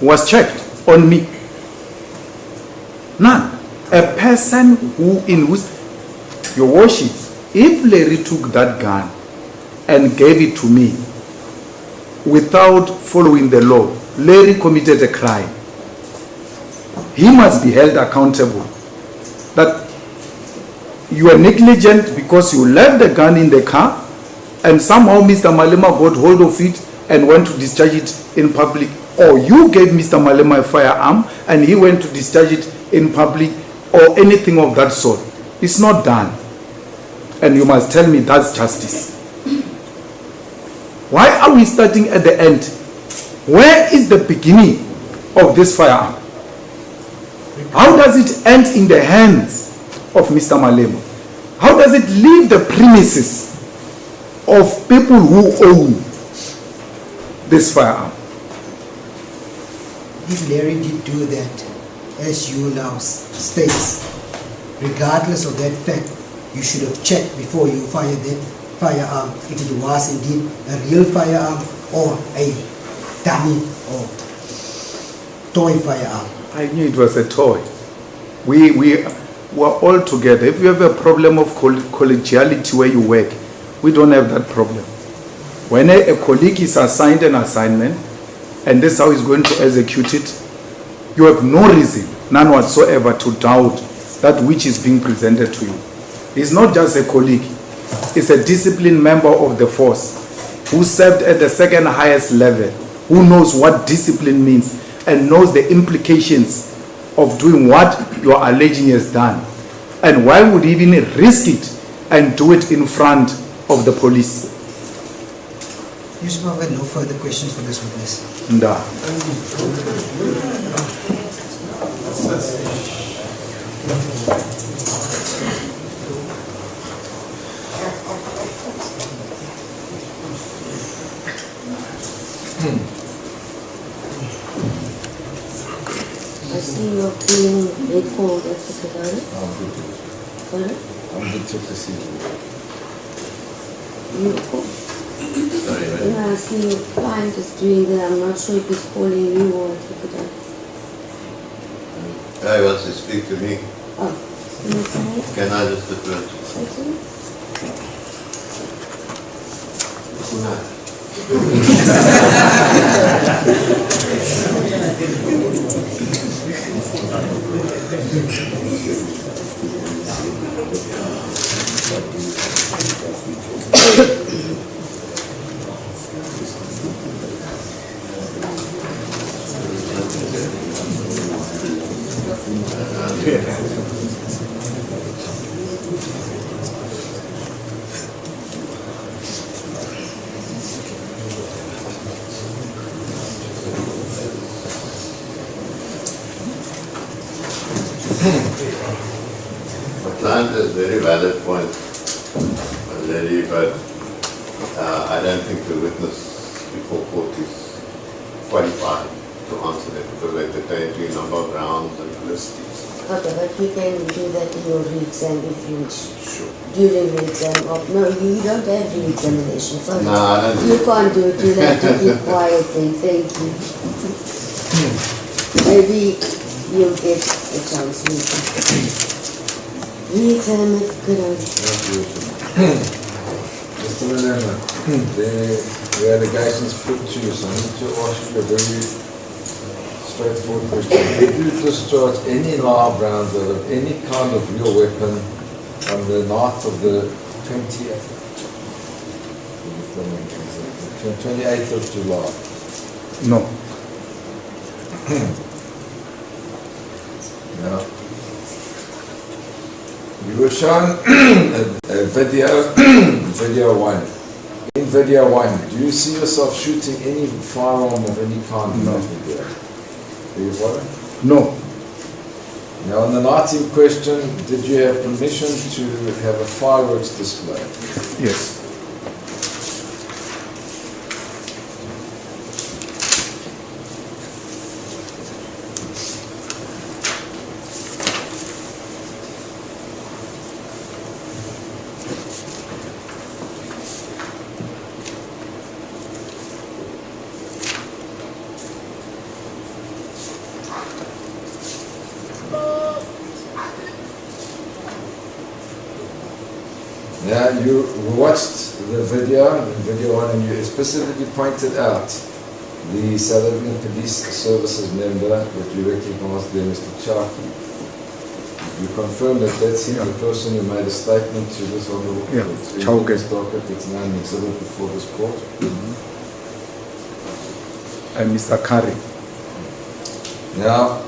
was checked on me. None. A person in whose, your worship, if Larry took that gun and gave it to me without following the law, Larry committed a crime. He must be held accountable. That you are negligent because you left the gun in the car and somehow Mr. Malema got hold of it and went to discharge it in public, or you gave Mr. Malema a firearm and he went to discharge it in public, or anything of that sort. It's not done. And you must tell me that's justice. Why are we starting at the end? Where is the beginning of this firearm? How does it end in the hands of Mr. Malema? How does it leave the premises of people who own this firearm? If Larry did do that, as you now states, regardless of that fact, you should have checked before you fired that firearm if it was indeed a real firearm or a dummy or toy firearm. I knew it was a toy. We were all together. If you have a problem of collegiality where you work, we don't have that problem. When a colleague is assigned an assignment and this is how he's going to execute it, you have no reason, none whatsoever, to doubt that which is being presented to you. He's not just a colleague. He's a disciplined member of the force who served at the second highest level, who knows what discipline means and knows the implications of doing what you are alleging he has done. And why would he even risk it and do it in front of the police? Yusuf, I have no further questions for this witness. Nda. I see you're feeling very cold, that's okay, darling. I'm good to Pardon? I'm good to see you. You're cold. Sorry, Yeah, I see your client is doing that. I'm not sure if he's calling you or if he could. guy wants to speak to me. Oh, Can I just approach? My client has a very valid point, lady, but I don't think the witness before court is qualified to answer that because they pertain to a number of grounds and felicities. okay, but you can do that in your re-exam if you wish. Sure. During re-exam. No, you don't have re-examination. Sorry. No, I don't You can't do it. You'll have to keep quiet then. Thank you. Maybe you'll get a chance later. Re-exam it. Good on you. Mr. Malema, the allegations put to you, so I need to ask you a very straightforward question. Did you discharge any live rounds out of any kind of real weapon on the night of the 28th of July? No. No. You were shown a video, video one. In video one, do you see yourself shooting any firearm of any kind in that video? Do you follow? No. Now, on the night in question, did you have permission to have a fireworks display? Yes. Yeah, you watched the video one, and you specifically pointed out the South African Police Services member that you recognized there, Mr. Chaki. You confirmed that that's him, the person who made a statement to this honorable court. Chauke. It's now an exhibit before this court. And Mr. Kari. Now,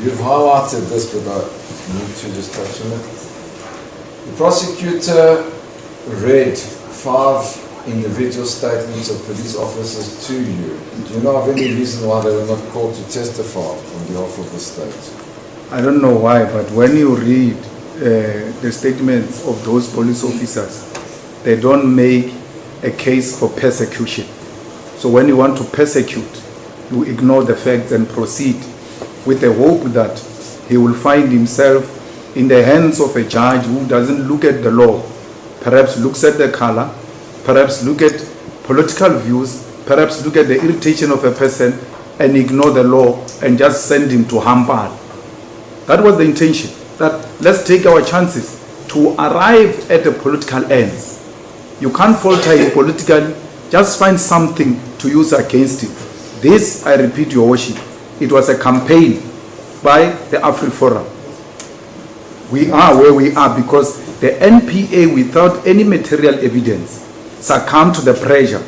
you've highlighted this, but I need to just touch on it. The prosecutor read 5 individual statements of police officers to you. Do you know of any reason why they were not called to testify on behalf of the state? I don't know why, but when you read the statements of those police officers, they don't make a case for persecution. So when you want to persecute, you ignore the facts and proceed with the hope that he will find himself in the hands of a judge who doesn't look at the law, perhaps looks at the color, perhaps look at political views, perhaps look at the irritation of a person and ignore the law and just send him to Hampal. That was the intention, that let's take our chances to arrive at the political ends. You can't falter him politically, just find something to use against him. This, I repeat, your worship, it was a campaign by the AfriForum. We are where we are because the NPA, without any material evidence, succumbed to the pressure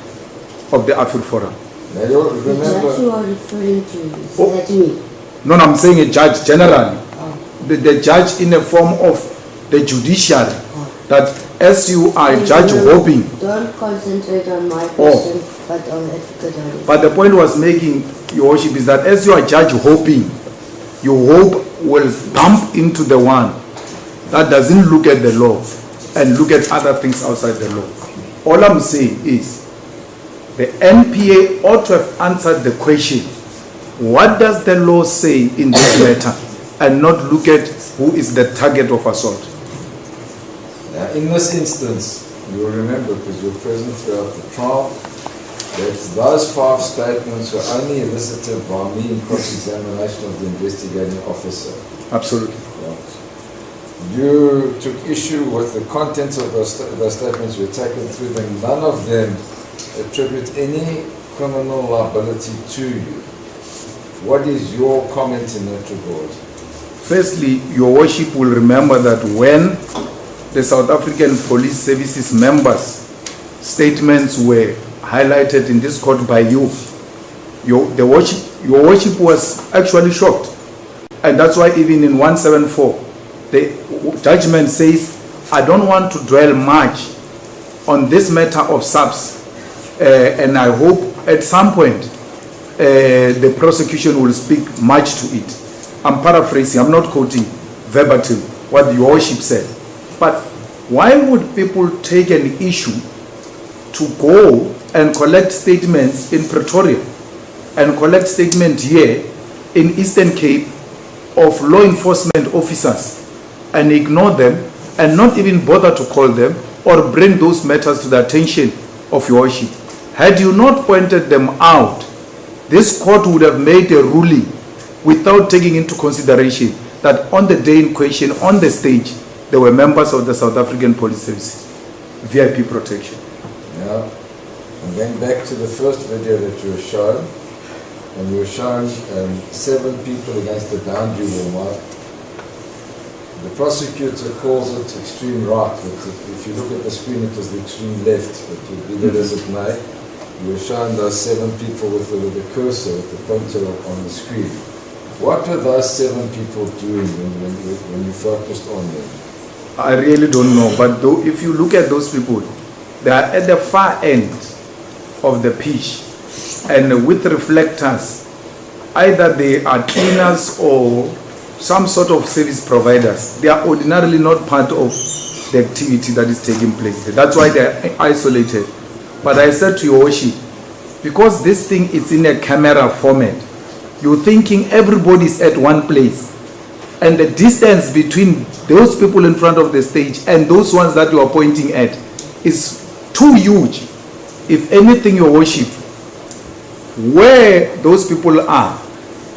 of the AfriForum. Now you The remember, judge you are referring to, is that me? No, I'm saying a judge generally. The judge in the form of the judiciary, that as you are judge hoping. Don't concentrate on my question, but on Advocate. But the point was making, your worship, is that as you are judge hoping, your hope will bump into the one that doesn't look at the law and look at other things outside the law. All I'm saying is the NPA ought to have answered the question, what does the law say in this matter, and not look at who is the target of assault. now in this instance, you will remember, because you were present throughout the trial, that those 5 statements were only elicited by me in cross-examination of the investigating officer. Absolutely. You took issue with the contents of those statements, you were taken through them. None of them attribute any criminal liability to you. What is your comment in that regard? Firstly, your worship will remember that when the South African Police Services members' statements were highlighted in this court by you, your worship was actually shocked. And that's why even in 174, the judgment says, I don't want to dwell much on this matter of SABS, and I hope at some point the prosecution will speak much to it. I'm paraphrasing, I'm not quoting verbatim what your worship said. But why would people take an issue to go and collect statements in Pretoria and collect statements here in Eastern Cape of law enforcement officers and ignore them and not even bother to call them or bring those matters to the attention of your worship? Had you not pointed them out, this court would have made a ruling without taking into consideration that on the day in question, on the stage, there were members of the South African Police Services, VIP protection. Yeah. And going back to the first video that you were shown, and you were shown 7 people against the boundary wall mark. The prosecutor calls it extreme right, but if you look at the screen, it was the extreme left, but be that as it may, you were shown those 7 people with the cursor, with the pointer on the screen. What were those 7 people doing when you focused on them? I really don't know, but though, if you look at those people, they are at the far end of the pitch, and with reflectors, either they are cleaners or some sort of service providers. They are ordinarily not part of the activity that is taking place. That's why they are isolated. But I said to your worship, because this thing is in a camera format, you're thinking everybody's at one place, and the distance between those people in front of the stage and those ones that you are pointing at is too huge. If anything, your worship, where those people are,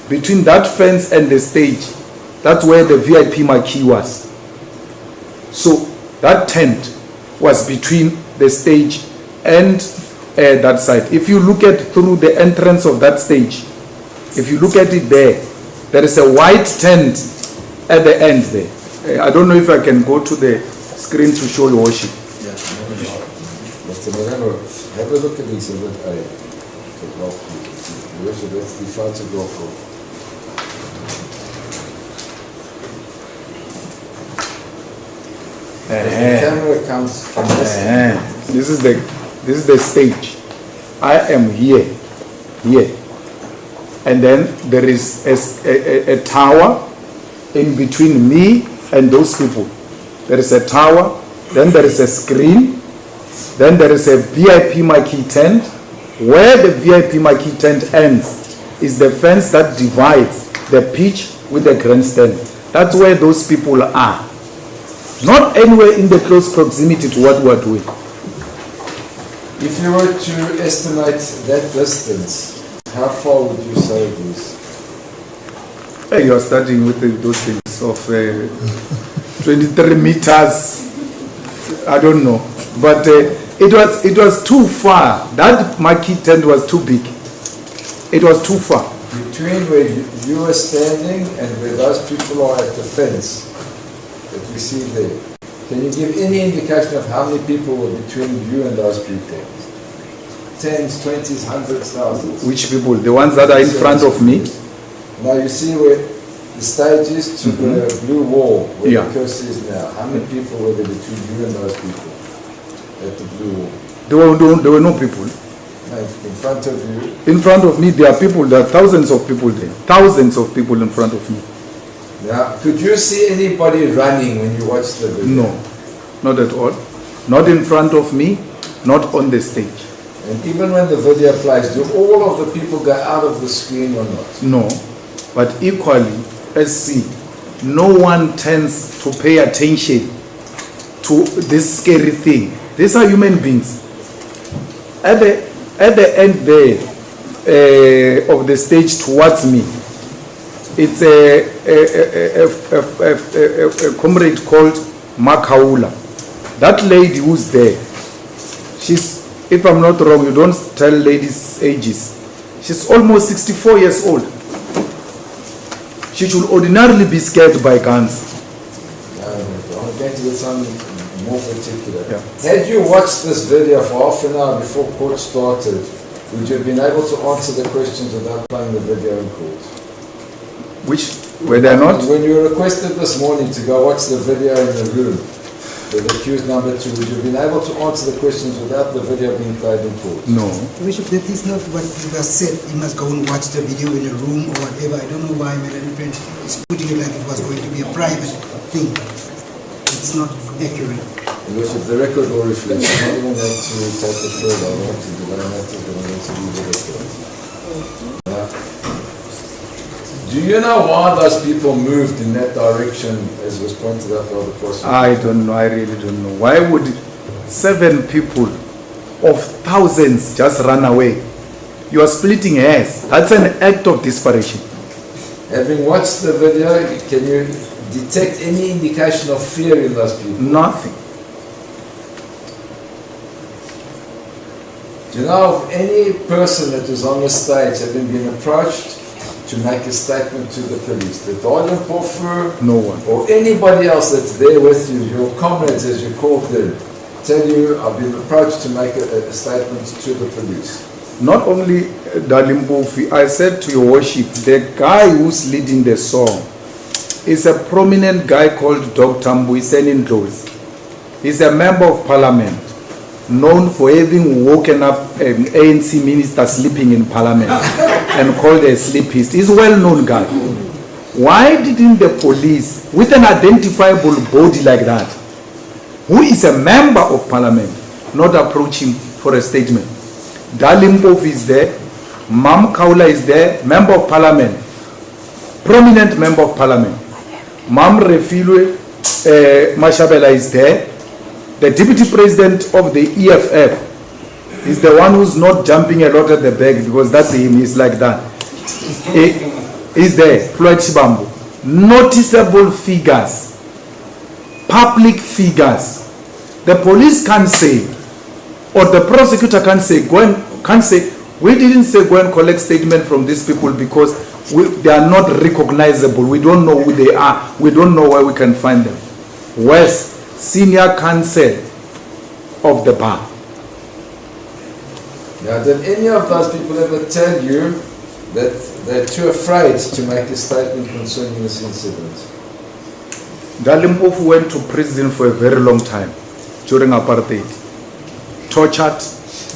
between that fence and the stage, that's where the VIP marquee was. So That tent was between the stage and that side. If you look at through the entrance of that stage, if you look at it there is a white tent at the end there. I don't know if I can go to the screen to show your worship. Yeah. Mr. Malema, have a look at Exhibit A. Your worship, that's the photograph of. The camera comes from this end. This is the stage. I am here, and then there is a tower in between me and those people. There is a tower, then there is a screen, then there is a VIP marquee tent. Where the VIP marquee tent ends is the fence that divides the pitch with the grandstand. That's where those people are. Not anywhere in the close proximity to what we're doing. If you were to estimate that distance, how far would you say it is? You are starting with those things of 23 meters. I don't know, but it was too far. That marquee tent was too big. It was too far. Between where you were standing and where those people are at the fence that we see there, can you give any indication of how many people were between you and those people? Tens, twenties, hundreds, thousands? Which people? The ones that are in front of me? Now you see where the stage is to the blue wall, where the curse is now. How many people were there between you and those people at the blue wall? There were no people. No, in front of you? In front of me, there are people. There are thousands of people there. Thousands of people in front of me. Now, could you see anybody running when you watched the video? No, not at all. Not in front of me, not on the stage. And even when the video plays, do all of the people go out of the screen or not? No, but equally, let's see, no one tends to pay attention to this scary thing. These are human beings. At the end there of the stage towards me, it's a comrade called Makaula. That lady who's there, she's, if I'm not wrong, you don't tell ladies' ages. She's almost 64 years old. She should ordinarily be scared by guns. I'm going to get something more particular. Yeah. Had you watched this video for half an hour before court started, would you have been able to answer the questions without playing the video in court? Which, were they not? When you were requested this morning to go watch the video in the room, with accused number 2, would you have been able to answer the questions without the video being played in court? No. Bishop, that is not what you just said. You must go and watch the video in a room or whatever. I don't know why Melanie French is putting it like it was going to be a private thing. It's not accurate. Bishop, the record will reflect. I'm not even going to take it further. I want to delay matters, but I'm going to leave the record. Do you know why those people moved in that direction, as was pointed out by the prosecutor? I don't know. I really don't know. Why would 7 people of thousands just run away? You are splitting hairs. That's an act of desperation. Having watched the video, can you detect any indication of fear in those people? Nothing. Do you know of any person that was on the stage having been approached to make a statement to the police? The Dalian Pofu, No one. or anybody else that's there with you, your comrades as you called them, tell you, I've been approached to make a statement to the police? Not only Dalimbofi, I said to your worship, the guy who's leading the song is a prominent guy called Dr. Mbuiseni Ndlozi. He's a member of parliament, known for having woken up an ANC minister sleeping in parliament and called a sleepist. He's a well-known guy. Why didn't the police, with an identifiable body like that, who is a member of parliament, not approach him for a statement? Dalimpov is there, Mam Kaula is there, member of parliament, prominent member of parliament. Mam Refilwe Mashabela is there. The deputy president of the EFF is the one who's not jumping a lot at the back, because that's him, he's like that. Is there, Floyd Shibambu. Noticeable figures, public figures The police can't say, or the prosecutor can't say, we didn't say go and collect statement from these people because they are not recognizable. We don't know who they are. We don't know where we can find them. Where's senior counsel of the bar? Now, did any of those people ever tell you that they're too afraid to make a statement concerning this incident? Dalimpofu went to prison for a very long time during apartheid. Tortured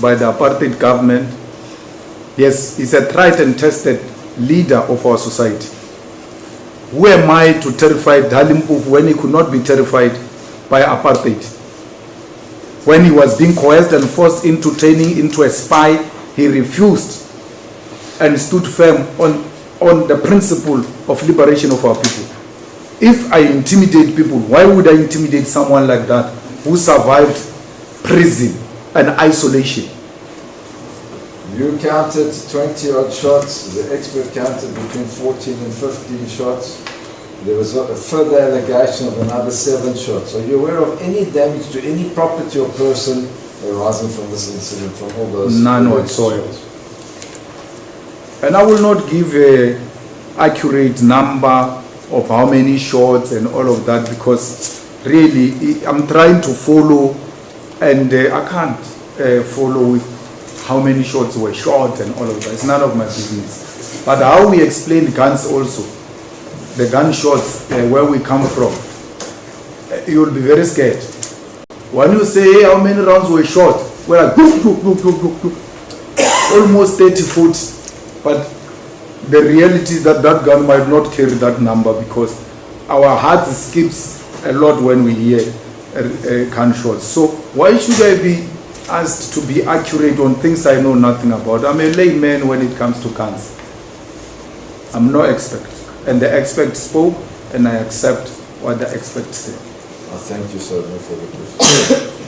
by the apartheid government. Yes, he's a tried and tested leader of our society. Who am I to terrify Dalimpofu when he could not be terrified by apartheid? When he was being coerced and forced into turning into a spy, he refused and stood firm on the principle of liberation of our people. If I intimidate people, why would I intimidate someone like that who survived prison and isolation? You counted 20 odd shots, the expert counted between 14 and 15 shots. There was a further allegation of another 7 shots. Are you aware of any damage to any property or person arising from this incident, from all those? None whatsoever. And I will not give an accurate number of how many shots and all of that because really I'm trying to follow and I can't follow with how many shots were shot and all of that. It's none of my business. But how we explain guns also, the gunshots, where we come from, you will be very scared. When you say, hey, how many rounds were shot? We're like, boop, boop, boop, boop, boop, boop. Almost 30 foot. But the reality is that that gun might not carry that number because our heart skips a lot when we hear gunshots. So why should I be asked to be accurate on things I know nothing about? I'm a layman when it comes to guns. I'm no expert. And the expert spoke, and I accept what the expert said. Thank you, sir. No further questions.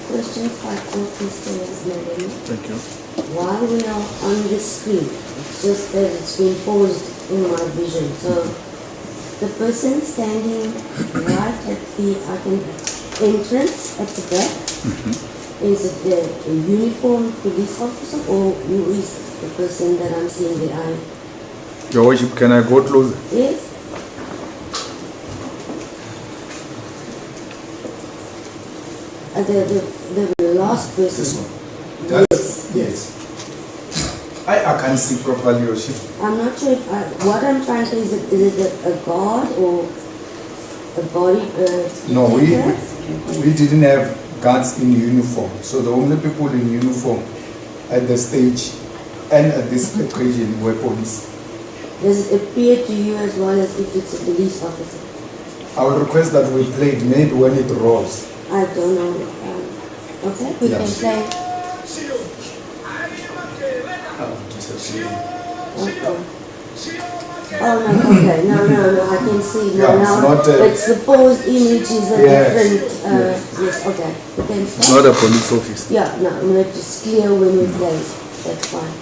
Question 5 for Mr. Malema. Thank you. While we are on the screen, it's just that it's been paused in my vision. So the person standing right at the entrance at the back, is it a uniformed police officer or who is the person that I'm seeing behind? Your Worship, can I go closer? Yes? The last person. This one? Yes. I can't see properly, Your Worship. I'm not sure if what I'm trying to say is it a guard or a body? No, we didn't have guards in uniform. So the only people in uniform at the stage and at this occasion were police. Does it appear to you as well as if it's a police officer? I will request that we play it maybe when it rolls. I don't know. Okay, we can play. Okay. Oh no, okay, no, I can see now. It's the paused image is a different, yes, okay. We can It's not a police office. Yeah, no, it's clear when we play. That's fine.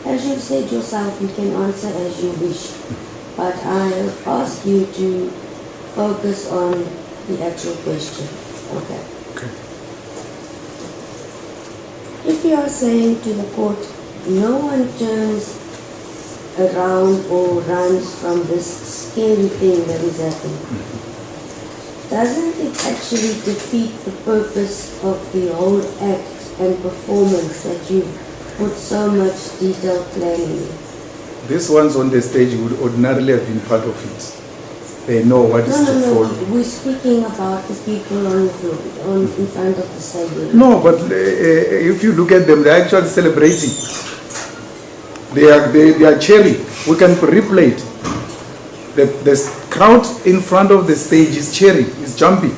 As you said yourself, you can answer as you wish, but I'll ask you to focus on the actual question. Okay. If you are saying to the court, no one turns around or runs from this scary thing that is happening, doesn't it actually defeat the purpose of the whole act and performance that you put so much detailed planning in? These ones on the stage would ordinarily have been part of it. They know what is to follow. We're speaking about the people on the floor, in front of the stadium. No, but if you look at them, they're actually celebrating. They are cheering. We can replay it. the crowd in front of the stage is cheering, is jumping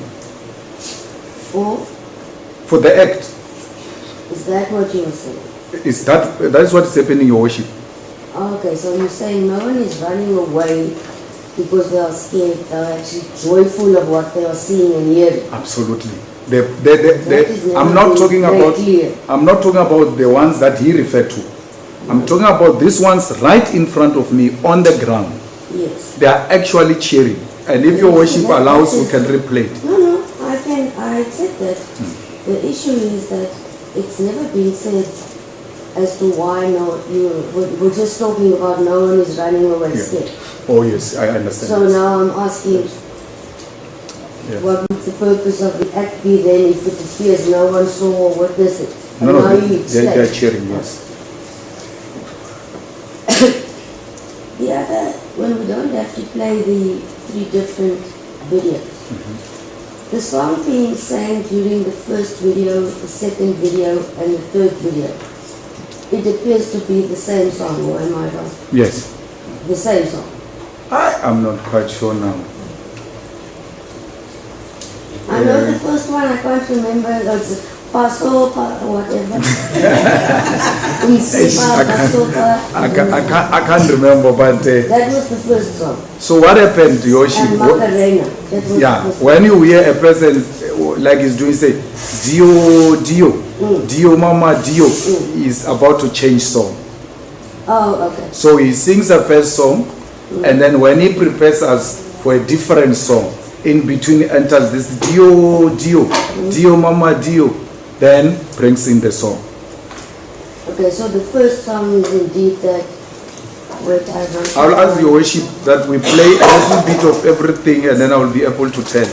for the act. Is that what you were saying? That is what is happening, Your Worship. Okay, so you're saying no one is running away because they are scared, they're actually joyful of what they are seeing and hearing. Absolutely. I'm not talking about the ones that he referred to. I'm talking about these ones right in front of me on the ground. Yes. They are actually cheering. And if Your Worship allows, we can replay it. No, I accept that. The issue is that it's never been said as to why we're just talking about no one is running away scared. Oh yes, I understand. So now I'm asking, what would the purpose of the act be then if it appears no one saw or witnessed it? No, they're cheering, yes. The other, when we don't have to play the 3 different videos, the song being sang during the first video, the second video, and the third video, it appears to be the same song, or am I wrong? Yes. The same song. I am not quite sure now. I know the first one, I can't remember, it's Paso, whatever. I can't remember, but... that was the first song. So what happened, Yoshi? And Macarena. When you hear a person like he's doing, say, Dio, Dio, Dio, Mama, Dio, is about to change song. Oh, okay. So he sings a first song, and then when he prepares us for a different song, in between enters this Dio, Dio, Dio, Mama, Dio, then brings in the song. Okay, so the first song is indeed that. Wait, I'll ask Your Worship that we play a little bit of everything, and then I will be able to tell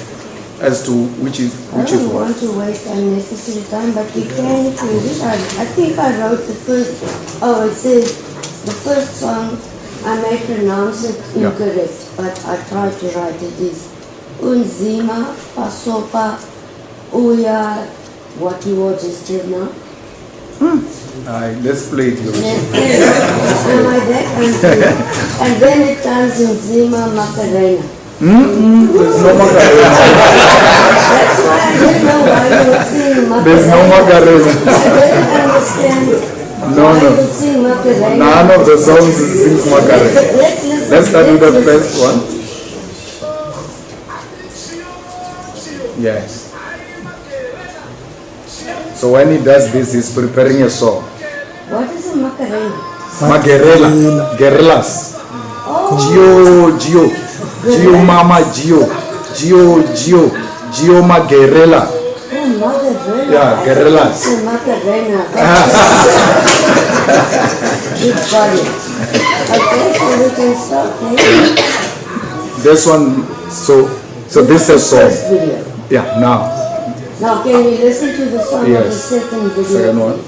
as to which is I don't want to waste unnecessary time, but we can read it. I think I wrote the first. Oh, it says the first song. I may pronounce it incorrect, but I tried to write it is Unzima Pasopa Uya. What you all just said now. Let's play it, Your Worship. And then it turns in Zima Macarena. There's no Macarena. That's why I didn't know why you were singing Macarena. There's no Macarena. I didn't understand No. why you would sing Macarena. None of the songs sings Macarena. Let's start with the first one. Yes. So when he does this, he's preparing a song. What is a Macarena? Magarela, guerrillas. Oh, Gio, Mama, Gio, Magarela. oh, Macarena. Yeah, guerrillas. It's a Macarena. Good body. Okay, so we can start playing. This one, so this is a song. First video. Yeah, now. Now, can we listen to the song of the second video? Second one.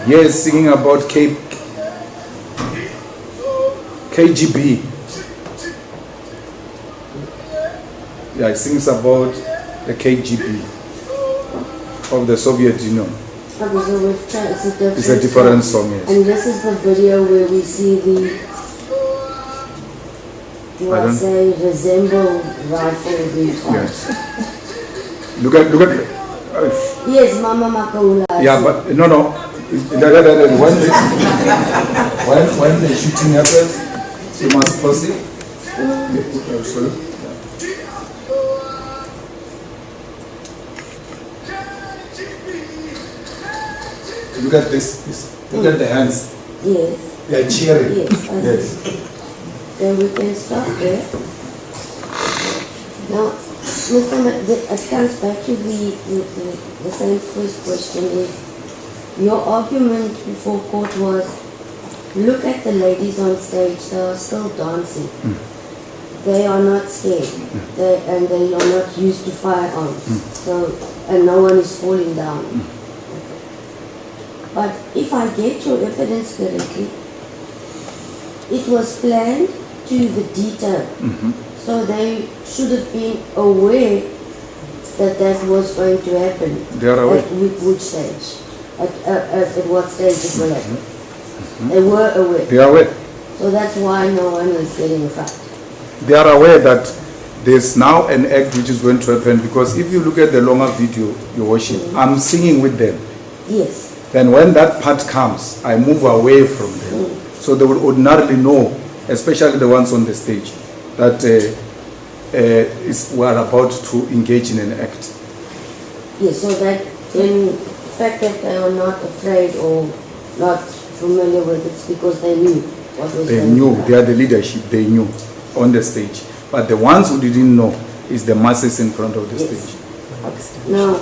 Yes, singing about KGB. Yeah, it sings about the KGB of the Soviet Union. Okay, so It's a different song, yes. And this is the video where we see the, resemble rifle being fired. Yes. Look at. Yes, Mama Makaula. Yeah, but no. When the shooting happens, you must pause it. Sorry. Look at this. Look at the hands. Yes. They are cheering. Yes. Then we can stop there. Now, it comes back to the same first question. Is your argument before court was, look at the ladies on stage, they are still dancing. They are not scared, and they are not used to firearms. So, and no one is falling down. But if I get your evidence correctly, it was planned to the detail. So they should have been aware that that was going to happen. They are aware. At which stage? At what stage it will happen. They were aware. They are aware. So that's why no one is getting fucked. They are aware that there's now an act which is going to happen, because if you look at the longer video, your worship, I'm singing with them. Yes. Then when that part comes, I move away from them. So they will ordinarily know, especially the ones on the stage, that we are about to engage in an act. Yes, so that in the fact that they are not afraid or not familiar with it, it's because they knew what was They going knew, to they are the leadership, they knew on the stage. But the ones who didn't know is the masses in front of the Yes. stage. Now,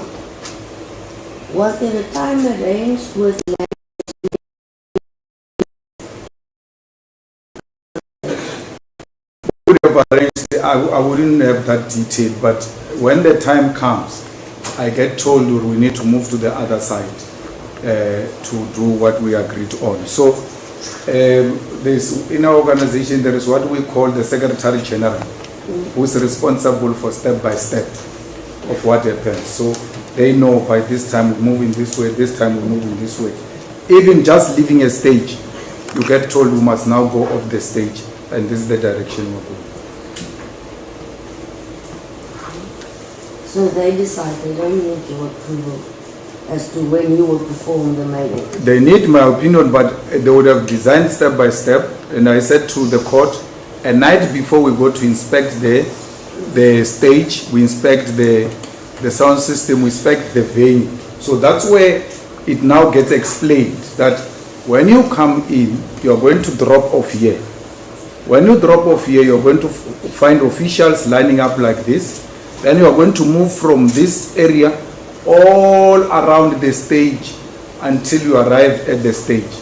was there a time arranged with Would have arranged, I wouldn't have that detail, but when the time comes, I get told we need to move to the other side to do what we agreed on. So there's, in our organization, there is what we call the Secretary General, who is responsible for step by step of what happens. So they know by this time we're moving this way, this time we're moving this way. Even just leaving a stage, you get told you must now go off the stage, and this is the direction we're going. So they decide they don't need your approval as to when you will perform the maiden. They need my opinion, but they would have designed step by step. And I said to the court, a night before we go to inspect the stage, we inspect the sound system, we inspect the venue. So that's where it now gets explained that when you come in, you're going to drop off here. When you drop off here, you're going to find officials lining up like this. Then you're going to move from this area all around the stage until you arrive at the stage.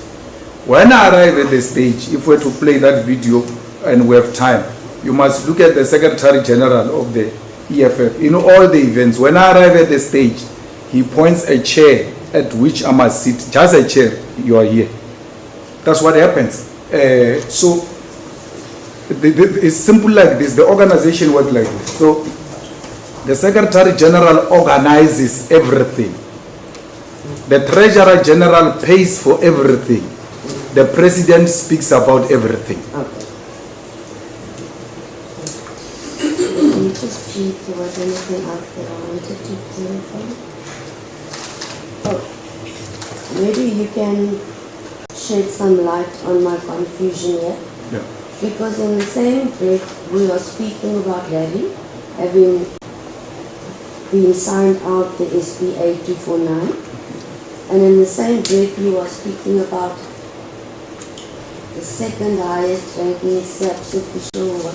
When I arrive at the stage, if we're to play that video and we have time, you must look at the Secretary General of the EFF. In all the events, when I arrive at the stage, he points a chair at which I must sit, just a chair, you are here. That's what happens. So it's simple like this, the organization works like this. So the Secretary General organizes everything. The Treasurer General pays for everything. The President speaks about everything. Okay. Let me just see if there was anything else that I wanted to clarify. Oh, maybe you can shed some light on my confusion here. Yeah. Because in the same breath, we are speaking about Larry having been signed out the SPA 249, and in the same breath you are speaking about the second highest ranking SABC official.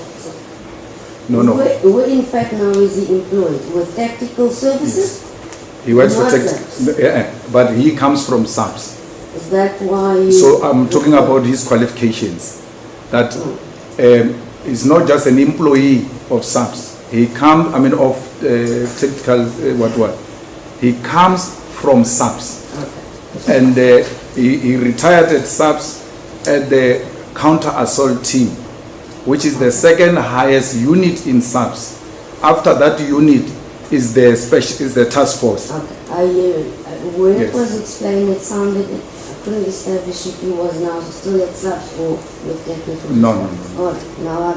No. Where in fact now is he employed? With tactical services? Yes. He works for Not tech, yeah, but he comes from SABS. Is that why you... So I'm talking about his qualifications. That is not just an employee of SABS. He comes, of technical, he comes from SABS. Okay. And he retired at SABS at the counter assault team, which is the second highest unit in SABS. After that unit is the task force. Okay. When Yes. it was explained, it sounded, I couldn't establish if he was now still at SABS or with technical. No. All right. Now I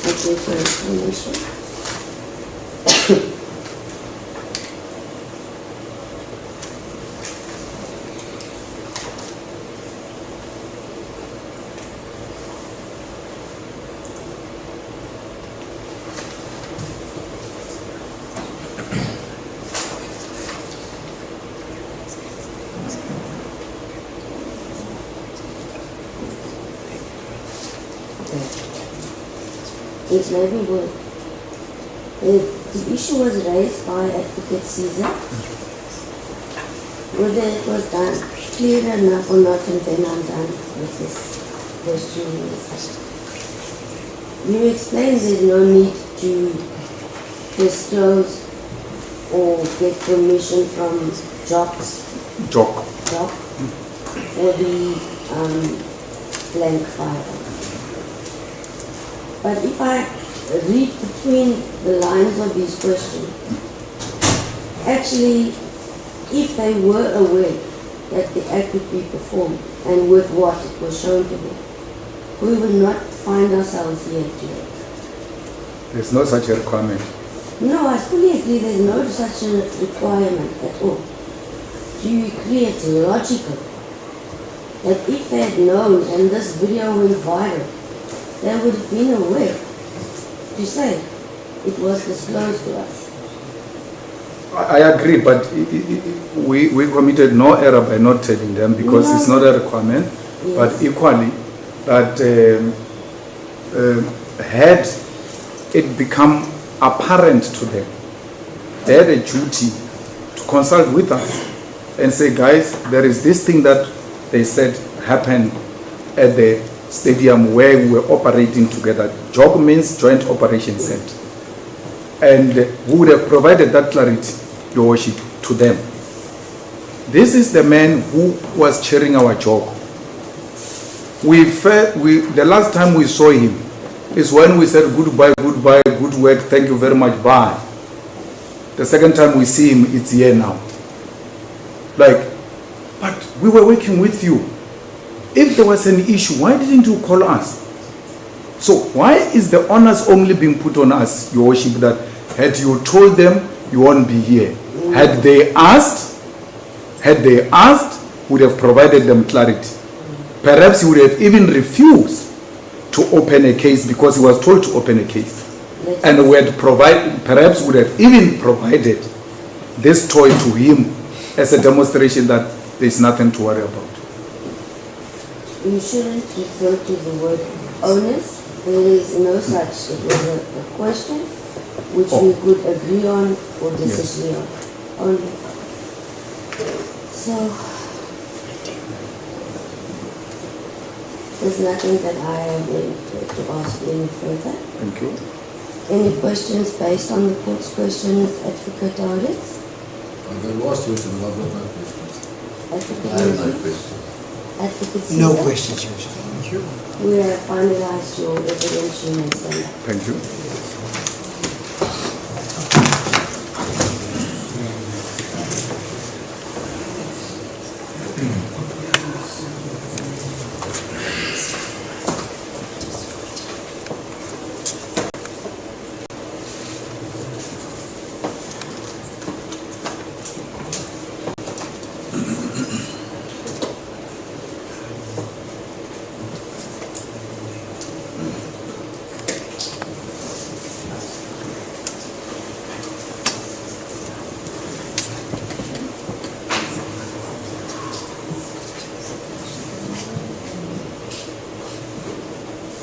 get your explanation. It may be good. The issue was raised by Advocate Sisa. Whether it was done clear enough or not, and then I'm done with this question. You explained there's no need to disclose or get permission from jobs jock. jock or the blank firearm. But if I read between the lines of these questions, actually, if they were aware that the act would be performed and with what it was shown to them, we would not find ourselves here today. There's no such a requirement. No, I fully agree there's no such a requirement at all. Do you agree it's logical that if they had known and this video went viral, they would have been aware to say it was disclosed to us? I agree, but we committed no error by not telling them because it's not a requirement. Yes. But equally, that had it become apparent to them, they had a duty to consult with us and say, guys, there is this thing that they said happened at the stadium where we were operating together. JOG means Joint Operation Center. And we would have provided that clarity, Your Worship, to them. This is the man who was chairing our JOG. The last time we saw him is when we said goodbye, goodbye, good work, thank you very much, bye. The second time we see him, it's here now. Like, but we were working with you. If there was an issue, why didn't you call us? So why is the onus only being put on us, Your Worship, that had you told them, you won't be here? Had they asked, would have provided them clarity. Perhaps he would have even refused to open a case because he was told to open a case. And perhaps would have even provided this toy to him as a demonstration that there's nothing to worry about. You shouldn't refer to the word onus. There is no such. It was a question which we could agree on or disagree on. Only. So, there's nothing that I am going to ask you any further. Thank you. Any questions based on the court's questions, Advocate Audits? The last question, I have no questions. Advocate I have no Audits? question. Advocate No Sisa? questions, Your Worship. Thank you. We have finalized your evidence, you may stand up. Thank you.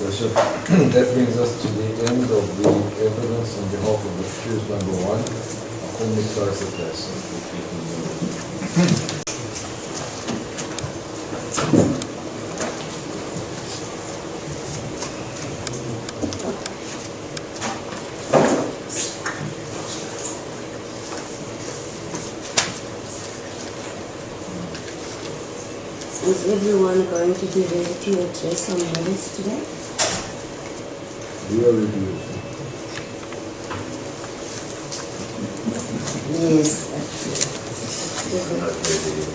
Worship, that brings us to the end of the evidence on behalf of accused number 1. I formally close the case. Is everyone going to be ready to address on matters today? We are reviewed. Yes, I'm not ready.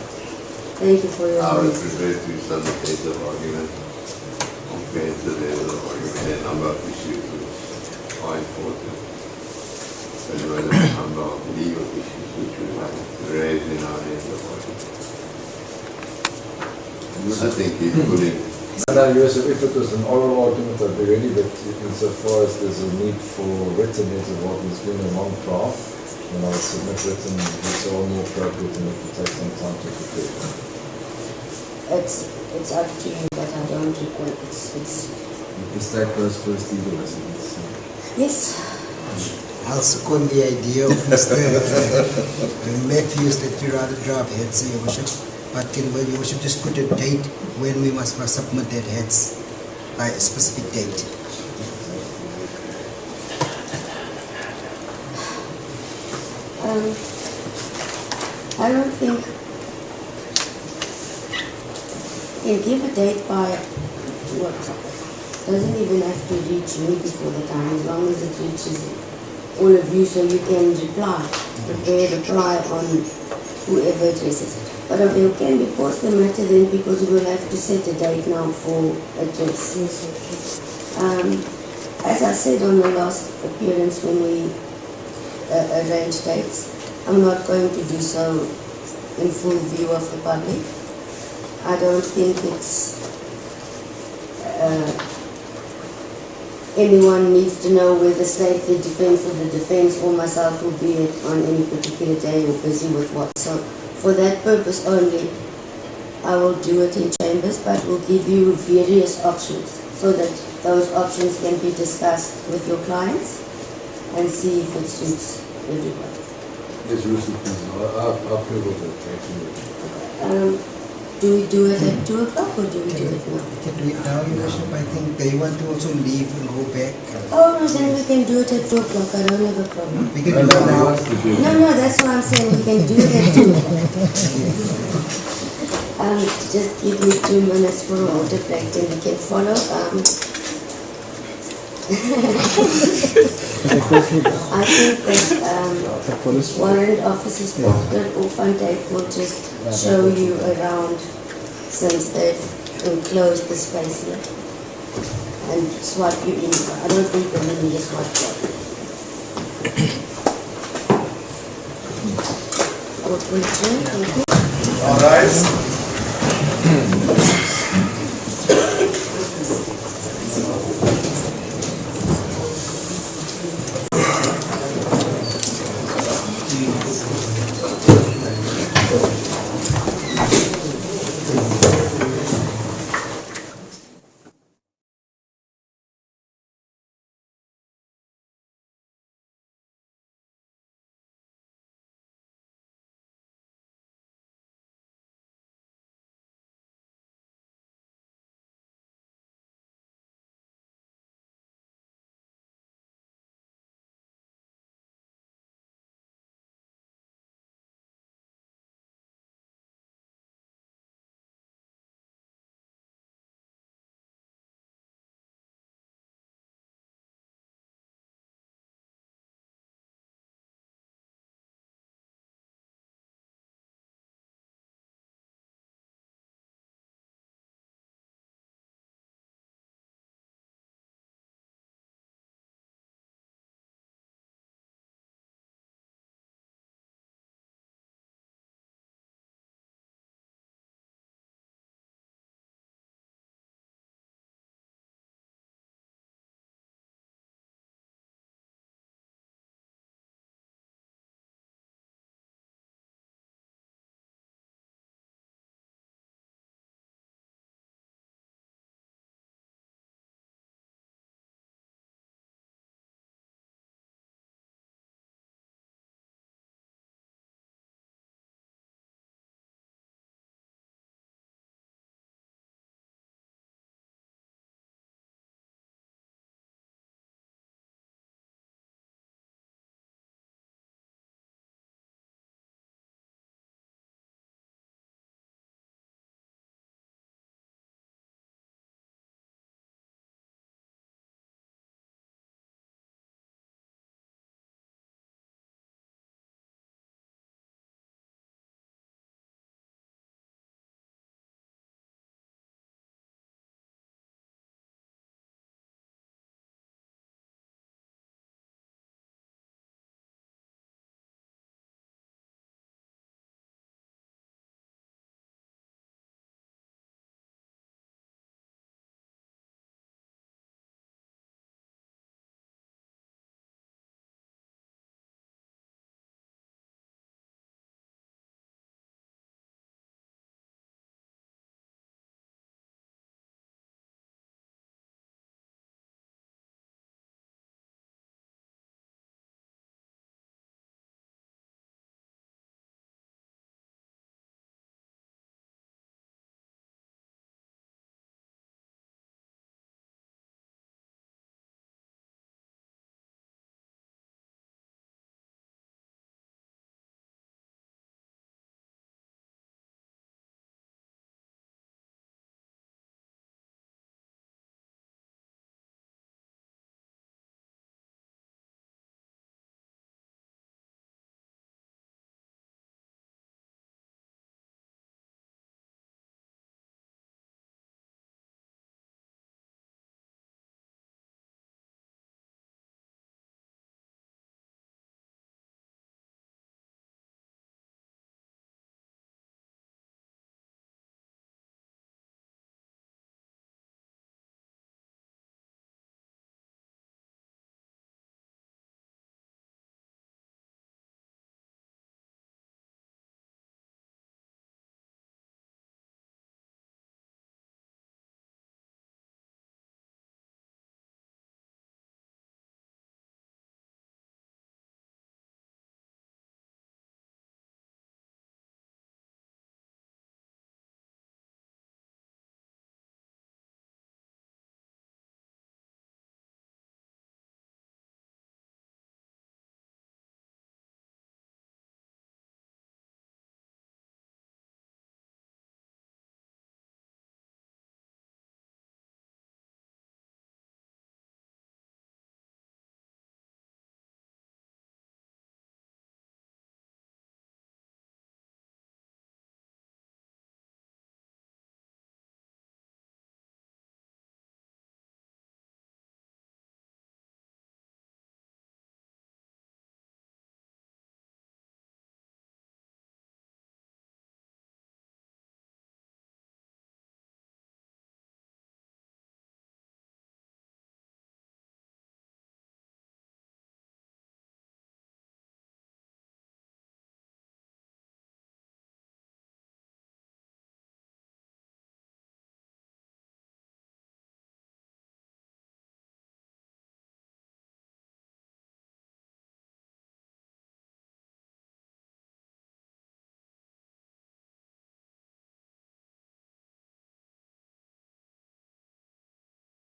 thank you for your I was honesty. prepared to some case of argument, compared to the level of argument, a number of issues which are important, as well as a number of legal issues which we have raised in our end of argument. I think he's putting. No, Joseph, if it was an oral argument, I'd be ready, but insofar as there's a need for written as what has been a long draft, then I'll submit written, it's all more appropriate and it will take some time to prepare. It's up to you, but I don't require it's The state goes first, legal residence. yes. I'll second the idea of Mr. Matthews that you rather draft heads, Your Worship. But can Your Worship just put a date when we must submit that heads by a specific date? I don't think can give a date by what? Doesn't even have to reach me before the time, as long as it reaches all of you, so you can reply on whoever addresses it. But you can be post the matter then, because we will have to set a date now for address. As I said on the last appearance when we arranged dates, I'm not going to do so in full view of the public. I don't think it's anyone needs to know whether State the Defence or the Defence or myself will be on any particular day or busy with what. So for that purpose only, I will do it in chambers, but we'll give you various options so that those options can be discussed with your clients and see if it suits everybody. Yes, Lucy, please. I'll pivot the attention. Do we do it at 2 o'clock or do we do it now? We can do it now, Your Worship. I think they want to also leave and go back. Oh, no, then we can do it at 2 o'clock. I don't have a problem. We can do it now. No, that's what I'm saying. We can do it at 2 o'clock. Just give me 2 minutes for a water break and we can follow. I think that warrant officers Proctor or Van Dijk will just show you around since they've enclosed the space here and swipe you in. I don't think they will need a swipe card. Thank you. All right.